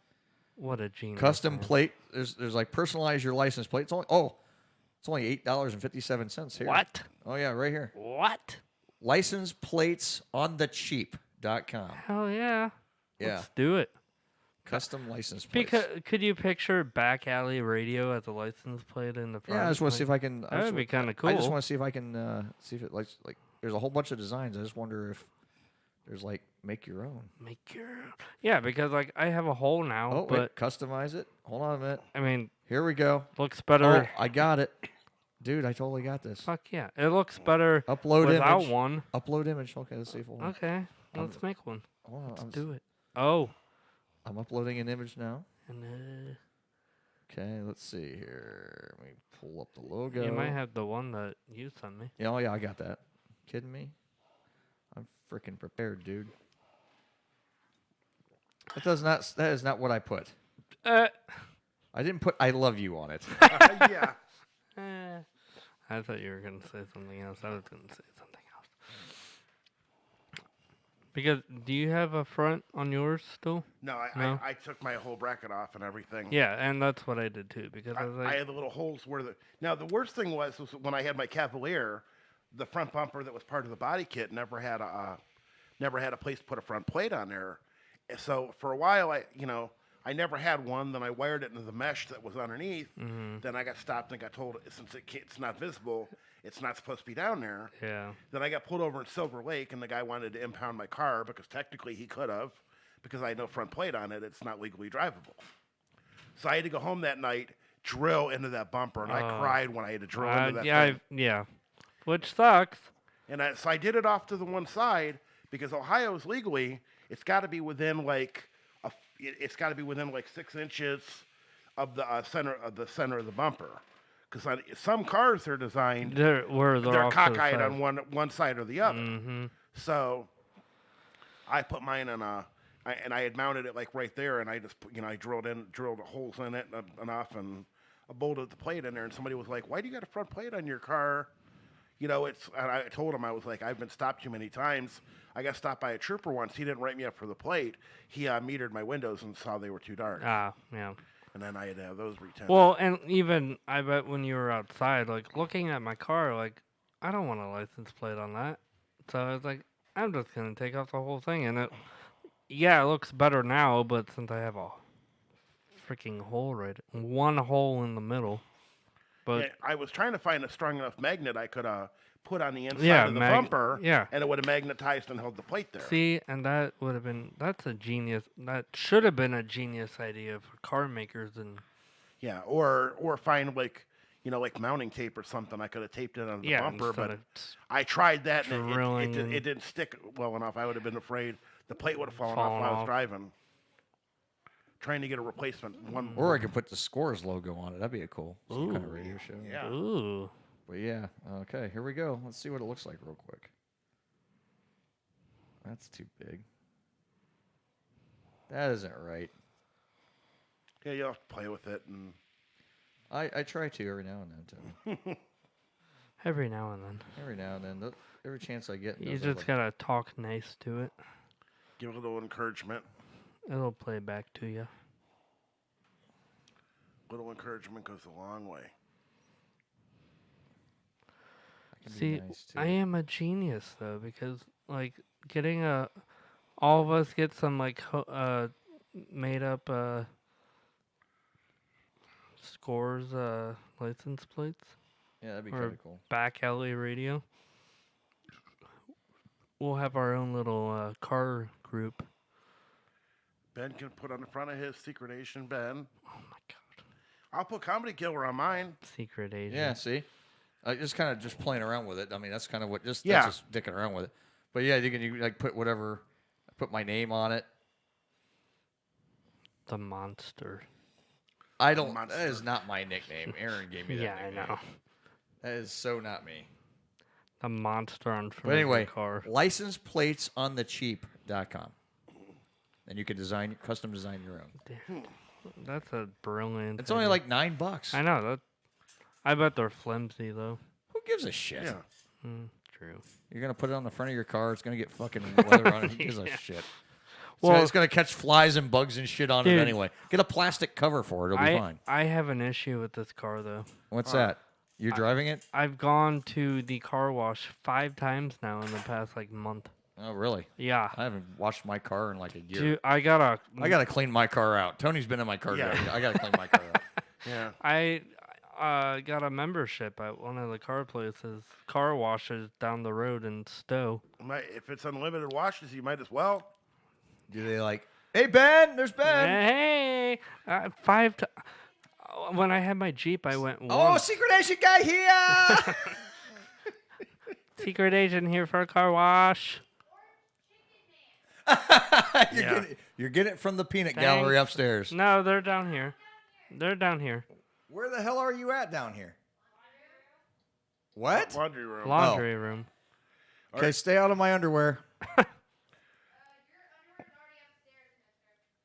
What a genius. Custom man. plate. There's like personalize your license plate. It's only $8.57 here. What? Oh yeah, right here. What? License plates on the cheap.com. Hell yeah. Yeah. Let's do it. Custom license plates. Because could you picture Back Alley Radio as a license plate in the front? Yeah, I just want to see if I can. That would be kind of cool. I just want to see if I can see if it like. There's a whole bunch of designs. I just wonder if there's like make your own. Make your own. Yeah, because like I have a hole now, Oh, but wait, customize it. Hold on a minute. I mean, here we go. Looks better. Oh, I got it, dude. I totally got this. Fuck yeah, it looks better. Upload without image. one. Upload image. Okay, let's see if we'll. Okay, let's make one. Hold on, Let's do it. Oh, I'm uploading an image now. and Okay, let's see here. Let me pull up the logo. you might have the one that you sent me. Yeah, oh yeah, I got that. Kidding me? I'm freaking prepared, dude. That is not what I put. I didn't put I love you on it. Yeah. I thought you were gonna say something else. I was gonna say something else. Because do you have a front on yours still? No, I took my whole bracket off and everything. Yeah, and that's what I did too. Because I was like, I had the little holes where Now the worst thing was when I had my Cavalier, the front bumper that was part of the body kit never had a place to put a front plate on there. And so for a while I never had one. Then I wired it into the mesh that was underneath. Mhm. Then I got stopped and got told since it's not visible, it's not supposed to be down there. yeah. Then I got pulled over in Silver Lake, and the guy wanted to impound my car because technically he could have, because I had no front plate on it. It's not legally drivable. So I had to go home that night, drill into that bumper, and I cried when I had to drill into that thing. Yeah. Which sucks. And so I did it off to the one side because Ohio's legally, it's got to be within like 6 inches of the center of the bumper. Because some cars are designed, They're cockeyed on one side or the other. Mm-hmm. So I put mine on and I had mounted it like right there, and I just I drilled holes in it enough, and I bolted the plate in there. And somebody was like, "Why do you got a front plate on your car?" And I told him, I was like, "I've been stopped too many times. I got stopped by a trooper once. He didn't write me up for the plate. He metered my windows and saw they were too dark. Ah, yeah. And then I had to have those retinted. Well, and even I bet when you were outside, like looking at my car, like I don't want a license plate on that. So I was like, I'm just gonna take off the whole thing, and it looks better now. But since I have a freaking one hole in the middle, but yeah, I was trying to find a strong enough magnet I could put on the inside of the bumper, and it would have magnetized and held the plate there. See, and that's a genius. That should have been a genius idea for car makers and. Yeah, or find like mounting tape or something. I could have taped it on the bumper, but I tried that and it didn't stick well enough. I would have been afraid the plate would have fallen off while I was driving. Trying to get a replacement one. Or I could put the Scores logo on it. That'd be a cool kind of radio show. Yeah. Ooh. But yeah, okay, here we go. Let's see what it looks like real quick. That's too big. That isn't right. Yeah, you'll have to play with it, and I try to every now and then too. Every now and then. Every now and then, every chance I get. You just gotta talk nice to it. Give it a little encouragement. It'll play back to you. Little encouragement goes a long way. See, I am a genius though, because like getting all of us get some like made up Scores license plates. Yeah, that'd be or kinda cool. Back Alley Radio. We'll have our own little car group. Ben can put on the front of his Secret Agent Ben. Oh my God! I'll put Comedy Killer on mine. Secret Agent. Yeah, see, just kind of just playing around with it. I mean, that's kind of what that's Yeah. just dicking around with it. But yeah, you can like put whatever, put my name on it. The Monster. I don't. That is not my nickname. Aaron gave me that. Yeah, nickname. I know. That is so not me. The Monster on front But anyway, of the car. licenseplatesonthecheap.com. And you can custom design your own. That's a brilliant. It's only like $9. I know that. I bet they're flimsy though. Who gives a shit? Yeah. True. You're gonna put it on the front of your car. It's gonna get fucking weather on it. Who gives a Yeah. shit? Well, It's gonna catch flies and bugs and shit on dude, it anyway. Get a plastic cover for it. It'll be fine. I have an issue with this car though. What's that? You're driving it? I've gone to the car wash 5 times now in the past like month. Oh, really? Yeah. I haven't washed my car in like a year. Dude, I gotta clean my car out. Tony's been in my car. Yeah. Today. I gotta clean my car out. Yeah. I got a membership at one of the car places, car washes down the road in Stowe. If it's unlimited washes, you might as well. Do they like, hey, Ben, there's Ben. Hey, 5 times. When I had my Jeep, I went Oh, once. secret agent guy here. Secret agent here for a car wash. You're getting it from the peanut Thanks. gallery upstairs. No, they're down here. They're down here. Where the hell are you at down here? What? Laundry room. Laundry room. Okay, stay out of my underwear.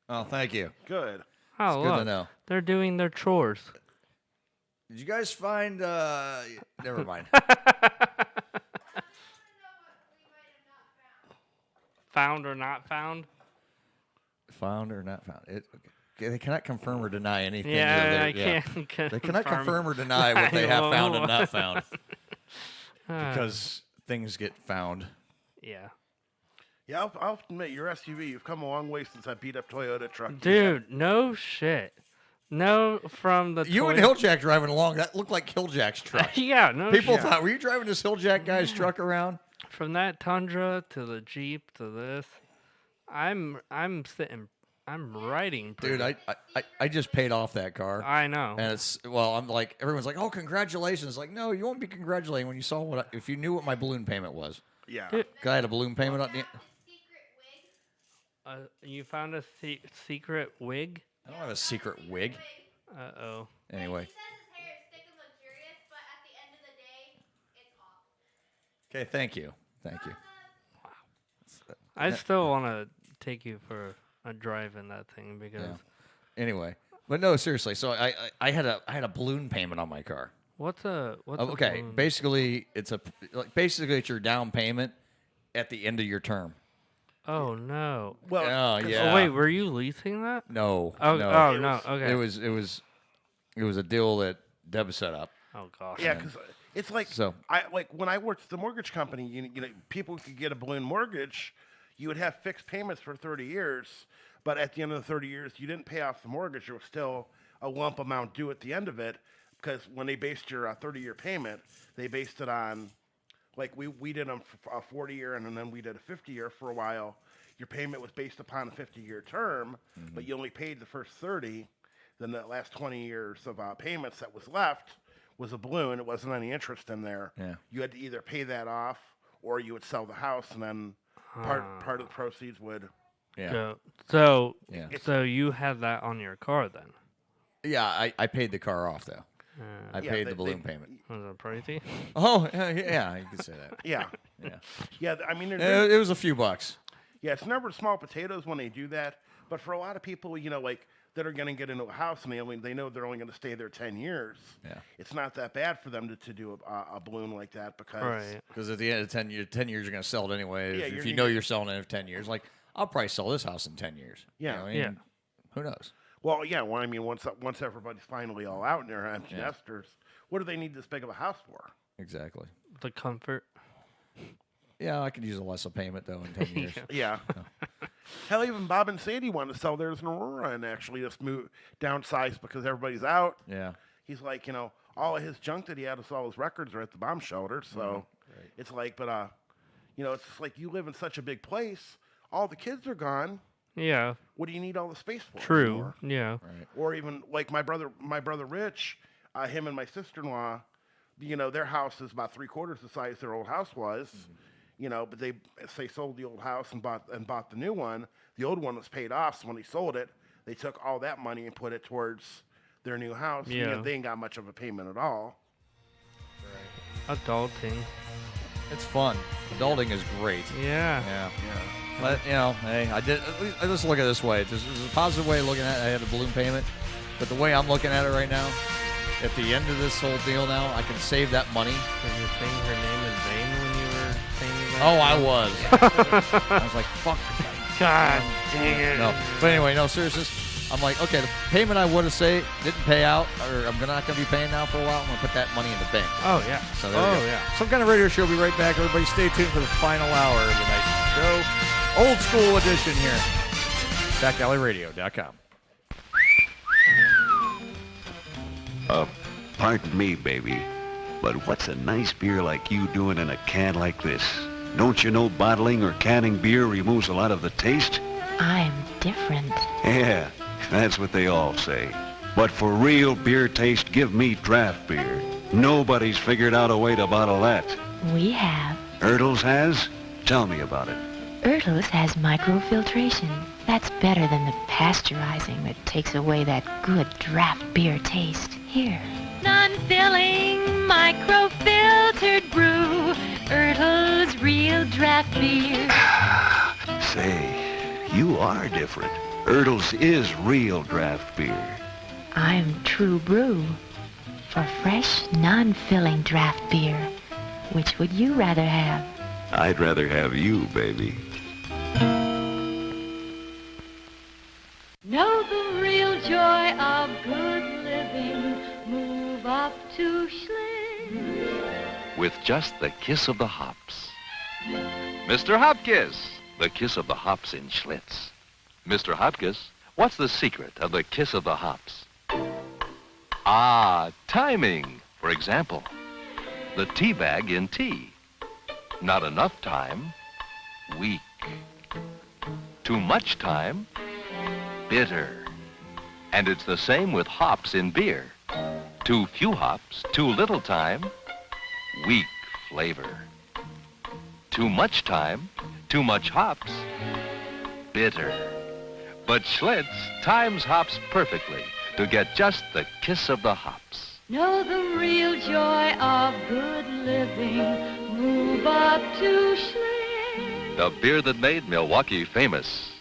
Oh, thank you. Good. Oh, It's good look. to know. They're doing their chores. Did you guys find? Never mind. Found or not found? Found or not found? Okay, they cannot confirm or deny anything. Yeah, that they're- I can't They cannot confirm. confirm or deny what they have found and not found. Ah. Because things get found. Yeah. Yeah, I'll admit, your SUV, you've come a long way since I beat up Toyota truck. Dude, no shit. No, from the You and Hilljack driving along, that looked like Hilljack's truck. Yeah, no People shit. thought, were you driving this Hilljack guy's truck around? From that Tundra to the Jeep to this, I'm riding. Dude, I just paid off that car. I know. And I'm like, everyone's like, oh, congratulations. Like, no, you won't be congratulating when you saw if you knew what my balloon payment was. Yeah. 'Cause I had a balloon payment on the. You found a secret wig? I don't have a secret wig. Uh-oh. Anyway. Okay, thank you. Thank you. I still want to take you for a drive in that thing because Yeah. Anyway, but no, seriously. So I had a balloon payment on my car. what's a Okay, balloon? basically it's your down payment at the end of your term. Oh no. Oh yeah. Oh wait, were you leasing that? No. Oh, no. oh no. Okay. It was a deal that Deb set up. Oh gosh. Yeah, because it's like So- when I worked at the mortgage company, you know, people could get a balloon mortgage. You would have fixed payments for 30 years, but at the end of the 30 years, you didn't pay off the mortgage. There was still a lump amount due at the end of it, because when they based your 30-year payment, they based it on, like we did a 40-year and then we did a 50-year for a while. Your payment was based upon a 50-year term, but you only paid the first 30. Then the last 20 years of payments that was left was a balloon. It wasn't any interest in there. Yeah. You had to either pay that off or you would sell the house, and then part of the proceeds would. Yeah. So Yeah. so you had that on your car then? Yeah, I paid the car off though. I Yeah, paid they- the balloon payment. Was it pricey? Oh yeah, you could say that. Yeah. Yeah. Yeah, I mean, It was a few bucks. Yeah, it's never small potatoes when they do that. But for a lot of people, you know, like that are going to get into a house and they know they're only going to stay there 10 years. Yeah. It's not that bad for them to do a balloon like that because. Because at the end of 10 years, you're going to sell it anyway. Yeah, if you're you gonna know you're selling it in 10 years, like I'll probably sell this house in 10 years. Yeah. You know, and who knows? Well, yeah. Well, I mean, once everybody's finally all out and they're empty Yeah. nesters, what do they need this big of a house for? Exactly. The comfort. Yeah, I could use a lesser payment though in 10 years. Yeah. Hell, even Bob and Sadie wanted to sell theirs in Aurora and actually just downsize because everybody's out. Yeah. He's like, you know, all of his junk that he had, all his records are at the bomb shelter. So it's like, but you know, it's just like you live in such a big place. All the kids are gone. Yeah. What do you need all the space for? True. anymore? Yeah. Or even like my brother Rich, him and my sister-in-law, you know, their house is about 3/4 the size their old house was. but they sold the old house and bought the new one. The old one was paid off, so when he sold it, they took all that money and put it towards their new house. Yeah. They ain't got much of a payment at all. Adulting. It's fun. Adulting is great. Yeah. But, hey, I just look at it this way. There's a positive way of looking at it. I had a balloon payment. But the way I'm looking at it right now, at the end of this whole deal now, I can save that money. Were you saying her name in vain when you were saying that? Oh, I was. I was like, fuck. God dang it. No. But anyway, no, seriously. I'm like, okay, the payment I would have saved didn't pay out, or I'm not going to be paying now for a while. I'm going to put that money in the bank. Oh, yeah. So there we go. Yeah. Some Kind of Radio Show. We'll be right back. Everybody stay tuned for the final hour of the night show. Old school edition here. BackAlleyRadio.com. Pardon me, baby, but what's a nice beer like you doing in a can like this? Don't you know bottling or canning beer removes a lot of the taste? I'm different. Yeah, that's what they all say. But for real beer taste, give me draft beer. Nobody's figured out a way to bottle that. We have. Ertles has? Tell me about it. Ertles has microfiltration. That's better than the pasteurizing that takes away that good draft beer taste. Here. Non-filling, microfiltered brew. Ertles real draft beer. Say, you are different. Ertles is real draft beer. I'm True Brew. For fresh, non-filling draft beer. Which would you rather have? I'd rather have you, baby. Know the real joy of good living. Move up to Schlitz. With just the kiss of the hops. Mr. Hopkiss, the kiss of the hops in Schlitz. Mr. Hopkiss, what's the secret of the kiss of the hops? Ah, timing. For example, the tea bag in tea. Not enough time, weak. Too much time, bitter. And it's the same with hops in beer. Too few hops, too little time, weak flavor. Too much time, too much hops, bitter. But Schlitz times hops perfectly to get just the kiss of the hops. Know the real joy of good living. Move up to Schlitz. The beer that made Milwaukee famous.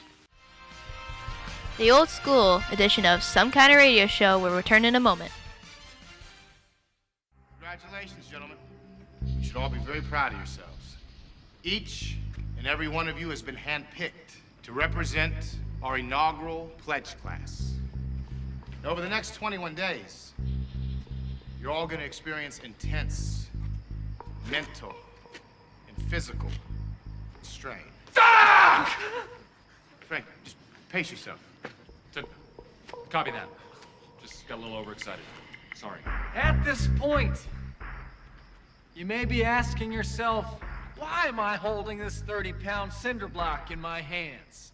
The old school edition of Some Kind of Radio Show will return in a moment. Congratulations, gentlemen. You should all be very proud of yourselves. Each and every one of you has been handpicked to represent our inaugural pledge class. Over the next 21 days, you're all going to experience intense mental and physical strain. Frank, just pace yourself. Copy that. Just got a little overexcited. Sorry. At this point, you may be asking yourself, why am I holding this 30-pound cinder block in my hands?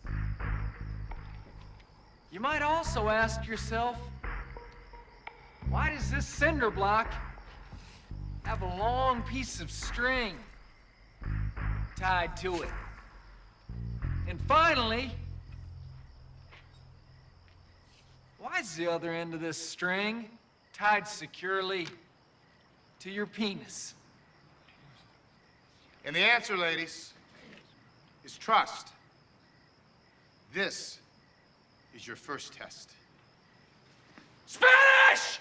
You might also ask yourself, why does this cinder block have a long piece of string tied to it? And finally, why is the other end of this string tied securely to your penis? And the answer, ladies, is trust. This is your first test. Spanish!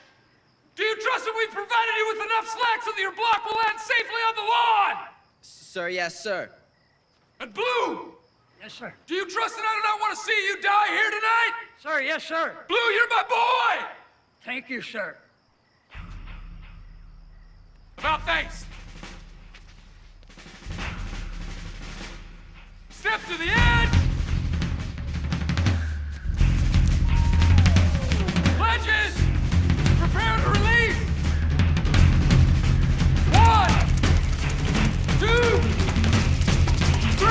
Do you trust that we've provided you with enough slack so that your block will land safely on the lawn? Sir, yes, sir. And Blue! Yes, sir. Do you trust that I do not want to see you die here tonight? Sir, yes, sir. Blue, you're my boy! Thank you, sir. About face. Step to the edge. Pledges. Prepare to release. 1, 2, 3,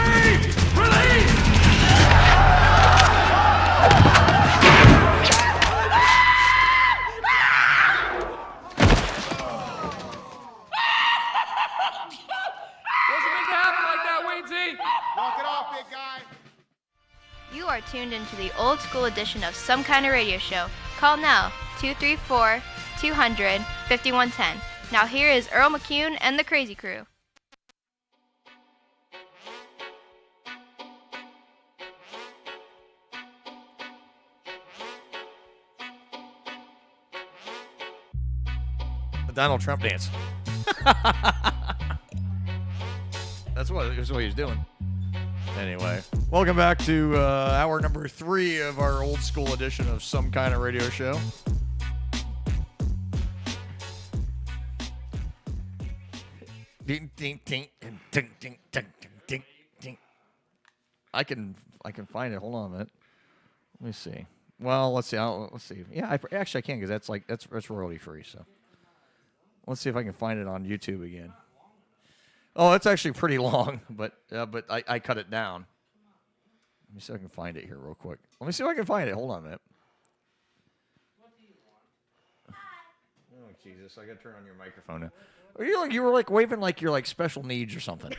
release. Wasn't meant to happen like that, Jonesy! Walk it off, big guy. You are tuned into the old school edition of Some Kind of Radio Show. Call now, 234-200-5110. Now here is Earl McCune and the Crazy Crew. The Donald Trump dance. That's what he was doing. Anyway, welcome back to hour number 3 of our old school edition of Some Kind of Radio Show. Ding ding ding ding ding ding ding ding ding. I can find it. Hold on a minute. Let me see. Well, let's see. Let's see. Yeah, I can because that's royalty free. So let's see if I can find it on YouTube again. Oh, it's actually pretty long, but I cut it down. Let me see if I can find it here real quick. Let me see if I can find it. Hold on a minute. Oh, Jesus. I got to turn on your microphone now. You were like waving like you're like special needs or something.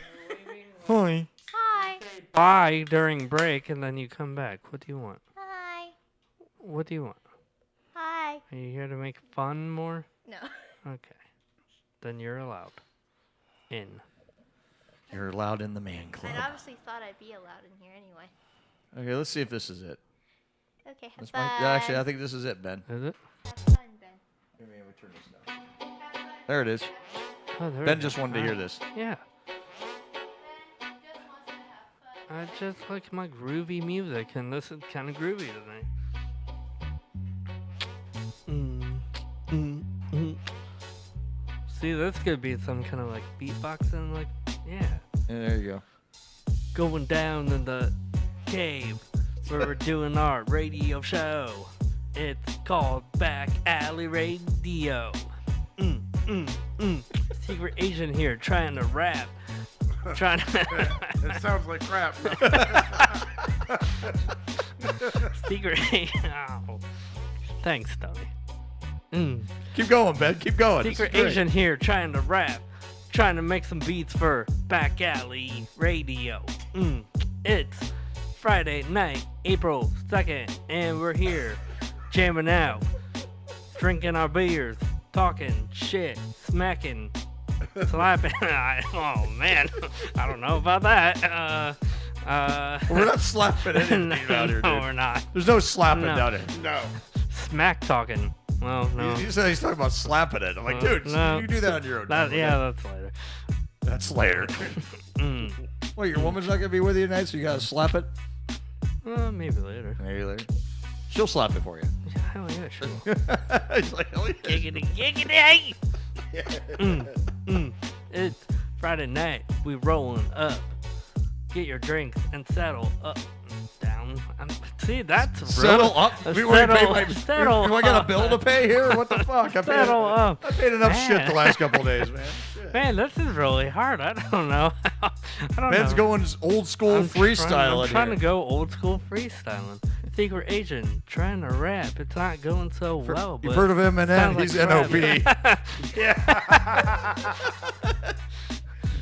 Hi. Hi. Bye during break, and then you come back. What do you want? Hi. What do you want? Hi. Are you here to make fun more? No. Okay. Then you're allowed. In. You're allowed in the man club. I obviously thought I'd be allowed in here anyway. Okay, let's see if this is it. Okay, have This fun. might, yeah, actually, I think this is it, Ben. Is it? Have fun, Ben. Maybe I would turn this down. There it is. Oh, there Ben it just is. wanted to hear this. Yeah. I just like my groovy music, and this is kind of groovy tonight. See, this could be some kind of like beatboxing, like, yeah. Yeah, there you go. Going down in the cave where we're doing our radio show. It's called Back Alley Radio. Secret agent here trying to rap. Trying to. It sounds like crap. Secret agent. Oh. Thanks, Tony. Keep going, Ben. Keep going. Secret agent here trying to rap. Trying to make some beats for Back Alley Radio. It's Friday night, April 2nd, and we're here jamming out, drinking our beers, talking shit, smacking, slapping. Oh, man. I don't know about that. We're not slapping anything out here, dude. No, we're not. There's no slapping No. down here. No. Smack talking. Well, no. You said he's talking about slapping it. I'm like, dude, no. you do that on your own. time, Yeah, okay? that's later. That's later. Well, your woman's not going to be with you tonight, so you got to slap it? Maybe later. Maybe later. She'll slap it for you. Hell yeah, sure. He's like, hell yeah. Giggity, giggity. It's Friday night. We rolling up. Get your drinks and settle up. Down. See, that's Settle real. up. Settle, Do I got a up. bill to pay here? What the fuck? Settle up. I paid enough shit Man. the last couple of days, man. Shit. Man, this is really hard. I don't know. Ben's going old school freestyling. I'm trying to go old school freestyling. Secret agent trying to rap. It's not going so well. You've but heard of Eminem? sounds He's like NOP.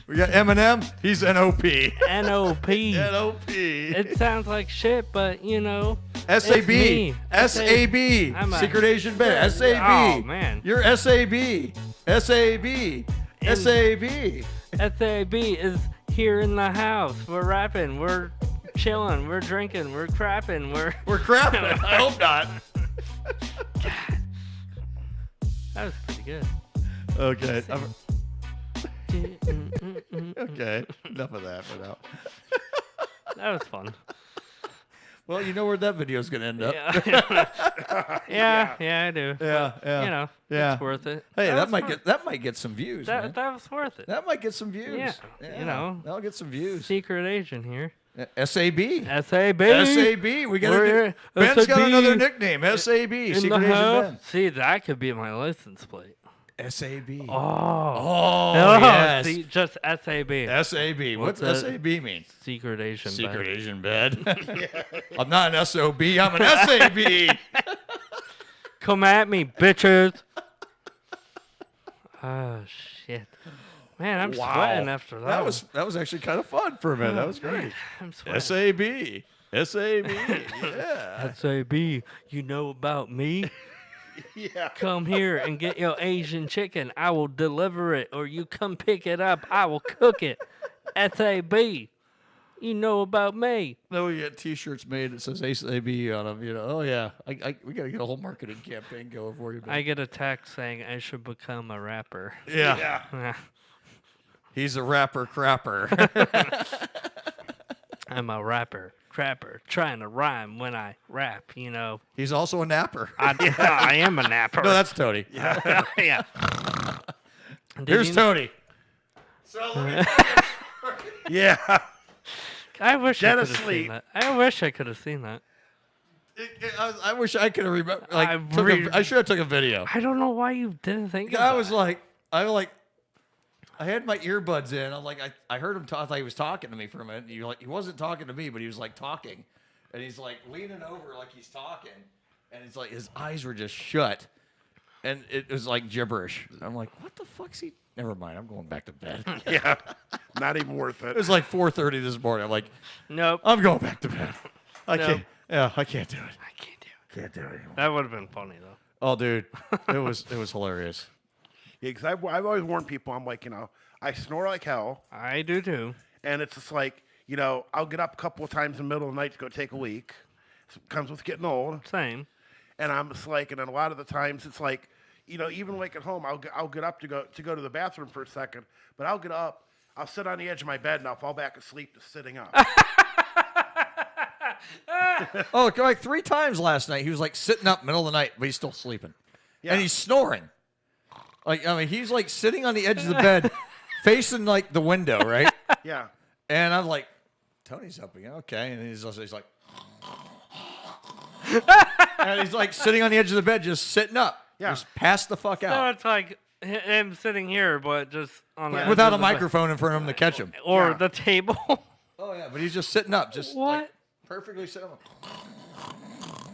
We got Eminem. He's NOP. NOP. NOP. It sounds like shit, but you know. SAB. It's me. SAB. I'm a- Secret Agent Ben. SAB. Oh, man. You're SAB. SAB. SAB. SAB is here in the house. We're rapping. We're chilling. We're drinking. We're crapping. We're crapping. I hope not. That was pretty good. Okay. Okay. Enough of that for now. That was fun. Well, you know where that video's gonna end up. Yeah, I do. Yeah, But, yeah. You know, yeah. it's worth it. Hey, That that was might fun. get some views, man. That was worth it. That might get some views. Yeah, you know. that'll get some views. Secret agent here. SAB. SAB. SAB. We got Ben's got another nickname. SAB. In Secret the Agent house. Ben. See, that could be my license plate. SAB. Oh, yes. See, just SAB. SAB. What's that? SAB mean? Secret agent. Secret Ben. Agent Ben. I'm not an SOB. I'm an SAB. Come at me, bitches. Oh, shit. Man, I'm sweating after that. That was actually kind of fun for a minute. That was great. I'm sweating. SAB. Yeah. SAB, you know about me? Yeah. Come here and get your Asian chicken. I will deliver it, or you come pick it up. I will cook it. SAB, you know about me. No, we get T-shirts made that says SAB on them. You know, oh yeah, we got to get a whole marketing campaign going for you. Man. I get a text saying I should become a rapper. Yeah. He's a rapper crapper. I'm a rapper crapper, trying to rhyme when I rap, you know. He's also a napper. I am a napper. No, that's Tony. Yeah. Yeah. Here's Tony. Yeah. I wish Dead I could have asleep. seen that. I wish I could have seen that. I wish I could have remembered. I should have took a video. I don't know why you didn't think of I that. was like, I had my earbuds in. I'm like, I heard him talk. I thought he was talking to me for a minute. He wasn't talking to me, but he was like talking, and he's like leaning over like he's talking, and it's like his eyes were just shut, and it was like gibberish. I'm like, what the fuck's he? Never mind. I'm going back to bed. Yeah, not even worth it. It was like 4:30 this morning. I'm like, nope. I'm going back to bed. I Nope. can't. Yeah, I can't do it. Can't do it anymore. That would have been funny though. Oh, dude, it was hilarious. Yeah, because I've always warned people. I'm like, I snore like hell. I do too. And it's just like, I'll get up a couple of times in the middle of the night to go take a leak. It comes with getting old. Same. And I'm just like, and then a lot of the times it's like, even like at home, I'll get up to go to the bathroom for a second, but I'll get up, I'll sit on the edge of my bed, and I'll fall back asleep just sitting up. Oh, like 3 times last night. He was like sitting up middle of the night, but he's still sleeping. Yeah. And he's snoring. He's like sitting on the edge of the bed, facing like the window, right? Yeah. And I'm like, Tony's up again. Okay. And he's like, and he's like sitting on the edge of the bed, just sitting up. Yeah. Just pass the fuck So out. it's like him sitting here, but just on the edge Without of a the bed. microphone in front of him to catch him. Or the table. Oh, yeah. But he's just sitting up. Just What? like perfectly sitting up.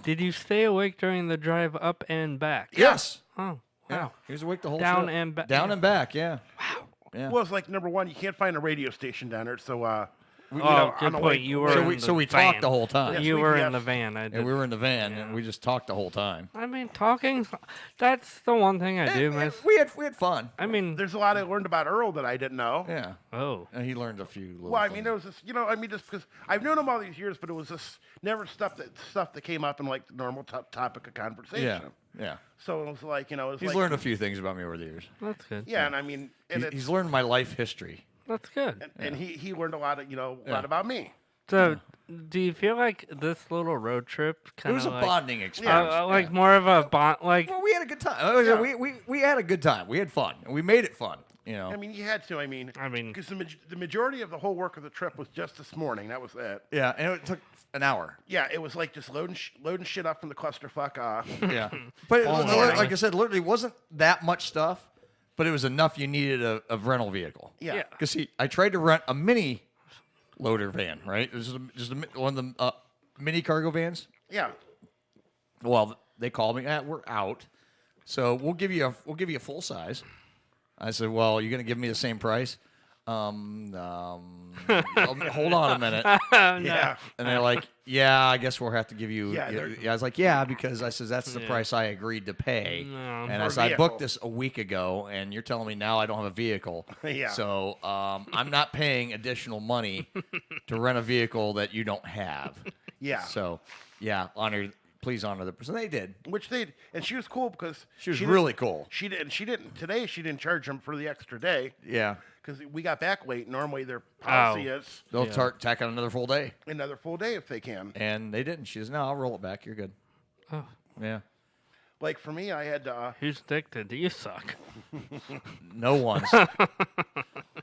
Did you stay awake during the drive up and back? Yes. Oh, wow. Yeah. He was awake the whole Down trip. and back. Down and back, yeah. Wow. Yeah. Well, it's like, number one, you can't find a radio station down there, so Good on the way- point. You were So we talked the whole time. Yes, You we- were yes. in the van. I did. And we were in the van, and we just talked the whole time. I mean, talking, that's the one thing I do miss. We had fun. I mean, There's a lot I learned about Earl that I didn't know. Yeah. Oh. And he learned a few little Well, I things. mean, it was just, just because I've known him all these years, but it was just never stuff that came up in like the normal topic of conversation. Yeah. Yeah. So it was like, it was He's like, learned a few things about me over the years. That's good. Yeah, and I mean, and He's learned my life history. That's good. and he learned a lot of, a Yeah. lot about me. So, do you feel like this little road trip kind of was a like, bonding experience. like more of a bond, like Well, we had a good time. We had a good time. We had fun. And we made it fun. I mean, you had to. I mean, because the majority of the whole work of the trip was just this morning. That was it. Yeah, and it took an hour. Yeah, it was like just loading shit up from the clusterfuck. Yeah. But all morning. like I said, literally wasn't that much stuff, but it was enough you needed a rental vehicle. Yeah. Because I tried to rent a mini loader van, right? It was just one of the mini cargo vans. Yeah. Well, they called me. We're out, so we'll give you a full size. I said, well, you're gonna give me the same price. Hold on a minute. Yeah. And they're like, yeah, I guess we'll have to give you. Yeah, I was like, yeah, because I said that's the price I agreed to pay. And I For said, I vehicle. booked this a week ago, and you're telling me now I don't have a vehicle. Yeah. So I'm not paying additional money to rent a vehicle that you don't have. Yeah. So, yeah, please honor the person. They did. Which they and she was cool because She was didn't- really cool. She didn't. Today she didn't charge them for the extra day. Yeah. Because we got back late. Normally their policy is They'll tack on another full day. another full day if they can. And they didn't. She says, no, I'll roll it back. You're good. Oh. Yeah. Like for me, I had to. Who's addicted? You suck. No one's.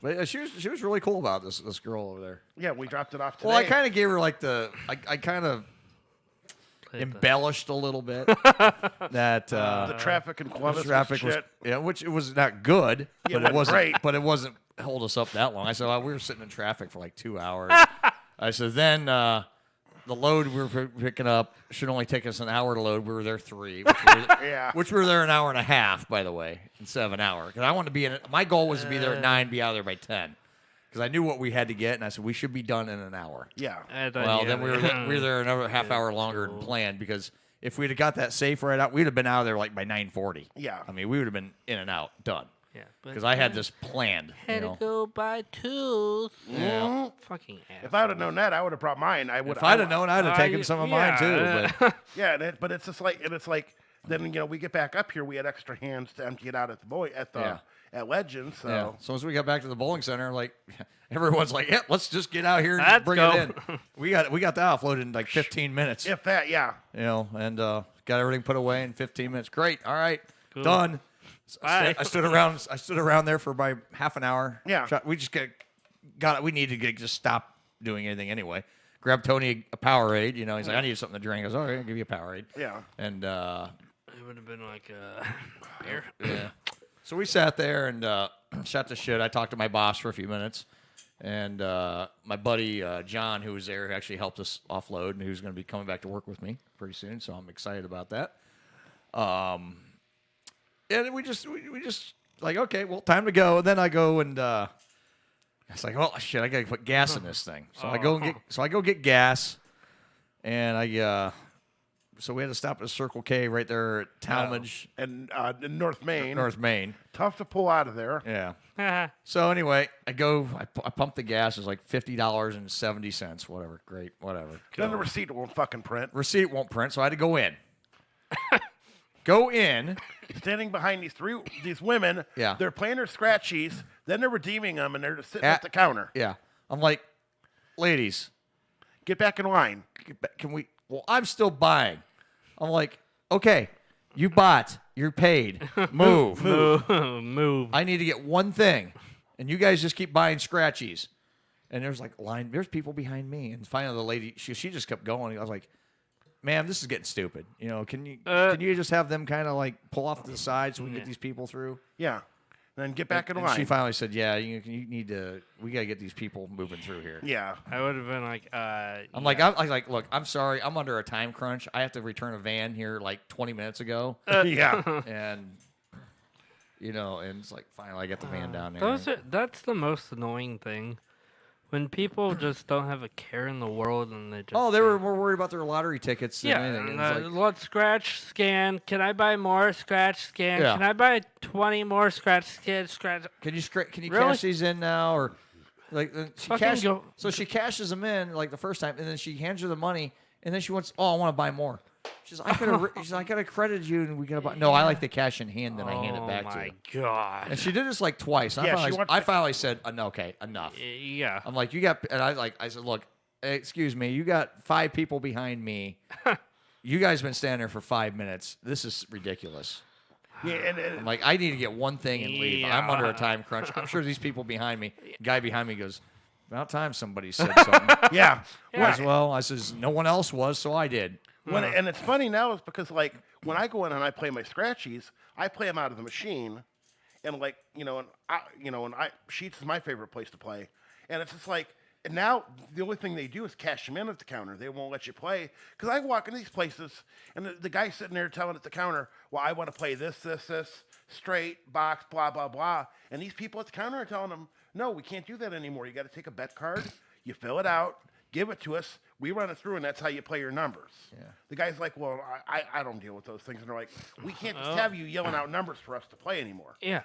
But she was really cool about this girl over there. Yeah, we dropped it off today. Well, I kind of gave her like I kind of embellished a little bit that the traffic in Columbus. traffic was shit. yeah, which it was not good, Yeah, but it wasn't great. But it wasn't hold us up that long. I said we were sitting in traffic for like 2 hours. I said then the load we were picking up should only take us an hour to load. We were there 3, which we were there an hour and a half, by the way, instead of an hour. Because I wanted to be in it. My goal was to be there at 9, be out of there by 10. Because I knew what we had to get, and I said we should be done in an hour. Yeah. Well, then we were there another half hour longer than planned because if we'd have got that safe right out, we'd have been out of there like by 9:40. Yeah. I mean, we would have been in and out, done. Yeah. Because I had this planned. Had you know? to go buy tools. Yeah. Fucking ass. If I would have known that, I would have brought mine. If I'd have known, I'd have taken some of mine too. But Yeah, but it's just like, then we get back up here, we had extra hands to empty it out at the at Legends. So yeah. So once we got back to the bowling center, like everyone's like, "Yeah, let's just get out here and Let's bring go. it in." We got that offloaded in like 15 minutes. if that, yeah. You know, and got everything put away in 15 minutes. Great. All right. Cool. Done. So Bye. I stood around there for about half an hour. Yeah. We just got it. We needed to just stop doing anything anyway. Grabbed Tony a Powerade. You know, he's like, I need something to drink. I was all right, I'll give you a Powerade. Yeah. And It would have been like beer. yeah. So we sat there and shot the shit. I talked to my boss for a few minutes. And my buddy John, who was there, actually helped us offload, and who's going to be coming back to work with me pretty soon. So I'm excited about that. And we just like, okay, well, time to go. And then I go and it's like, oh shit, I got to put gas in this thing. So I go get gas, and so we had to stop at Circle K right there at Talmadge and in North Main. North Main. Tough to pull out of there. Yeah. So anyway, I pump the gas. It's like $50.70, whatever. Great, whatever. Then the receipt won't fucking print. Receipt won't print, so I had to go in. Go in. Standing behind these women. Yeah. They're playing their scratchies. Then they're redeeming them, and they're just sitting at the counter. Yeah. I'm like, ladies, get back in line. Can we? Well, I'm still buying. I'm like, okay, you bought, you're paid. Move. Move. I need to get one thing, and you guys just keep buying scratchies. And there's like line. There's people behind me, and finally the lady, she just kept going. I was like, ma'am, this is getting stupid. You know, can you just have them kind of like pull off to the side so we can get these people through? Yeah. Then get back in and line. She finally said, yeah, you need to. We got to get these people moving through here. Yeah. I would have been like, I'm like, look, I'm sorry, I'm under a time crunch. I have to return a van here like 20 minutes ago. Yeah. And you know, and it's like finally I get the van down there. That's the most annoying thing. When people just don't have a care in the world and they just... Oh, they were more worried about their lottery tickets than yeah, anything. It's like, let's scratch, scan. Can I buy more? Scratch, scan. Yeah. Can I buy 20 more? Scratch, scan, scratch. Can you really? cash these in now? Or like So she cashes them in like the first time, and then she hands her the money, and then she wants, I want to buy more. She's like, I could have credited you, and we got to buy. No, I like the cash in hand, then I hand it back to you. Oh my god! And she did this like twice. Yeah, I finally said, no, okay, enough. Yeah. I'm like, you got, and I said, look, excuse me, you got 5 people behind me. You guys been standing there for 5 minutes. This is ridiculous. Yeah, and I'm like, I need to get one thing and leave. I'm under a time crunch. I'm sure these people behind me, guy behind me goes, about time somebody said something. Yeah. Well, I says, no one else was, so I did. And it's funny now is because like when I go in and I play my scratchies, I play them out of the machine, and like Sheets is my favorite place to play, and it's just like, and now the only thing they do is cash them in at the counter. They won't let you play because I walk into these places and the guy's sitting there telling at the counter, well, I want to play this, straight box, blah blah blah, and these people at the counter are telling them, no, we can't do that anymore. You got to take a bet card, you fill it out, give it to us. We run it through, and that's how you play your numbers. Yeah. The guy's like, well, I don't deal with those things. And they're like, we can't just have you yelling out numbers for us to play anymore. Yeah.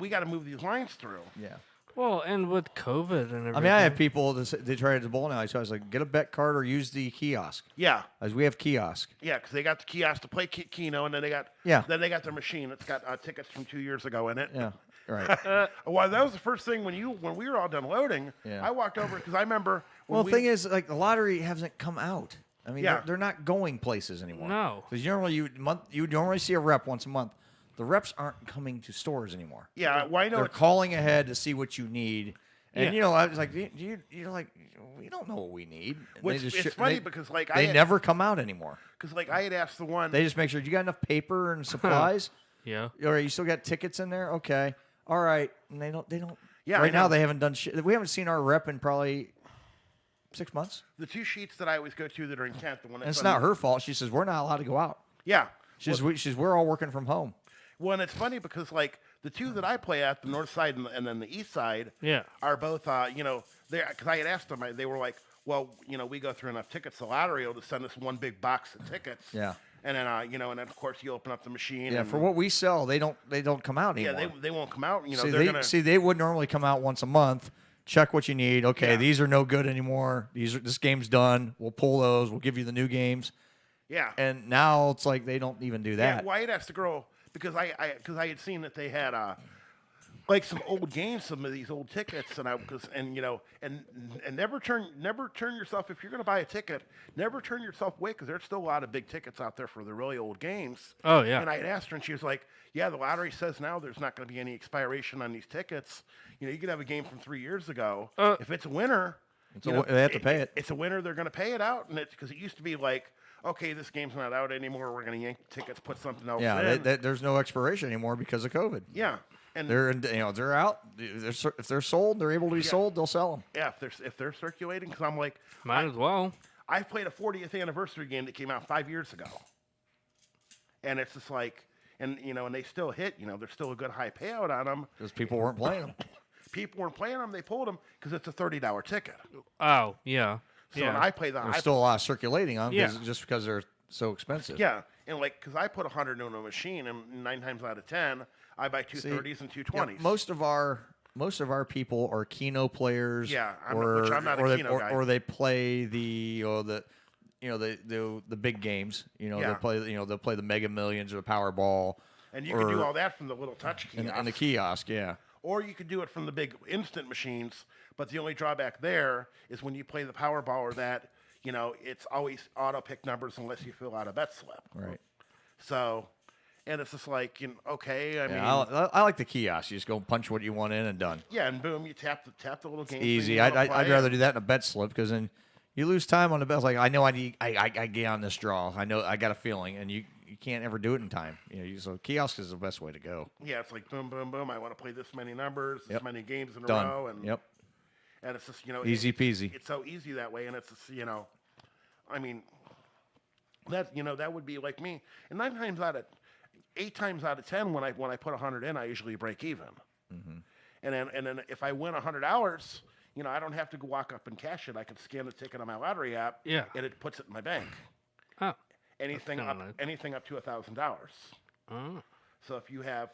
We got to move these lines through. Yeah. Well, and with COVID and everything. I mean, I have people they try to bowl now. So I was like, get a bet card or use the kiosk. Yeah. As we have kiosk. Yeah, because they got the kiosk to play Keno, and then they got their machine. It's got tickets from 2 years ago in it. Yeah. Right. Well, that was the first thing when we were all done loading. Yeah. I walked over because I remember. Well, the thing is, like, the lottery hasn't come out. I mean, Yeah. they're not going places anymore. No. Because you normally see a rep once a month. The reps aren't coming to stores anymore. Yeah, well, I know They're it's- calling ahead to see what you need. And, Yeah. you know, I was like, you're like, we don't know what we need. And Well, they it's just funny because, like, they never come out anymore. Because, like, I had asked the one. They just make sure, you got enough paper and supplies? Yeah. All right, you still got tickets in there? Okay. All right. And they don't. Yeah, I Right now, know. they haven't done shit. We haven't seen our rep in probably 6 months. The 2 sheets that I always go to that are in Kent, the one And that's it's not her fault. She says we're not allowed to go out. Yeah. We're all working from home. Well, and it's funny because like the 2 that I play at, the north side and then the east side, Yeah. are both because I had asked them, they were like, well, we go through enough tickets, the lottery will just send us one big box of tickets. Yeah. And then and then of course you open up the machine. Yeah, and, for what we sell, they don't come out anymore. Yeah, they won't come out. See, they would normally come out once a month. Check what you need. Okay, these are no good anymore. This game's done. We'll pull those. We'll give you the new games. Yeah. And now it's like they don't even do that. Yeah, well, I had asked the girl because I had seen that they had like some old games, some of these old tickets, and never turn yourself, if you're going to buy a ticket, never turn yourself away because there's still a lot of big tickets out there for the really old games. Oh, yeah. And I had asked her, and she was like, "Yeah, the lottery says now there's not going to be any expiration on these tickets. You could have a game from 3 years ago. If it's a winner, they have to pay it. It's a winner. They're going to pay it out, and it's because it used to be like." Okay, this game's not out anymore. We're going to yank tickets, put something else in. There's no expiration anymore because of COVID. Yeah, and they're out. If they're sold, they're able to be sold. They'll sell them. Yeah, if they're circulating, because I'm like, might as well. I played a 40th anniversary game that came out 5 years ago, and it's just like, and they still hit. There's still a good high payout on them because people weren't playing them. People weren't playing them. They pulled them because it's a $30 ticket. Oh yeah. So when I play there's still a lot of circulating on them just because they're so expensive. Yeah, and because I put 100 in a machine, and 9 times out of 10, I buy 2 30s and 2 20s. Yeah, most of our people are Keno players. Yeah, which I'm not a Keno guy. Or they play the big games. They'll play the Mega Millions or the Powerball. And you can do all that from the little touch kiosk. And the kiosk, yeah. Or you could do it from the big instant machines, but the only drawback there is when you play the Powerball or that, it's always auto-pick numbers unless you fill out a bet slip. Right. So, and it's just like, okay, I like the kiosk. You just go punch what you want in and done. Yeah, and boom, you tap the little game. Easy. I'd rather do that in a bet slip because then you lose time on the bet. Like, I know I get on this draw. I know I got a feeling, and you can't ever do it in time. So kiosk is the best way to go. Yeah, it's like boom, boom, boom. I want to play this many numbers, this many games in a Done. row, and and it's just easy peasy. It's so easy that way, and it's just that would be like me. And 8 times out of 10, when I put 100 in, I usually break even. Mm-hmm. And then if I win $100, I don't have to go walk up and cash it. I can scan the ticket on my lottery app. Yeah. And it puts it in my bank. Oh. Anything up to $1,000. Oh. So if you have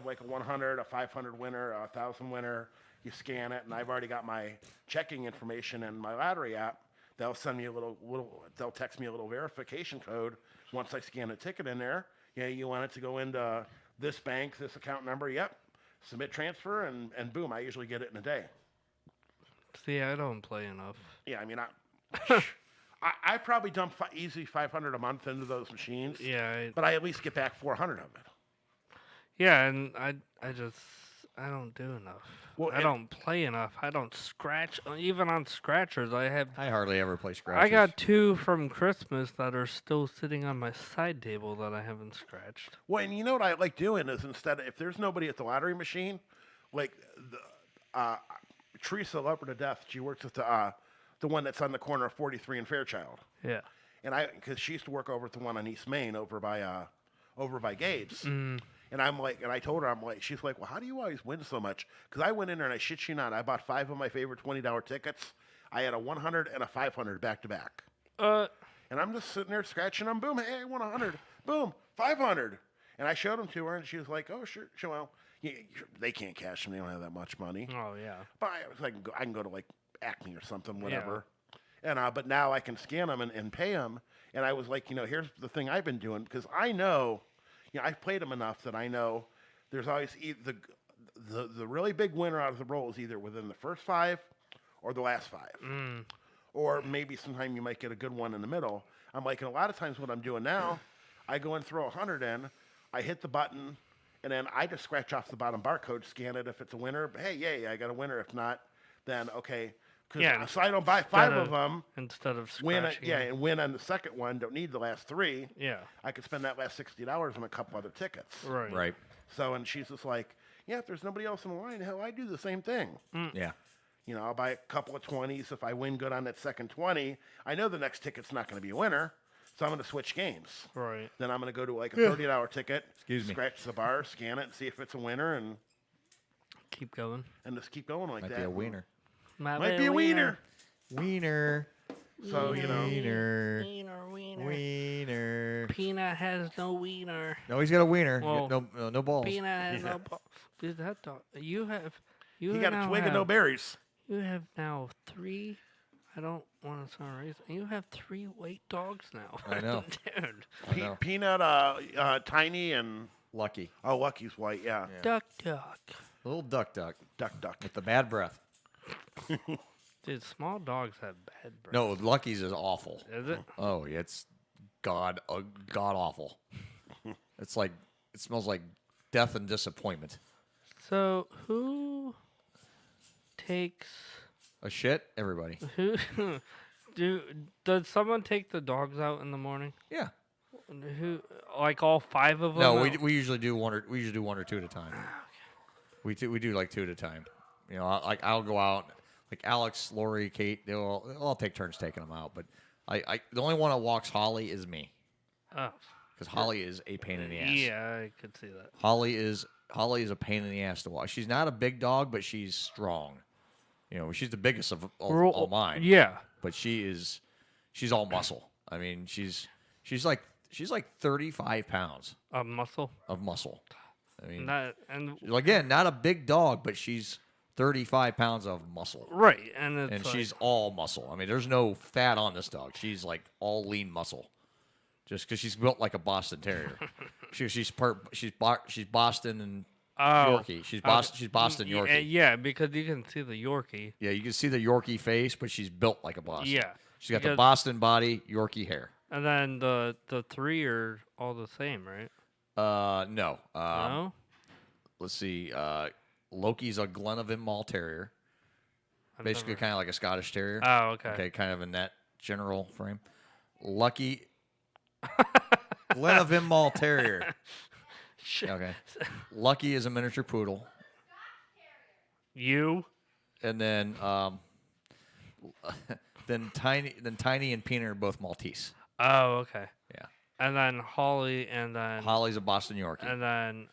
like a 100, a 500 winner, a 1,000 winner, you scan it, and I've already got my checking information in my lottery app. They'll send me they'll text me a little verification code once I scan the ticket in there. Yeah, you want it to go into this bank, this account number. Yep. Submit transfer, and boom, I usually get it in a day. See, I don't play enough. Yeah, I probably dump easy 500 a month into those machines. Yeah. But I at least get back 400 of it. Yeah, and I don't do enough. Well, I don't play enough. I don't scratch. Even on scratchers, I hardly ever play scratchers. I got 2 from Christmas that are still sitting on my side table that I haven't scratched. Well, and you know what I like doing is if there's nobody at the lottery machine, like Teresa, love her to death. She works at the one that's on the corner of 43 and Fairchild. Yeah. And because she used to work over at the one on East Main over by Gabe's. Mm. And I told her, she's like, well, how do you always win so much? Because I went in there and I shit you not, I bought 5 of my favorite $20 tickets. I had a 100 and a 500 back to back. And I'm just sitting there scratching them. Boom, hey, I won 100. Boom, 500. And I showed them to her, and she was like, oh, sure, well, they can't cash them. They don't have that much money. Oh, yeah. But I was like, I can go to like Acme or something, whatever. Yeah. And but now I can scan them and pay them. And I was like, here's the thing I've been doing, because I know, I've played them enough that I know there's always the really big winner out of the roll is either within the first 5 or the last 5. Mm. Or maybe sometime you might get a good one in the middle. I'm like, and a lot of times what I'm doing now, I go and throw 100 in, I hit the button, and then I just scratch off the bottom barcode, scan it if it's a winner. But hey, yay, I got a winner. If not, then okay. So I don't buy 5 of them. Instead of scratching. And win on the second one. Don't need the last 3. Yeah. I could spend that last $60 on a couple other tickets. Right. So, and she's just like, yeah, if there's nobody else in the line, hell, I do the same thing. Mm. Yeah. I'll buy a couple of 20s. If I win good on that second 20, I know the next ticket's not going to be a winner, so I'm going to switch games. Right. Then I'm going to go to like a $30 ticket, Excuse me. scratch the bar, scan it, and see if it's a winner, and keep going. And just keep going like Might that. be a wiener. Might be a wiener. Wiener. So, Wiener. Wiener. Peanut has no wiener. No, he's got a wiener. Well, No balls. Peanut has no balls. Dude, that dog. You got a twig and no berries. You have now 3. I don't want to sound racist. You have 3 white dogs now. I know. Dude. Peanut, Tiny, and Lucky. Oh, Lucky's white. Yeah. Duck. Little duck. Duck. With the bad breath. Dude, small dogs have bad breath. No, Lucky's is awful. Is it? Oh, yeah, it's god awful. It smells like death and disappointment. So who takes a shit? Everybody. Who does someone take the dogs out in the morning? Yeah. Who, like all 5 of them? No, we usually do one or 2 at a time. We do like 2 at a time. I'll go out. Like Alex, Lori, Kate, they'll all take turns taking them out. But the only one that walks Holly is me. Oh. Because Holly is a pain in the ass. Yeah, I could see that. Holly is a pain in the ass to walk. She's not a big dog, but she's strong. She's the biggest of all mine. Yeah. But she's all muscle. I mean, she's like 35 pounds of muscle. I mean, again, not a big dog, but she's 35 pounds of muscle. Right, and she's all muscle. I mean, there's no fat on this dog. She's like all lean muscle, just because she's built like a Boston Terrier. she's Boston and Yorkie. She's Boston Yorkie. Yeah, because you can see the Yorkie. Yeah, you can see the Yorkie face, but she's built like a Boston. Yeah, she's got the Boston body, Yorkie hair. And then the 3 are all the same, right? No. No. Let's see. Loki's a Glenavin Mall Terrier. Basically kind of like a Scottish Terrier. Oh, okay. Okay, kind of in that general frame. Lucky. Glenavin Mall Terrier. Okay. Lucky is a miniature poodle. You? And then Tiny and Peanut are both Maltese. Oh, okay. Yeah. And then Holly's a Boston Yorkie. And then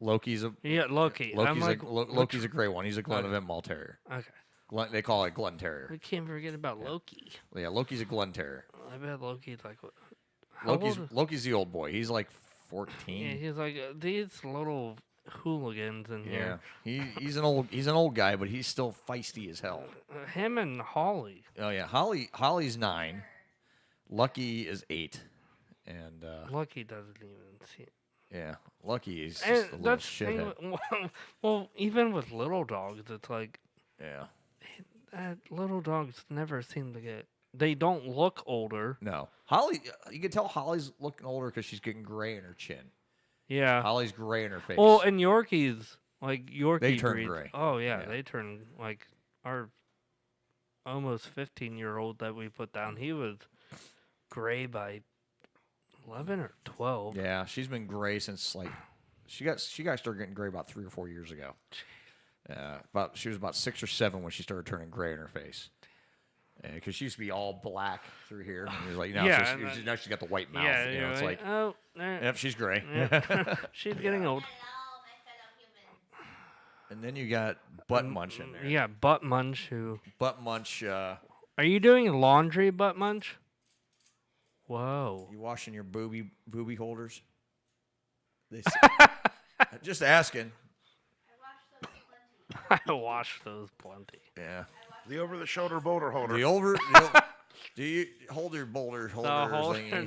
Loki's Loki. Loki's a gray one. He's a Glenavin Mall Terrier. Okay. They call it Glen Terrier. We can't forget about Loki. Yeah, Loki's a Glen Terrier. I bet Loki's like what? Loki's the old boy. He's like 14. Yeah, he's like these little hooligans in here. Yeah, he's an old guy, but he's still feisty as hell. Him and Holly. Oh yeah, Holly's 9. Lucky is 8, and Lucky doesn't even see it. Yeah, Lucky is just a little shithead. Well, even with little dogs, it's like little dogs never seem to get. They don't look older. No, Holly. You can tell Holly's looking older because she's getting gray in her chin. Yeah, Holly's gray in her face. Well, and Yorkies, like Yorkie they turn breeds, gray. Oh yeah, they turn like our almost 15-year-old that we put down. He was gray by 11 or 12. Yeah, she's been gray since like she got started getting gray about 3 or 4 years ago. She was about 6 or 7 when she started turning gray in her face. Because she used to be all black through here. And it was like, now she's got the white mouth. Yeah, it's like, yep, she's gray. Yeah. She's getting old. And then you got Butt Munch in there. Yeah, Butt Munch. Butt Munch. Are you doing laundry, Butt Munch? Whoa. You washing your booby holders? Just asking. I wash those plenty. Yeah. The over-the-shoulder boulder holder. Do you hold your boulder holders?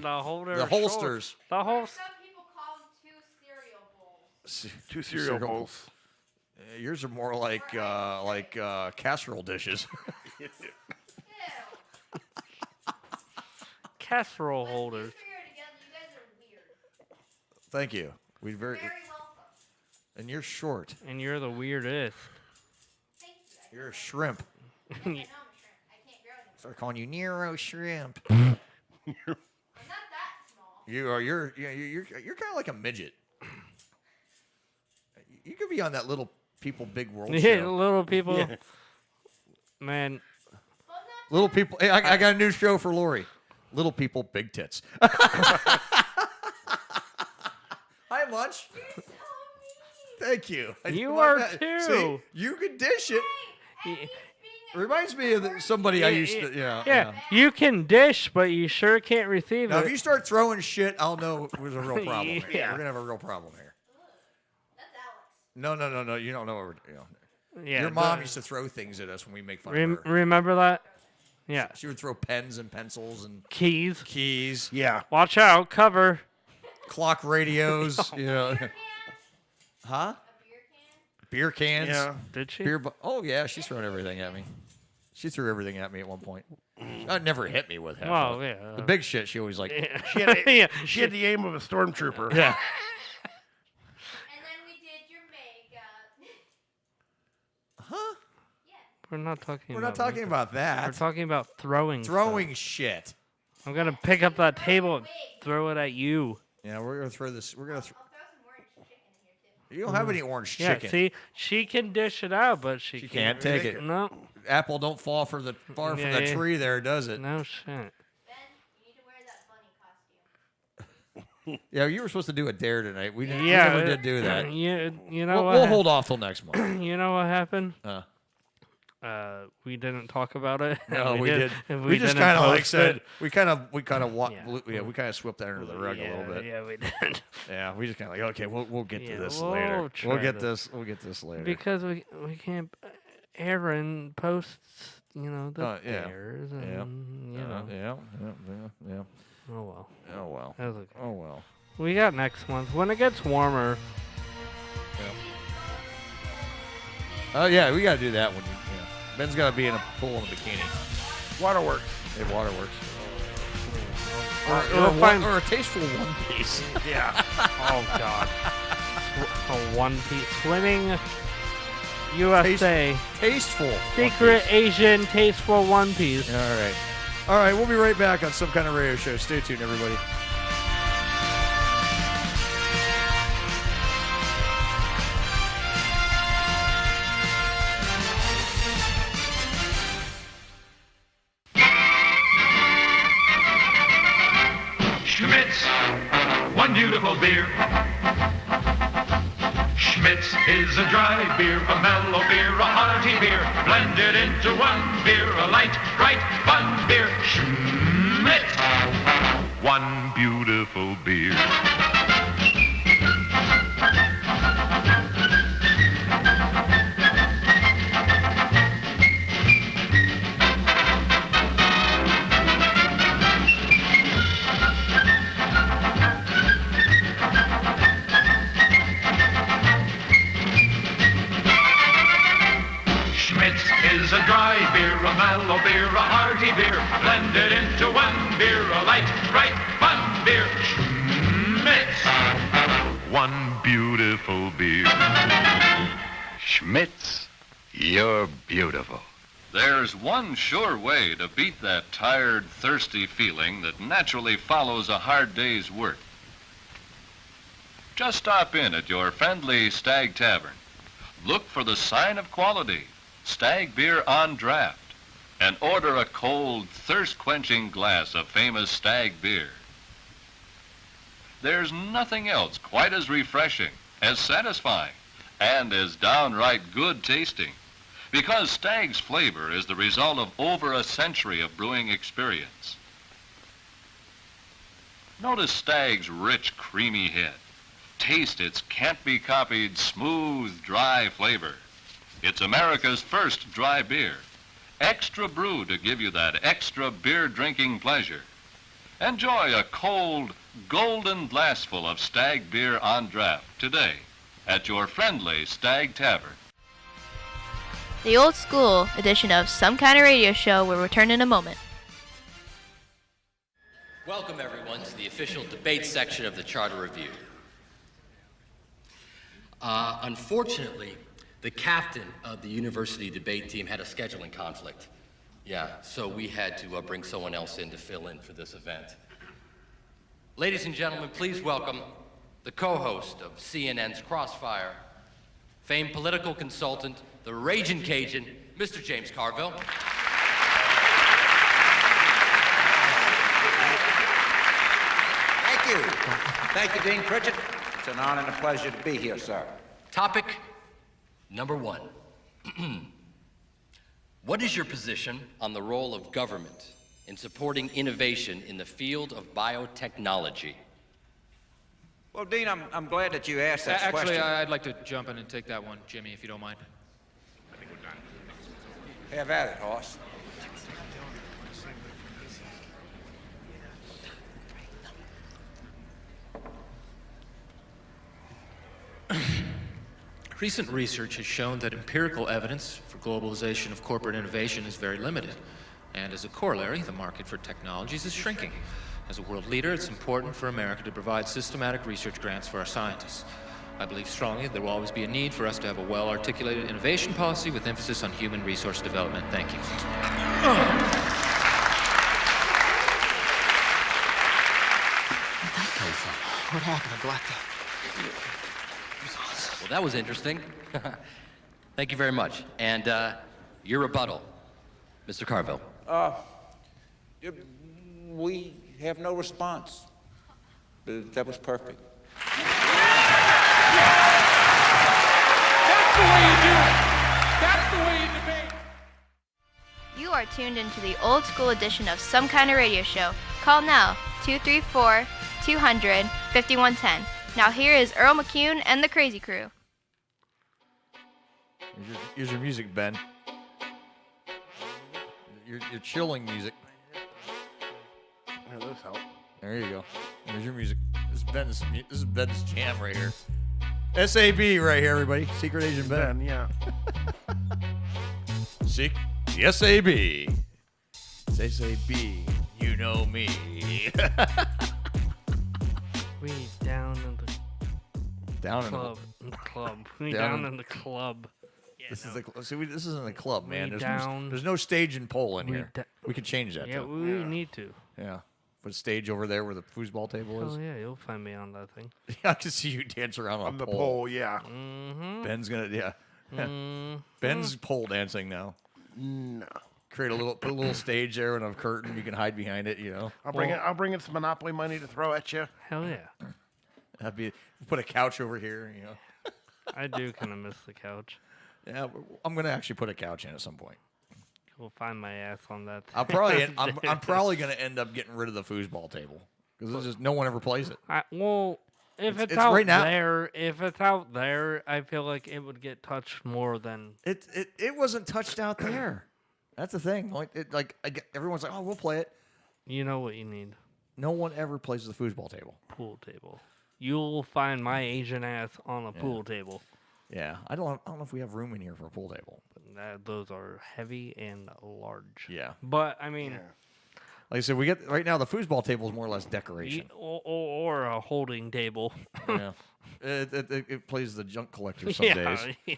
The holsters. The holsters. Some people call them 2 cereal bowls. 2 cereal bowls. Yours are more like casserole dishes. Casserole holders. Thank you. Very welcome. And you're short. And you're the weirdest. You're a shrimp. Start calling you Nero Shrimp. I'm not that small. You're kind of like a midget. You could be on that little People, Big World Yeah, Show. little people. Yeah. Man. Little people. Hey, I got a new show for Lori. Little people, big tits. Hi, Lunch. Thank you. You are too. See, you can dish it. Reminds me of somebody I used to. Yeah, you can dish, but you sure can't receive Now, it. if you start throwing shit, I'll know there's a real problem here. Yeah. We're gonna have a real problem here. No. You don't know what we're. Yeah, Your mom used to throw things at us when we make fun of her. Remember that? Yeah. She would throw pens and pencils and Keys. Yeah. Watch out, cover. Clock radios. Huh? Beer cans. Yeah. Did she? Oh yeah, she's thrown everything at me. She threw everything at me at one point. Never hit me with half. Well, of it. yeah. The big shit, she always like. Yeah. She had the aim of a stormtrooper. Yeah. We're not talking. We're not talking about that. We're talking about throwing. Throwing shit. I'm gonna pick up that table and throw it at you. Yeah, we're gonna throw this. We're gonna. You don't have any orange Yeah, chicken. see, she can dish it out, but she Can't take it. No. Apple don't fall far from the tree there, does it? No shit. Yeah, you were supposed to do a dare tonight. We never did do that. You know what? We'll hold off till next month. You know what happened? We didn't talk about it. No, we did. We just kind of like said we kind of swept that under the rug a little bit. Yeah, we did. Yeah, we just kind of like, okay, we'll get to this we'll later. try We'll get this. this later. Because we can't. Aaron posts, the bears and Yeah. Oh well. Oh well. That's okay. Oh well. We got next month when it gets warmer. Oh yeah, we gotta do that one. Yeah. Ben's gotta be in a pool in a bikini. Waterworks. Hey, Waterworks. Or a tasteful one piece. Yeah. Oh God. A one piece swimming. USA. Tasteful. Secret Asian tasteful one piece. All right, we'll be right back on Some Kind of Radio Show. Stay tuned, everybody. Schmitz, one beautiful beer. Schmitz is a dry beer, a mellow beer, a hearty beer, blended into one beer, a light, bright, fun beer. Schmitz, one beautiful beer. Schmitz is a dry beer, a mellow beer, a hearty beer, blended into one beer, a light, bright, fun beer. Schmitz, one beautiful beer. Schmitz, you're beautiful. There's one sure way to beat that tired, thirsty feeling that naturally follows a hard day's work. Just stop in at your friendly Stag Tavern. Look for the sign of quality, Stag Beer on Draft, and order a cold, thirst-quenching glass of famous Stag beer. There's nothing else quite as refreshing, as satisfying, and as downright good tasting, because Stag's flavor is the result of over a century of brewing experience. Notice Stag's rich, creamy head. Taste its can't-be-copied, smooth, dry flavor. It's America's first dry beer. Extra brew to give you that extra beer-drinking pleasure. Enjoy a cold, golden glassful of Stag Beer on Draft today at your friendly Stag Tavern. The old school edition of Some Kind of Radio Show will return in a moment. Welcome, everyone, to the official debate section of the Charter Review. Unfortunately, the captain of the university debate team had a scheduling conflict. Yeah, so we had to bring someone else in to fill in for this event. Ladies and gentlemen, please welcome the co-host of CNN's Crossfire, famed political consultant, the Ragin' Cajun, Mr. James Carville. Thank you. Thank you, Dean Pritchett. It's an honor and a pleasure to be here, sir. Topic number 1. What is your position on the role of government in supporting innovation in the field of biotechnology? Well, Dean, I'm glad that you asked that question. Actually, I'd like to jump in and take that one, Jimmy, if you don't mind. Have at it, Hoss. Recent research has shown that empirical evidence for globalization of corporate innovation is very limited. And as a corollary, the market for technologies is shrinking. As a world leader, it's important for America to provide systematic research grants for our scientists. I believe strongly that there will always be a need for us to have a well-articulated innovation policy with emphasis on human resource development. Thank you. What happened? I blacked out. Well, that was interesting. Thank you very much. And your rebuttal, Mr. Carville. We have no response. That was perfect. That's the way you do it. That's the way you debate. You are tuned into the old school edition of Some Kind of Radio Show. Call now, 234-200-5110. Now here is Earl McCune and the Crazy Crew. Here's your music, Ben. Your chilling music. Here, this help. There you go. There's your music. This is Ben's jam right here. SAB right here, everybody. Secret Agent Ben. Yeah. The SAB. It's SAB. You know me. We down in the club. We down in the club. This isn't a club, man. We There's no stage and pole in here. We could change that. Yeah, though. we need to. Yeah. Put a stage over there where the foosball table is. Oh yeah, you'll find me on that thing. I can see you dance around on the pole. pole, yeah. Mm-hmm. Ben's gonna, Ben's pole dancing now. No. Put a little stage there and a curtain. You can hide behind it. You know. I'll bring in some Monopoly money to throw at you. Hell yeah. Put a couch over here. You know. I do kind of miss the couch. Yeah, I'm gonna actually put a couch in at some point. We'll find my ass on that. I'm probably gonna end up getting rid of the foosball table because no one ever plays it. If it's it's out right now. there, I feel like it would get touched more than it wasn't touched out there. That's the thing. Everyone's like, oh, we'll play it. You know what you need. No one ever plays the foosball table. Pool table. You'll find my Asian ass on a pool table. Yeah, I don't know if we have room in here for a pool table. Those are heavy and large. Yeah, but I mean, like I said, we get right now the foosball table is more or less decoration or a holding table. Yeah, it plays the junk collector some days. Yeah.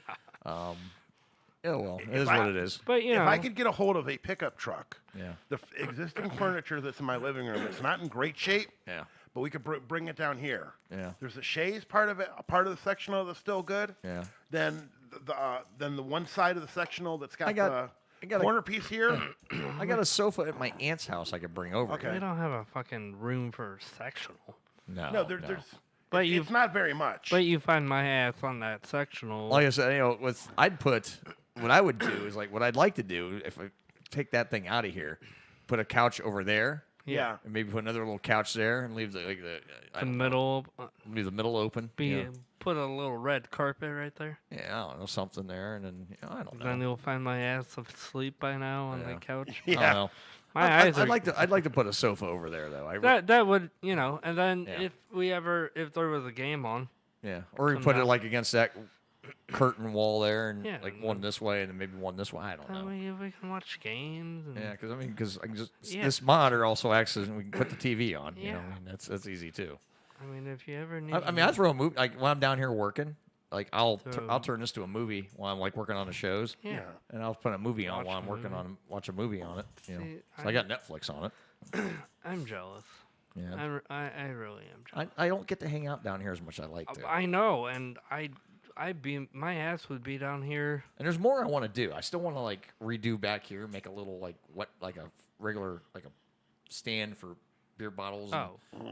Yeah, well, it is what it is. But if I could get a hold of a pickup truck, yeah, the existing furniture that's in my living room, it's not in great shape. Yeah. But we could bring it down here. Yeah. There's a chaise part of it, a part of the sectional that's still good. Yeah. Then the one side of the sectional that's got the corner piece here. I got a sofa at my aunt's house I could bring over. Okay. We don't have a fucking room for sectional. No. There's. But it's not very much. But you find my ass on that sectional. Like I said, what I would do is what I'd like to do if I take that thing out of here, put a couch over there. Yeah. And maybe put another little couch there and leave leave the middle open. Put a little red carpet right there. Yeah, I don't know, something there, and then I don't know. Then you'll find my ass asleep by now on the couch. I don't know. I'd like to put a sofa over there though. That would and then if there was a game on. Yeah, or you put it against that curtain wall there, and Yeah, one this way, and then maybe one this way. I don't know. We can watch games. And Yeah, because I can just this monitor also acts as we can put the TV on. You know, that's easy too. I mean, if you ever need. I throw a movie when I'm down here working. I'll turn this to a movie while I'm working on the shows. Yeah. And I'll put a movie on while I'm working on watch a movie on it. You know, so I got Netflix on it. I'm jealous. Yeah. I really am jealous. I don't get to hang out down here as much as I like to. I know, and I my ass would be down here. And there's more I want to do. I still want to like redo back here, make a little like a regular like a stand for beer bottles.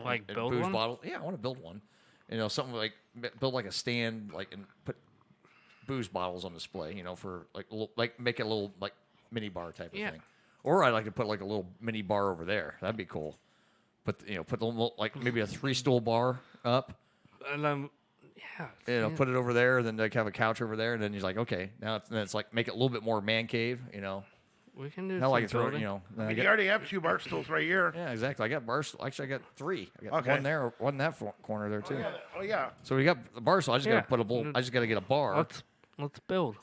Like and build booze one? bottles. Yeah, I want to build one. Something like build like a stand, like and put booze bottles on display. For like make it a little like mini bar type of thing. Or I'd like to put like a little mini bar over there. That'd be cool. But put the little, like maybe a 3-stool bar up. And then put it over there, and then like have a couch over there, and then he's like, okay, now it's like make it a little bit more man cave. We can do. Now I can throw building. it. You already have 2 bar stools right here. Yeah, exactly. I got bar stool. Actually, I got 3. I got Okay. one there, one in that corner there too. Oh yeah. So we got the bar stool. I just got to put a bowl. I just got to get a bar. Let's build.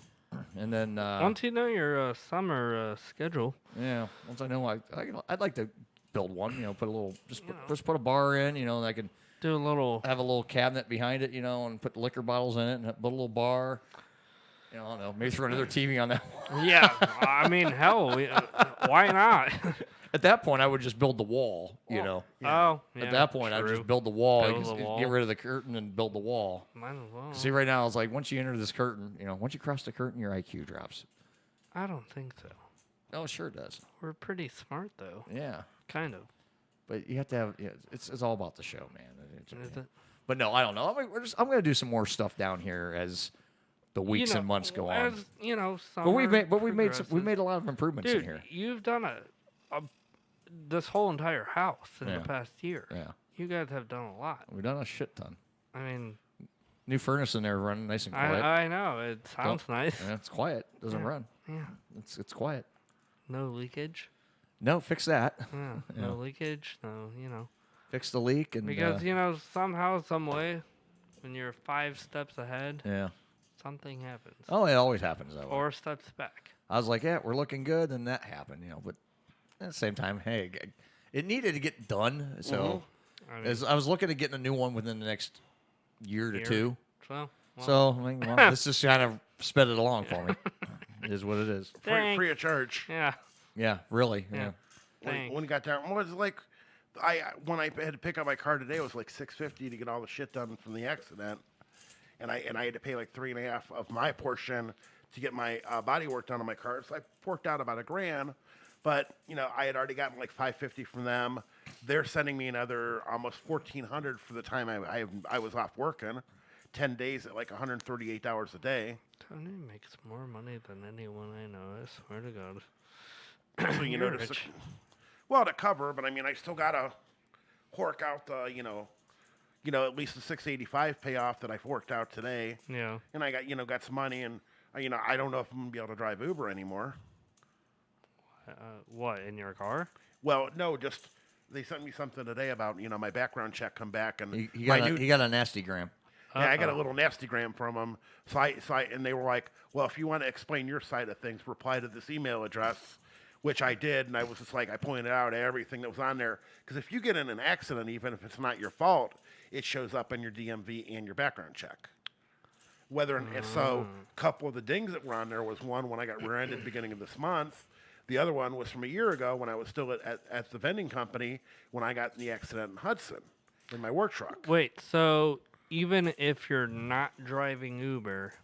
And then once you know your summer schedule. Yeah. Once I know, I'd like to build one. Put a little just put a bar in. And I can do a little have a little cabinet behind it. And put liquor bottles in it and put a little bar. I don't know. Maybe throw another TV on that one. Yeah. I mean, hell, why not? At that point, I would just build the wall. Oh, yeah, At that point, I would true. just build the wall. Build the wall. Get rid of the curtain and build the wall. Might as well. See, right now, it's like once you enter this curtain, once you cross the curtain, your IQ drops. I don't think so. Oh, it sure does. We're pretty smart, though. Yeah. Kind of. But you have to have. It's all about the show, man. Is it? But no, I don't know. I'm going to do some more stuff down here as the weeks and months go on. As, But we made progresses. we made a lot of improvements Dude, in here. You've done this whole entire house in Yeah. the past year. Yeah. You guys have done a lot. We've done a shit ton. I mean, New furnace in there running nice and quiet. I know. It sounds nice. Yeah, it's quiet. Doesn't Yeah. run. Yeah. It's quiet. No leakage. No, fix that. Yeah. No leakage. No, Fix the leak and Because, somehow, some way, when you're 5 steps ahead, yeah, something happens. Oh, it always happens that way. 4 steps back. I was like, yeah, we're looking good, and that happened, But at the same time, hey, it needed to get done. So I was looking at getting a new one within the next year to 2. This just kind of sped it along for me. It is what it is. Free of charge. Yeah. Yeah, really. Yeah. When it got down, what was it like? When I had to pick up my car today, it was like $650 to get all the shit done from the accident, and I had to pay like $3.5 of my portion to get my body work done on my car. So I forked out about $1,000, but I had already gotten like $550 from them. They're sending me another almost $1,400 for the time I was off working, 10 days at like $138 a day. Tony makes more money than anyone I know. I swear to God. So you You're notice, rich. well, to cover, but I mean, I still gotta fork out the, at least the $685 payoff that I forked out today. Yeah. And I got, got some money, and I don't know if I'm gonna be able to drive Uber anymore. What, in your car? Well, no, just they sent me something today about my background check come back, and He got a nasty gram. Yeah, I got a little nasty gram from them. So and they were like, well, if you want to explain your side of things, reply to this email address, which I did. And I was just like, I pointed out everything that was on there. Because if you get in an accident, even if it's not your fault, it shows up in your DMV and your background check. So a couple of the dings that were on there was one when I got rear-ended at the beginning of this month. The other one was from a year ago when I was still at the vending company when I got in the accident in Hudson in my work truck. Wait, so even if you're not driving Uber,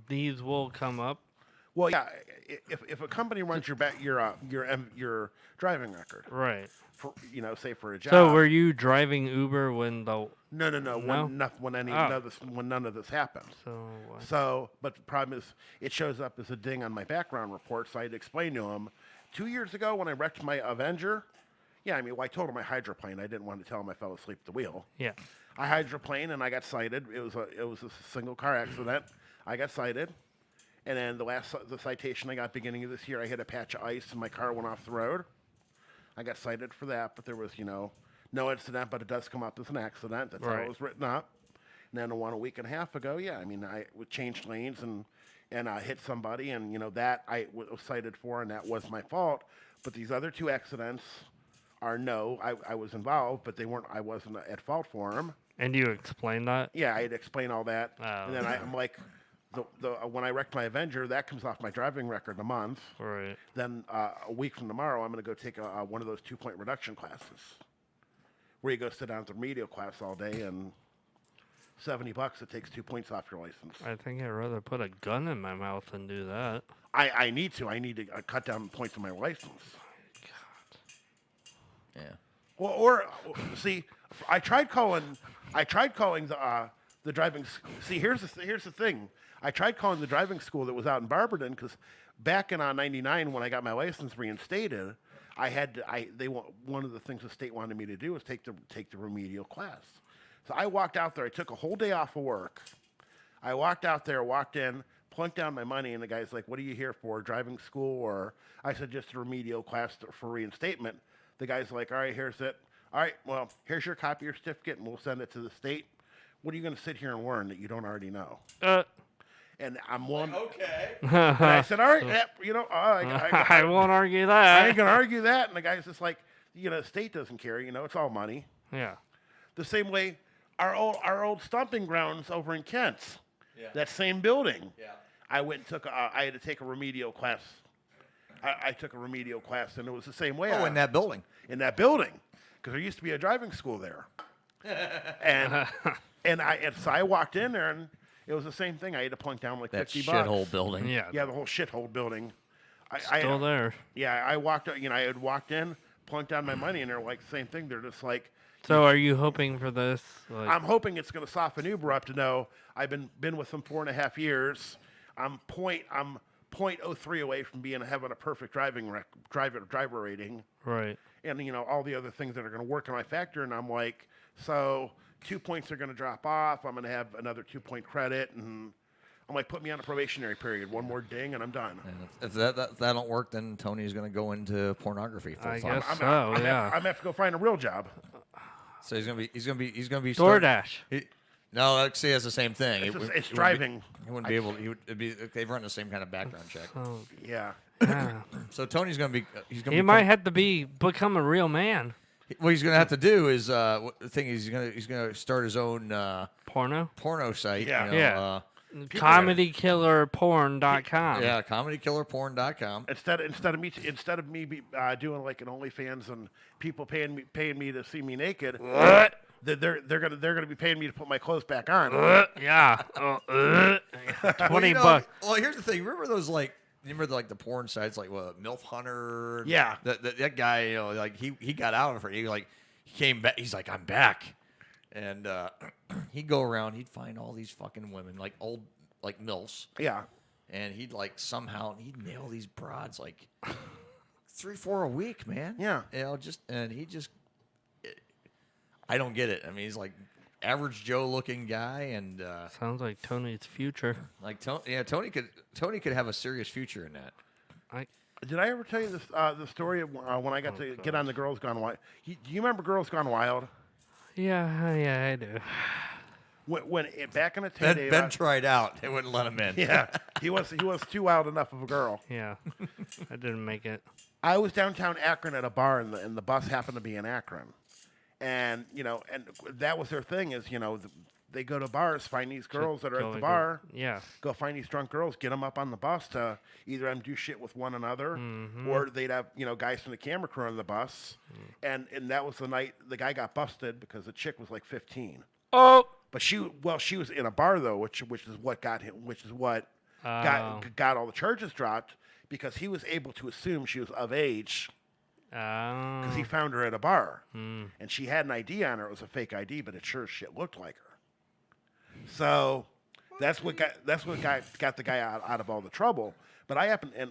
these will come up? Well, yeah. If a company runs your driving record, right? For say for a job. So were you driving Uber when the? No. When none of this happened. But the problem is, it shows up as a ding on my background report. So I had to explain to him 2 years ago when I wrecked my Avenger. Yeah, I told him I hydroplaned. I didn't want to tell him I fell asleep at the wheel. Yeah. I hydroplaned and I got cited. It was a single car accident. I got cited, and then the citation I got beginning of this year, I hit a patch of ice and my car went off the road. I got cited for that, but there was no incident, but it does come up as an accident. That's how it was written up. And then a week and a half ago, I changed lanes and I hit somebody, and that I was cited for, and that was my fault. But these other 2 accidents are I was involved, but they weren't. I wasn't at fault for them. And you explained that? Yeah, I had to explain all that. And then I'm like, when I wrecked my Avenger, that comes off my driving record in a month. Right. Then a week from tomorrow, I'm going to go take one of those 2-point reduction classes, where you go sit down at the remedial class all day. And $70. It takes 2 points off your license. I think I'd rather put a gun in my mouth than do that. I need to. I need to cut down points on my license. Yeah. Well, or see, I tried calling the driving. See, here's the thing. I tried calling the driving school that was out in Barberton because back in '99 when I got my license reinstated, one of the things the state wanted me to do was take the remedial class. So I walked out there. I took a whole day off of work. I walked out there, walked in, plunked down my money, and the guy's like, "What are you here for? Driving school?" Or I said, "Just a remedial class for reinstatement." The guy's like, "All right, here's it. All right, well, here's your copy of your certificate, and we'll send it to the state. What are you going to sit here and learn that you don't already know?" And I'm willing. Okay. And I said, "All right, I won't argue that. I ain't gonna argue that." And the guy's just like, the state doesn't care. It's all money. Yeah. The same way, our old stomping grounds over in Kent. Yeah. That same building. Yeah. I went and took. I had to take a remedial class. I took a remedial class, and it was the same way. Oh, in that building. In that building, because there used to be a driving school there. and so I walked in there, and it was the same thing. I had to plunk down like that $50. Shithole building. Yeah, the whole shithole building. Still there. Yeah, I walked. I had walked in, plunked down my money, and they're like the same thing. They're just like. So, are you hoping for this? I'm hoping it's going to soften Uber up to know I've been with them 4.5 years. I'm 0.03 away from having a perfect driver rating. Right. And all the other things that are going to work in my factor, and I'm like, so 2 points are going to drop off. I'm going to have another 2-point credit, and I'm like, put me on a probationary period. One more ding, and I'm done. And if that don't work, then Tony's going to go into pornography. I full-time. guess so. I'm Yeah. gonna have to go find a real job. So he's gonna be DoorDash. No, actually, it's the same thing. It's driving. He wouldn't be able. They've run the same kind of background check. Oh. Yeah. So Tony's gonna be. He might have to become a real man. What he's gonna have to do is the thing is he's gonna start his own porno site. Yeah. ComedyKillerPorn.com. Yeah, ComedyKillerPorn.com. Instead of me doing like an OnlyFans and people paying me to see me naked, they're gonna be paying me to put my clothes back on. Yeah. $20. Well, here's the thing. Remember those remember the porn sites like MILF Hunter? Yeah. That guy, he got out of it. He came back. He's like, I'm back. And he'd go around, he'd find all these fucking women, old MILFs. Yeah. And he'd somehow nail these broads 3-4 a week, man. Yeah. I don't get it. I mean, he's average Joe looking guy, and sounds like Tony's future. Tony could have a serious future in that. Did I ever tell you this the story of when I got to get on the Girls Gone Wild? Do you remember Girls Gone Wild? Yeah, I do. When back in the day, Ben tried out. They wouldn't let him in. Yeah, he was too wild enough of a girl. Yeah, I didn't make it. I was downtown Akron at a bar, and the bus happened to be in Akron, and and that was their thing is they go to bars, find these girls that are at the bar. Yeah. Go find these drunk girls, get them up on the bus to either have them do shit with one another, or they'd have guys from the camera crew on the bus, and that was the night the guy got busted because the chick was 15. Oh. But she was in a bar though, which is what got all the charges dropped because he was able to assume she was of age. Because he found her at a bar, and she had an ID on her. It was a fake ID, but it sure as shit looked like her. So that's what got the guy out of all the trouble. But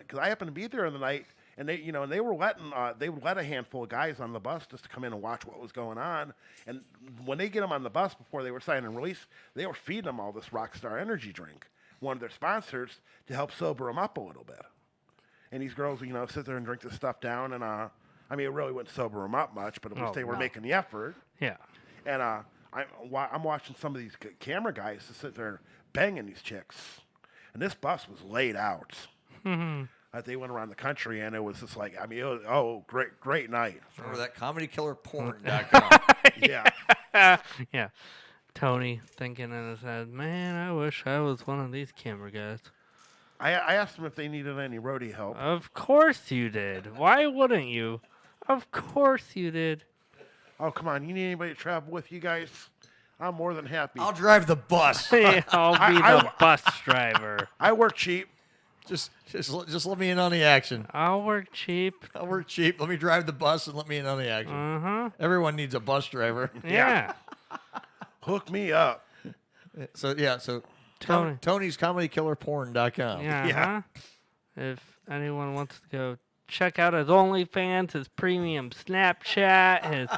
because I happened to be there in the night, and they they would let a handful of guys on the bus just to come in and watch what was going on. And when they get them on the bus before they were signing release, they were feeding them all this Rockstar energy drink, one of their sponsors, to help sober them up a little bit. And these girls, sit there and drink this stuff down, and it really wouldn't sober them up much, but at least they were making the effort. Yeah. And I'm watching some of these camera guys to sit there banging these chicks, and this bus was laid out. They went around the country, and it was just great night. Remember that ComedyKillerPorn.com? Yeah. Yeah. Tony thinking in his head, man, I wish I was one of these camera guys. I asked them if they needed any roadie help. Of course you did. Why wouldn't you? Of course you did. Oh, come on. You need anybody to travel with you guys? I'm more than happy. I'll drive the bus. I'll be the bus driver. I work cheap. Just let me in on the action. I'll work cheap. I'll work cheap. Let me drive the bus and let me in on the action. Uh-huh. Everyone needs a bus driver. Yeah. Hook me up. So Tony. Tony's ComedyKillerPorn.com. Yeah. If anyone wants to go check out his OnlyFans, his premium Snapchat, his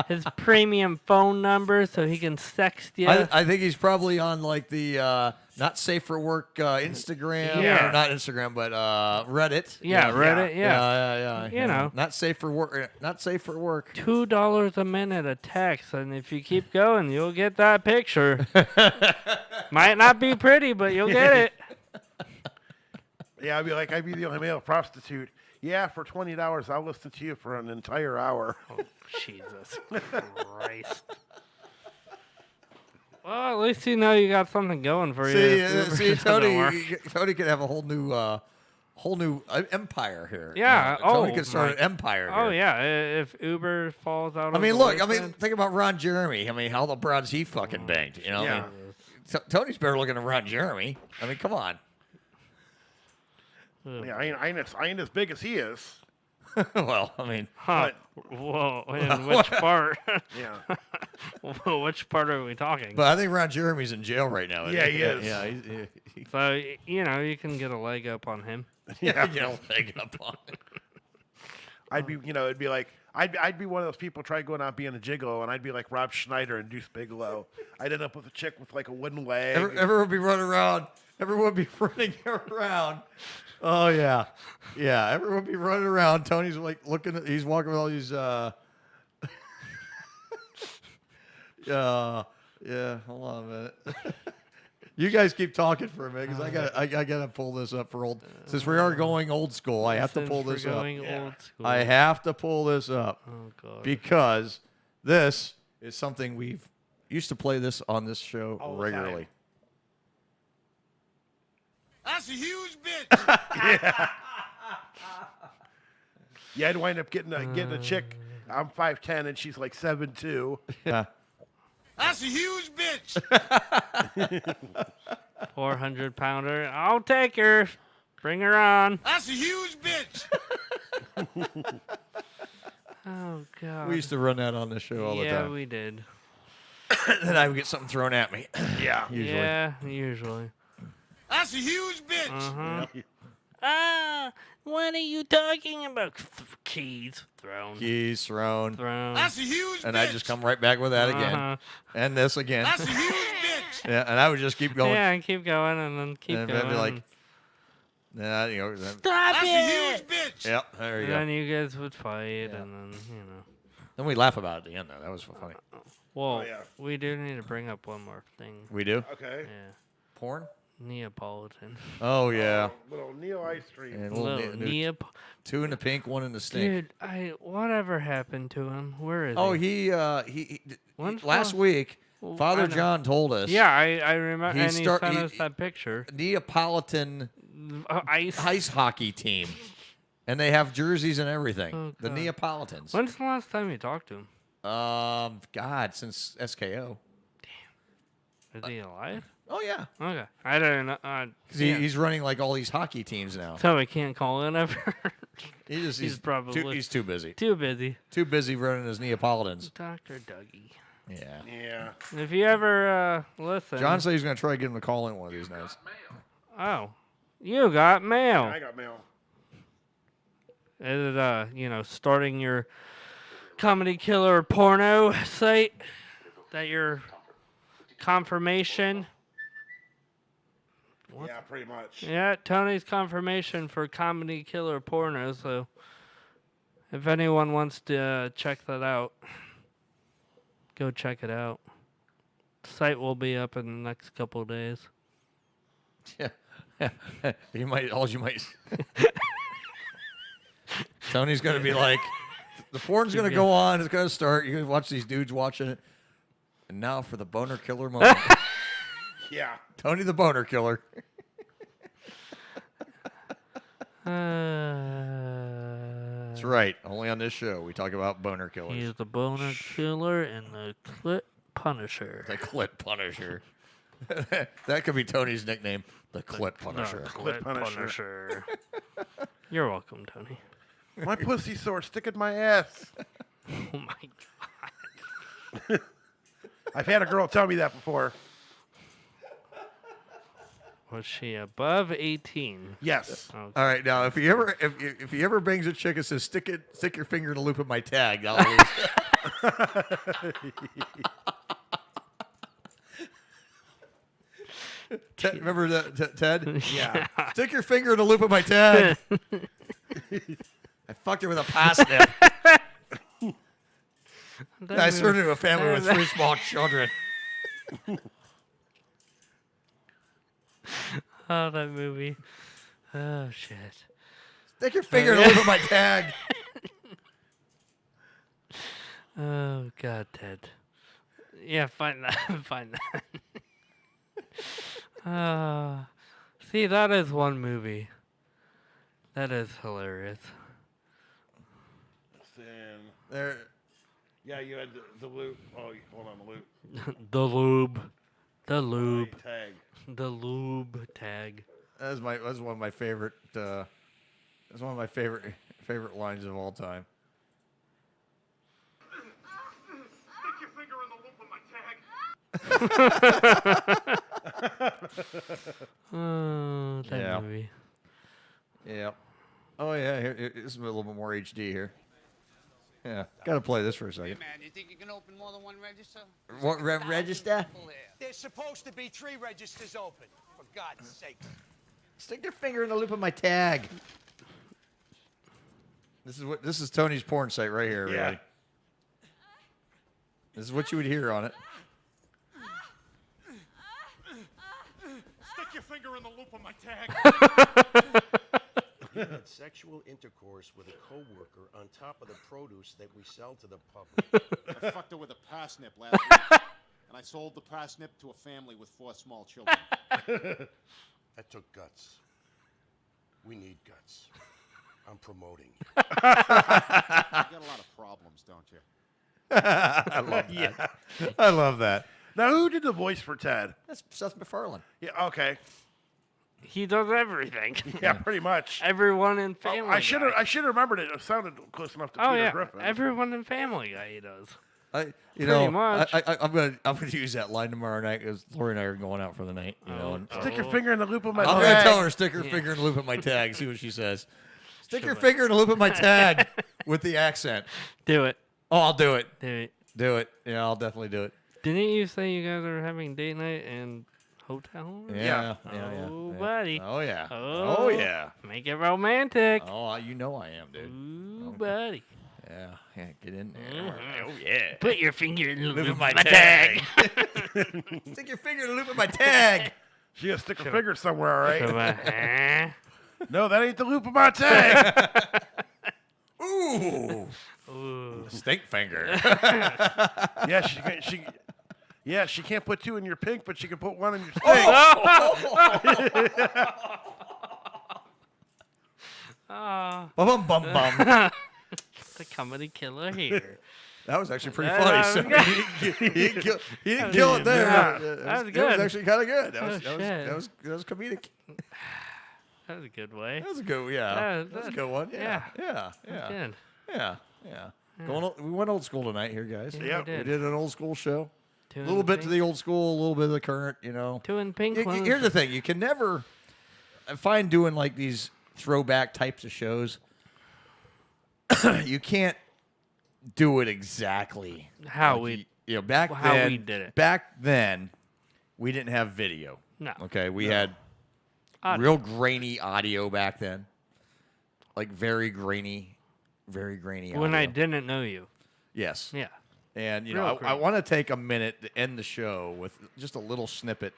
his premium phone number so he can sext you. I think he's probably on like the not safe for work Instagram. Yeah. Or not Instagram, but Reddit. Yeah, Reddit. Yeah. You know. Not safe for work. Not safe for work. $2 a minute a text, and if you keep going, you'll get that picture. Might not be pretty, but you'll get it. Yeah, I'd be the only male prostitute. Yeah, for $20, I'll listen to you for an entire hour. Oh, Jesus Christ. Well, at least you know you got something going for you. See, Tony could have a whole new empire here. Yeah. Tony could start an empire. Oh, here. yeah. If Uber falls out. I mean, of look. the I mean, think about Ron Jeremy. I mean, how the broads he fucking banged. You know. Yeah. I mean, Tony's better looking than Ron Jeremy. I mean, come on. Yeah, I ain't as big as he is. Well, I mean, Whoa, in which part? Yeah. Well, which part are we talking? but I think Ron Jeremy's in jail right now. Yeah, he is. Yeah, So, you can get a leg up on him. Yeah. get a leg up on it. I'd be, it'd be like, I'd be one of those people trying going out being a gigolo, and I'd be like Rob Schneider and Deuce Bigelow. I'd end up with a chick with like a wooden leg. Everyone would be running around. Everyone would be running around. Oh yeah, yeah. Everyone would be running around. Tony's like looking at. He's walking with all these. Yeah. Hold on a minute. You guys keep talking for a minute because I gotta pull this up for old. Since we are going old school, I have to pull this up. Old school. I have to pull this up. Oh God. Because this is something we've used to play this on this show All the regularly. time. That's a huge bitch. Yeah, I'd wind up getting a chick. I'm 5'10" and she's like 7'2". Yeah. That's a huge bitch. 400-pounder. I'll take her. Bring her on. That's a huge bitch. Oh God. We used to run that on the show all the time. Yeah, we did. Then I would get something thrown at me. Yeah. Usually. Yeah, usually. That's a huge bitch. Uh-huh. What are you talking about? Keys thrown. Keys thrown. That's a huge And bitch. I just come right back with that again. Uh-huh. And this again. That's a huge bitch. Yeah, and I would just keep going. Yeah, and keep going, and then keep and going. I'd be like, nah, you know. Stop That's it! a huge bitch. Yep, there you And go. then you guys would fight, and then, Then we laugh about it at the end, though. That was funny. Well, yeah. we do need to bring up one more thing. We do? Okay. Yeah. Porn? Neapolitan. Oh, yeah. Little Neo Ice Cream. And Little two in the pink, one in the stink. Dude, whatever happened to him? Where is he? he Last week, Father John told us. Yeah, I remember. He And he start- sent he- us that picture. Neapolitan ice hockey team. And they have jerseys and everything. Oh, The God. Neapolitans. When's the last time you talked to him? God, since SKO. Is he alive? Oh, yeah. Okay. I don't know. 'Cause he's running like all these hockey teams now. So we can't call in ever. He's probably he's too busy. Too busy. Too busy running his Neapolitans. Dr. Dougie. Yeah. Yeah. If you ever listen. John said he's going to try to get him to call in one of these nights. Oh, you got mail. I got mail. Is it starting your comedy killer porno site? That your confirmation? Yeah, pretty much. Yeah, Tony's confirmation for comedy killer porno. So, if anyone wants to check that out, go check it out. The site will be up in the next couple of days. Yeah. you might. Tony's going to be like, the porn's going to go on. It's going to start. You're going to watch these dudes watching it. And now for the boner killer moment. Yeah. Tony the boner killer. That's right. Only on this show we talk about boner killers. He's the boner killer in the Clip Punisher. The Clit Punisher. That could be Tony's nickname, the Clit Punisher. The Clit Punisher. You're welcome, Tony. My pussy sore. Stick it in my ass. Oh my god. I've had a girl tell me that before. Was she above 18? Yes. Okay. All right, now if he ever bangs a chick and says stick your finger in the loop of my tag, I'll lose. Remember that, Ted? Yeah. Stick your finger in the loop of my tag. I fucked her with a parsnip. I served it to a family with 3 small children. Oh, that movie. Oh, shit. Stick your finger in the loop of my tag. Oh, God, Ted. Yeah, find that. Find that. See, that is one movie. That is hilarious. There. Yeah, you had the loop. Oh, hold on, the loop. The lube. The lube. Tag. The lube tag. That's one of my favorite. That's one of my favorite lines of all time. Stick your finger in the loop of my tag. Oh, that movie. Yeah. Oh yeah. Here, this is a little bit more HD here. Yeah. Gotta play this for a second. Hey, man, you think you can open more than one register? What register? There's supposed to be 3 registers open, for God's sake. Stick your finger in the loop of my tag. This is Tony's porn site right here, Yeah. everybody. This is what you would hear on it. Stick your finger in the loop of my tag. He had sexual intercourse with a coworker on top of the produce that we sell to the public. I fucked her with a parsnip last week, and I sold the parsnip to a family with 4 small children. That took guts. We need guts. I'm promoting. You got a lot of problems, don't you? I love that. I love that. Now, who did the voice for Ted? That's Seth MacFarlane. Yeah. Okay. He does everything. Yeah, pretty much. Everyone in Family I should Guy. have remembered it. It sounded close enough to Oh Peter yeah, Griffin. everyone in Family Guy he does. Pretty much. I'm gonna use that line tomorrow night because Lori and I are going out for the night. You know, and Stick your finger in the loop of my I'm tag. gonna tell her stick her finger in the loop of my tag. See what she says. Stick your finger in the loop of my tag with the accent. Do it. Oh, I'll do it. Do it. Do it. Yeah, I'll definitely do it. Didn't you say you guys are having date night and hotel? Yeah. Oh, yeah. buddy. Oh yeah. Oh, Oh yeah. Make it romantic. Oh, you know I am, dude. Ooh, buddy. Yeah. Yeah. Get in there. Mhm. Oh yeah. Put your finger in the Loop loop of my of my tag. Stick your finger in the loop of my tag. She gotta stick her finger somewhere, all right? Huh? No, that ain't the loop of my tag. Ooh. Ooh. Stink finger. Yeah, she can't put 2 in your pink, but she can put 1 in your stink. Oh. Bum bum bum. The comedy killer here. That was actually pretty That funny. was So good. he didn't kill it there. Yeah, That that was That good. was actually kind of good. That Oh, was shit. comedic. That was a good way. That was a good, yeah. That was a good one. Yeah, yeah, That's yeah, good. yeah, yeah. We went old school tonight here, guys. Yeah, we did. an old school show. Two A in little bit to pink. the old school, a little bit of the current. You know. 2 in pink. Here's the thing: you can never. I find doing like these throwback types of shows. You can't do it exactly How like we- back how then. we did it. Back then, we didn't have video. No. Okay, we had Audio. real grainy audio back then, like very grainy audio. When I didn't know you. Yes. Yeah. And Real I grainy. want to take a minute to end the show with just a little snippet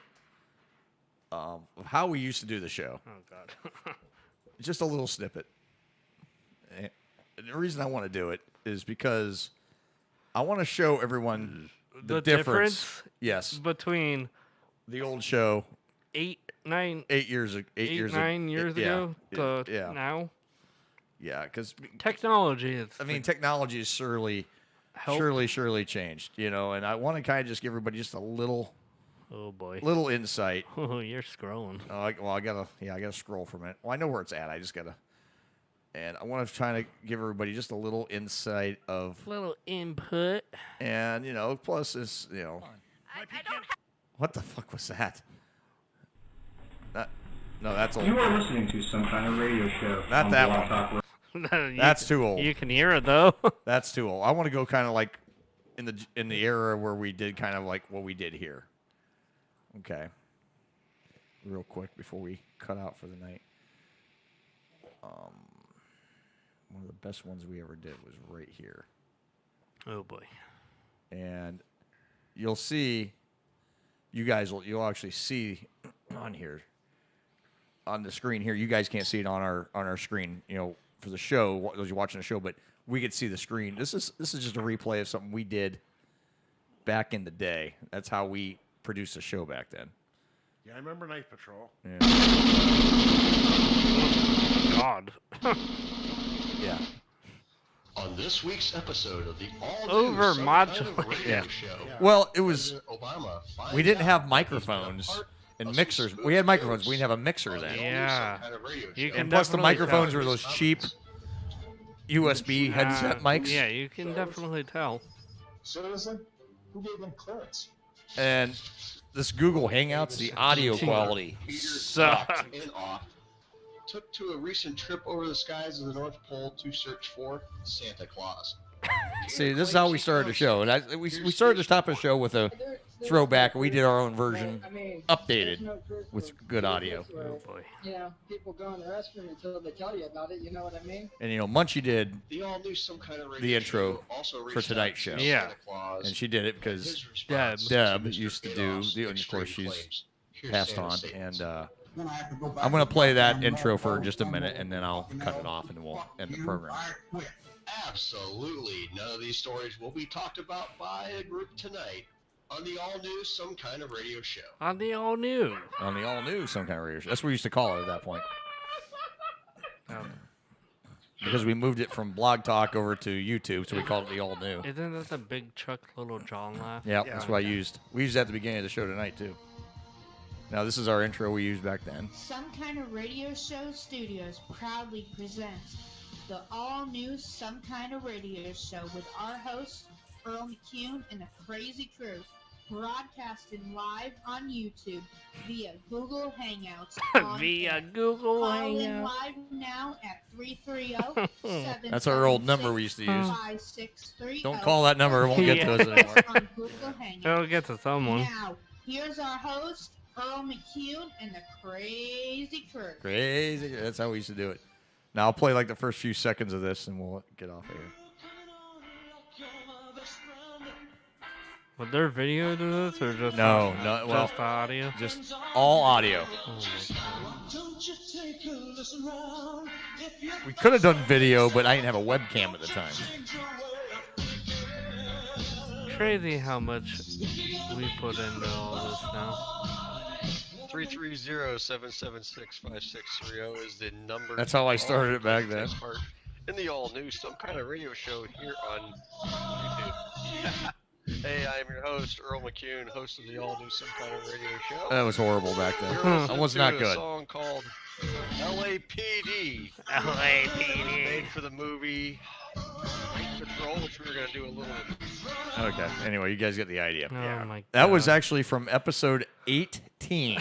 of how we used to do the show. Oh God. Just a little snippet. And the reason I want to do it is because I want to show everyone the difference. Yes. Between the old show 8 9 years ago. 9 years ago to yeah. now. Yeah, because Technology is. I mean, technology is surely surely changed. You know, and I want to kind of just give everybody just a little. Oh boy. Little insight. Oh, you're scrolling. Oh, I gotta scroll for a minute. Well, I know where it's at. I just gotta. And I want to try to give everybody just a little insight of. Little input. And plus this, what the fuck was that? No, that's old. You are listening to some kind of radio show. Not that one. That's too old. You can hear it though. That's too old. I want to go kind of like in the era where we did kind of like what we did here. Okay. Real quick before we cut out for the night. One of the best ones we ever did was right here. Oh boy. And you'll see. You'll actually see on here. On the screen here, you guys can't see it on our screen, for the show, those you're watching the show, but we could see the screen. This is just a replay of something we did back in the day. That's how we produced the show back then. Yeah, I remember Night Patrol. Yeah. God. Yeah. On this week's episode of the Over-modulated show. Well, it was. Obama We didn't have microphones and mixers. We had microphones. We didn't have a mixer then. Yeah. You can And plus, the definitely microphones tell. were those cheap USB headset mics. Yeah, you can definitely tell. Citizen, who gave them clearance? And this Google Hangouts, the audio quality sucked. And off. Took to a recent trip over the skies of the North Pole to search for Santa Claus. See, this is how we started the show. And we started the top of the show with a throwback. We did our own version, updated with good audio. Oh boy. People go in the restroom until they tell you about it. You know what I mean? And Munchie did The all new some kind of radio the intro show also for reached tonight's out show. to Yeah. Santa Claus. And she did it because Deb used to do the. And of course, she's passed on. And I'm I'm going to play that intro for just a minute, and then I'll cut it off, and we'll end the program. Absolutely. None of these stories will be talked about by a group tonight on the all-new Some Kind of Radio show. On the all new. On the all-new Some Kind of Radio show. That's what we used to call it at that point. Because we moved it from Blog Talk over to YouTube, so we called it the all-new. Isn't that the Big Chuck Little John laugh? Yeah, that's what I used. We used that at the beginning of the show tonight, too. Now, this is our intro we used back then. Some Kind of Radio Show Studios proudly presents the all-new Some Kind of Radio Show with our host, Earl McCune, and the Crazy Crew, broadcasting live on YouTube via Google Hangouts. Via Google Call in Hangouts. live now at 330-776-5630. That's our old number we used to use. 5630. Don't call that number. It won't get to us anymore. On Google Hangouts. It'll get to someone. Now, here's our host, Earl McCune, and the Crazy Crew. Crazy. That's how we used to do it. Now, I'll play like the first few seconds of this, and we'll get off of here. Was there video to this, or just No, just audio? Just all audio. We could have done video, but I didn't have a webcam at the time. Crazy how much we put into all this now. 330-776-5630 is the number. That's how I started it back then. In the all-new Some Kind of Radio show here on YouTube. Hey, I'm your host, Earl McCune, host of the all-new Some Kind of Radio show. That was horrible back then. You're That listening was to not a good. song called LAPD. LAPD. Made for the movie Night Patrol, which we were going to do a little bit. Okay. Anyway, you guys get the idea. Oh my That was actually from episode 18.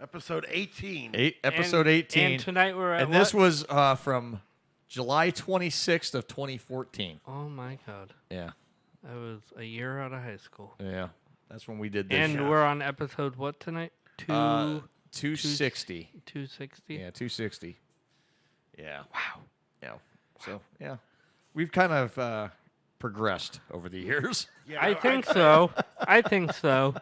Episode 18. Episode 18. And tonight we're at And this what? was from July 26th of 2014. Oh my god. Yeah. I was a year out of high school. Yeah. That's when we did this. And we're on episode what tonight? 260. 260? Yeah, 260. Yeah. Wow. Yeah. So, yeah. We've kind of progressed over the years. Yeah, I think so. I think so.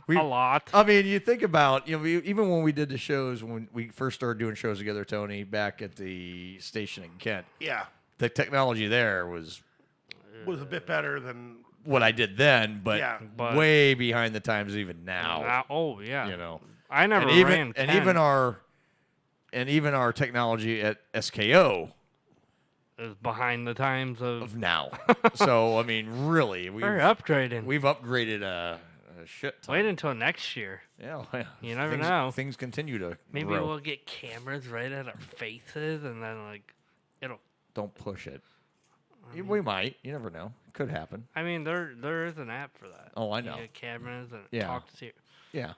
A lot. I mean, you think about, even when we did the shows, when we first started doing shows together, Tony, back at the station in Kent. Yeah. The technology there was a bit better than what I did then, but, Yeah. But- way behind the times even now. Oh yeah. You know. I never and even, ran and 10. even our technology at SKO is behind the times of now. So I mean, really, we're upgrading. We've upgraded a shit ton. Wait until next year. Yeah, you never things, know. Things continue to Maybe grow. we'll get cameras right at our faces, and then like it'll. Don't push it. We might. You never know. It could happen. I mean, there is an app for that. Oh, I know. You get cameras and Yeah. talk to you. Yeah.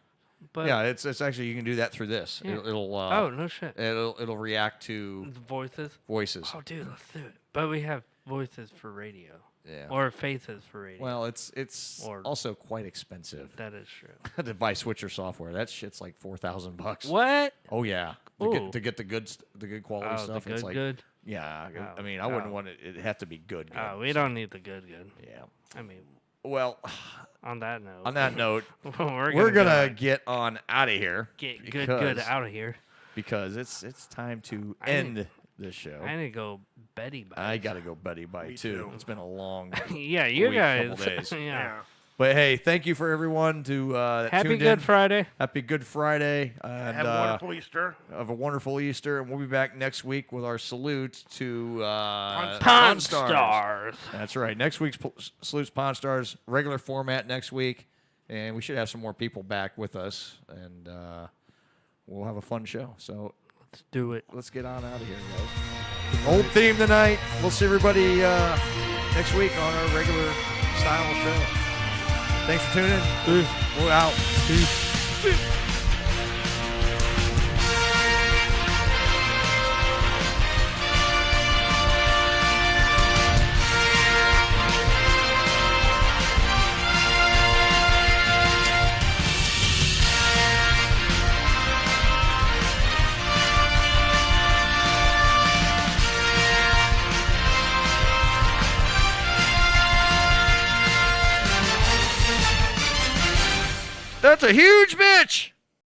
But yeah, it's actually you can do that through this. Yeah. It'll oh, no shit. It'll react to voices. Voices. Oh, dude, let's do it. But we have voices for radio. Yeah. Or faces for radio. Well, it's also quite expensive. That is true. To buy Switcher software, that shit's like $4,000. What? Oh yeah. Ooh. To get the good quality Oh, stuff. the it's like good? Yeah. Oh, I mean, I wouldn't want it. It'd have to be good. Oh, we don't need the good. Yeah. I mean, well, on that note. On that note, we're gonna get on out of here. Get good out of here. Because it's time to end this show. I need to go Betty Bye. I gotta go Betty Bye too. It's been a long yeah, you week, guys. couple days. Yeah. But hey, thank you for everyone to Happy tuned Good in. Friday. Happy Good Friday. And, Have a wonderful Easter. Have a wonderful Easter, and we'll be back next week with our salute to Pawn Stars. That's right. Next week's salutes Pawn Stars, regular format next week, and we should have some more people back with us, and we'll have a fun show. So let's do it. Let's get on out of here, guys. Old theme tonight. We'll see everybody next week on our regular style show. Thanks for tuning in. Peace. We're out. Peace. That's a huge bitch.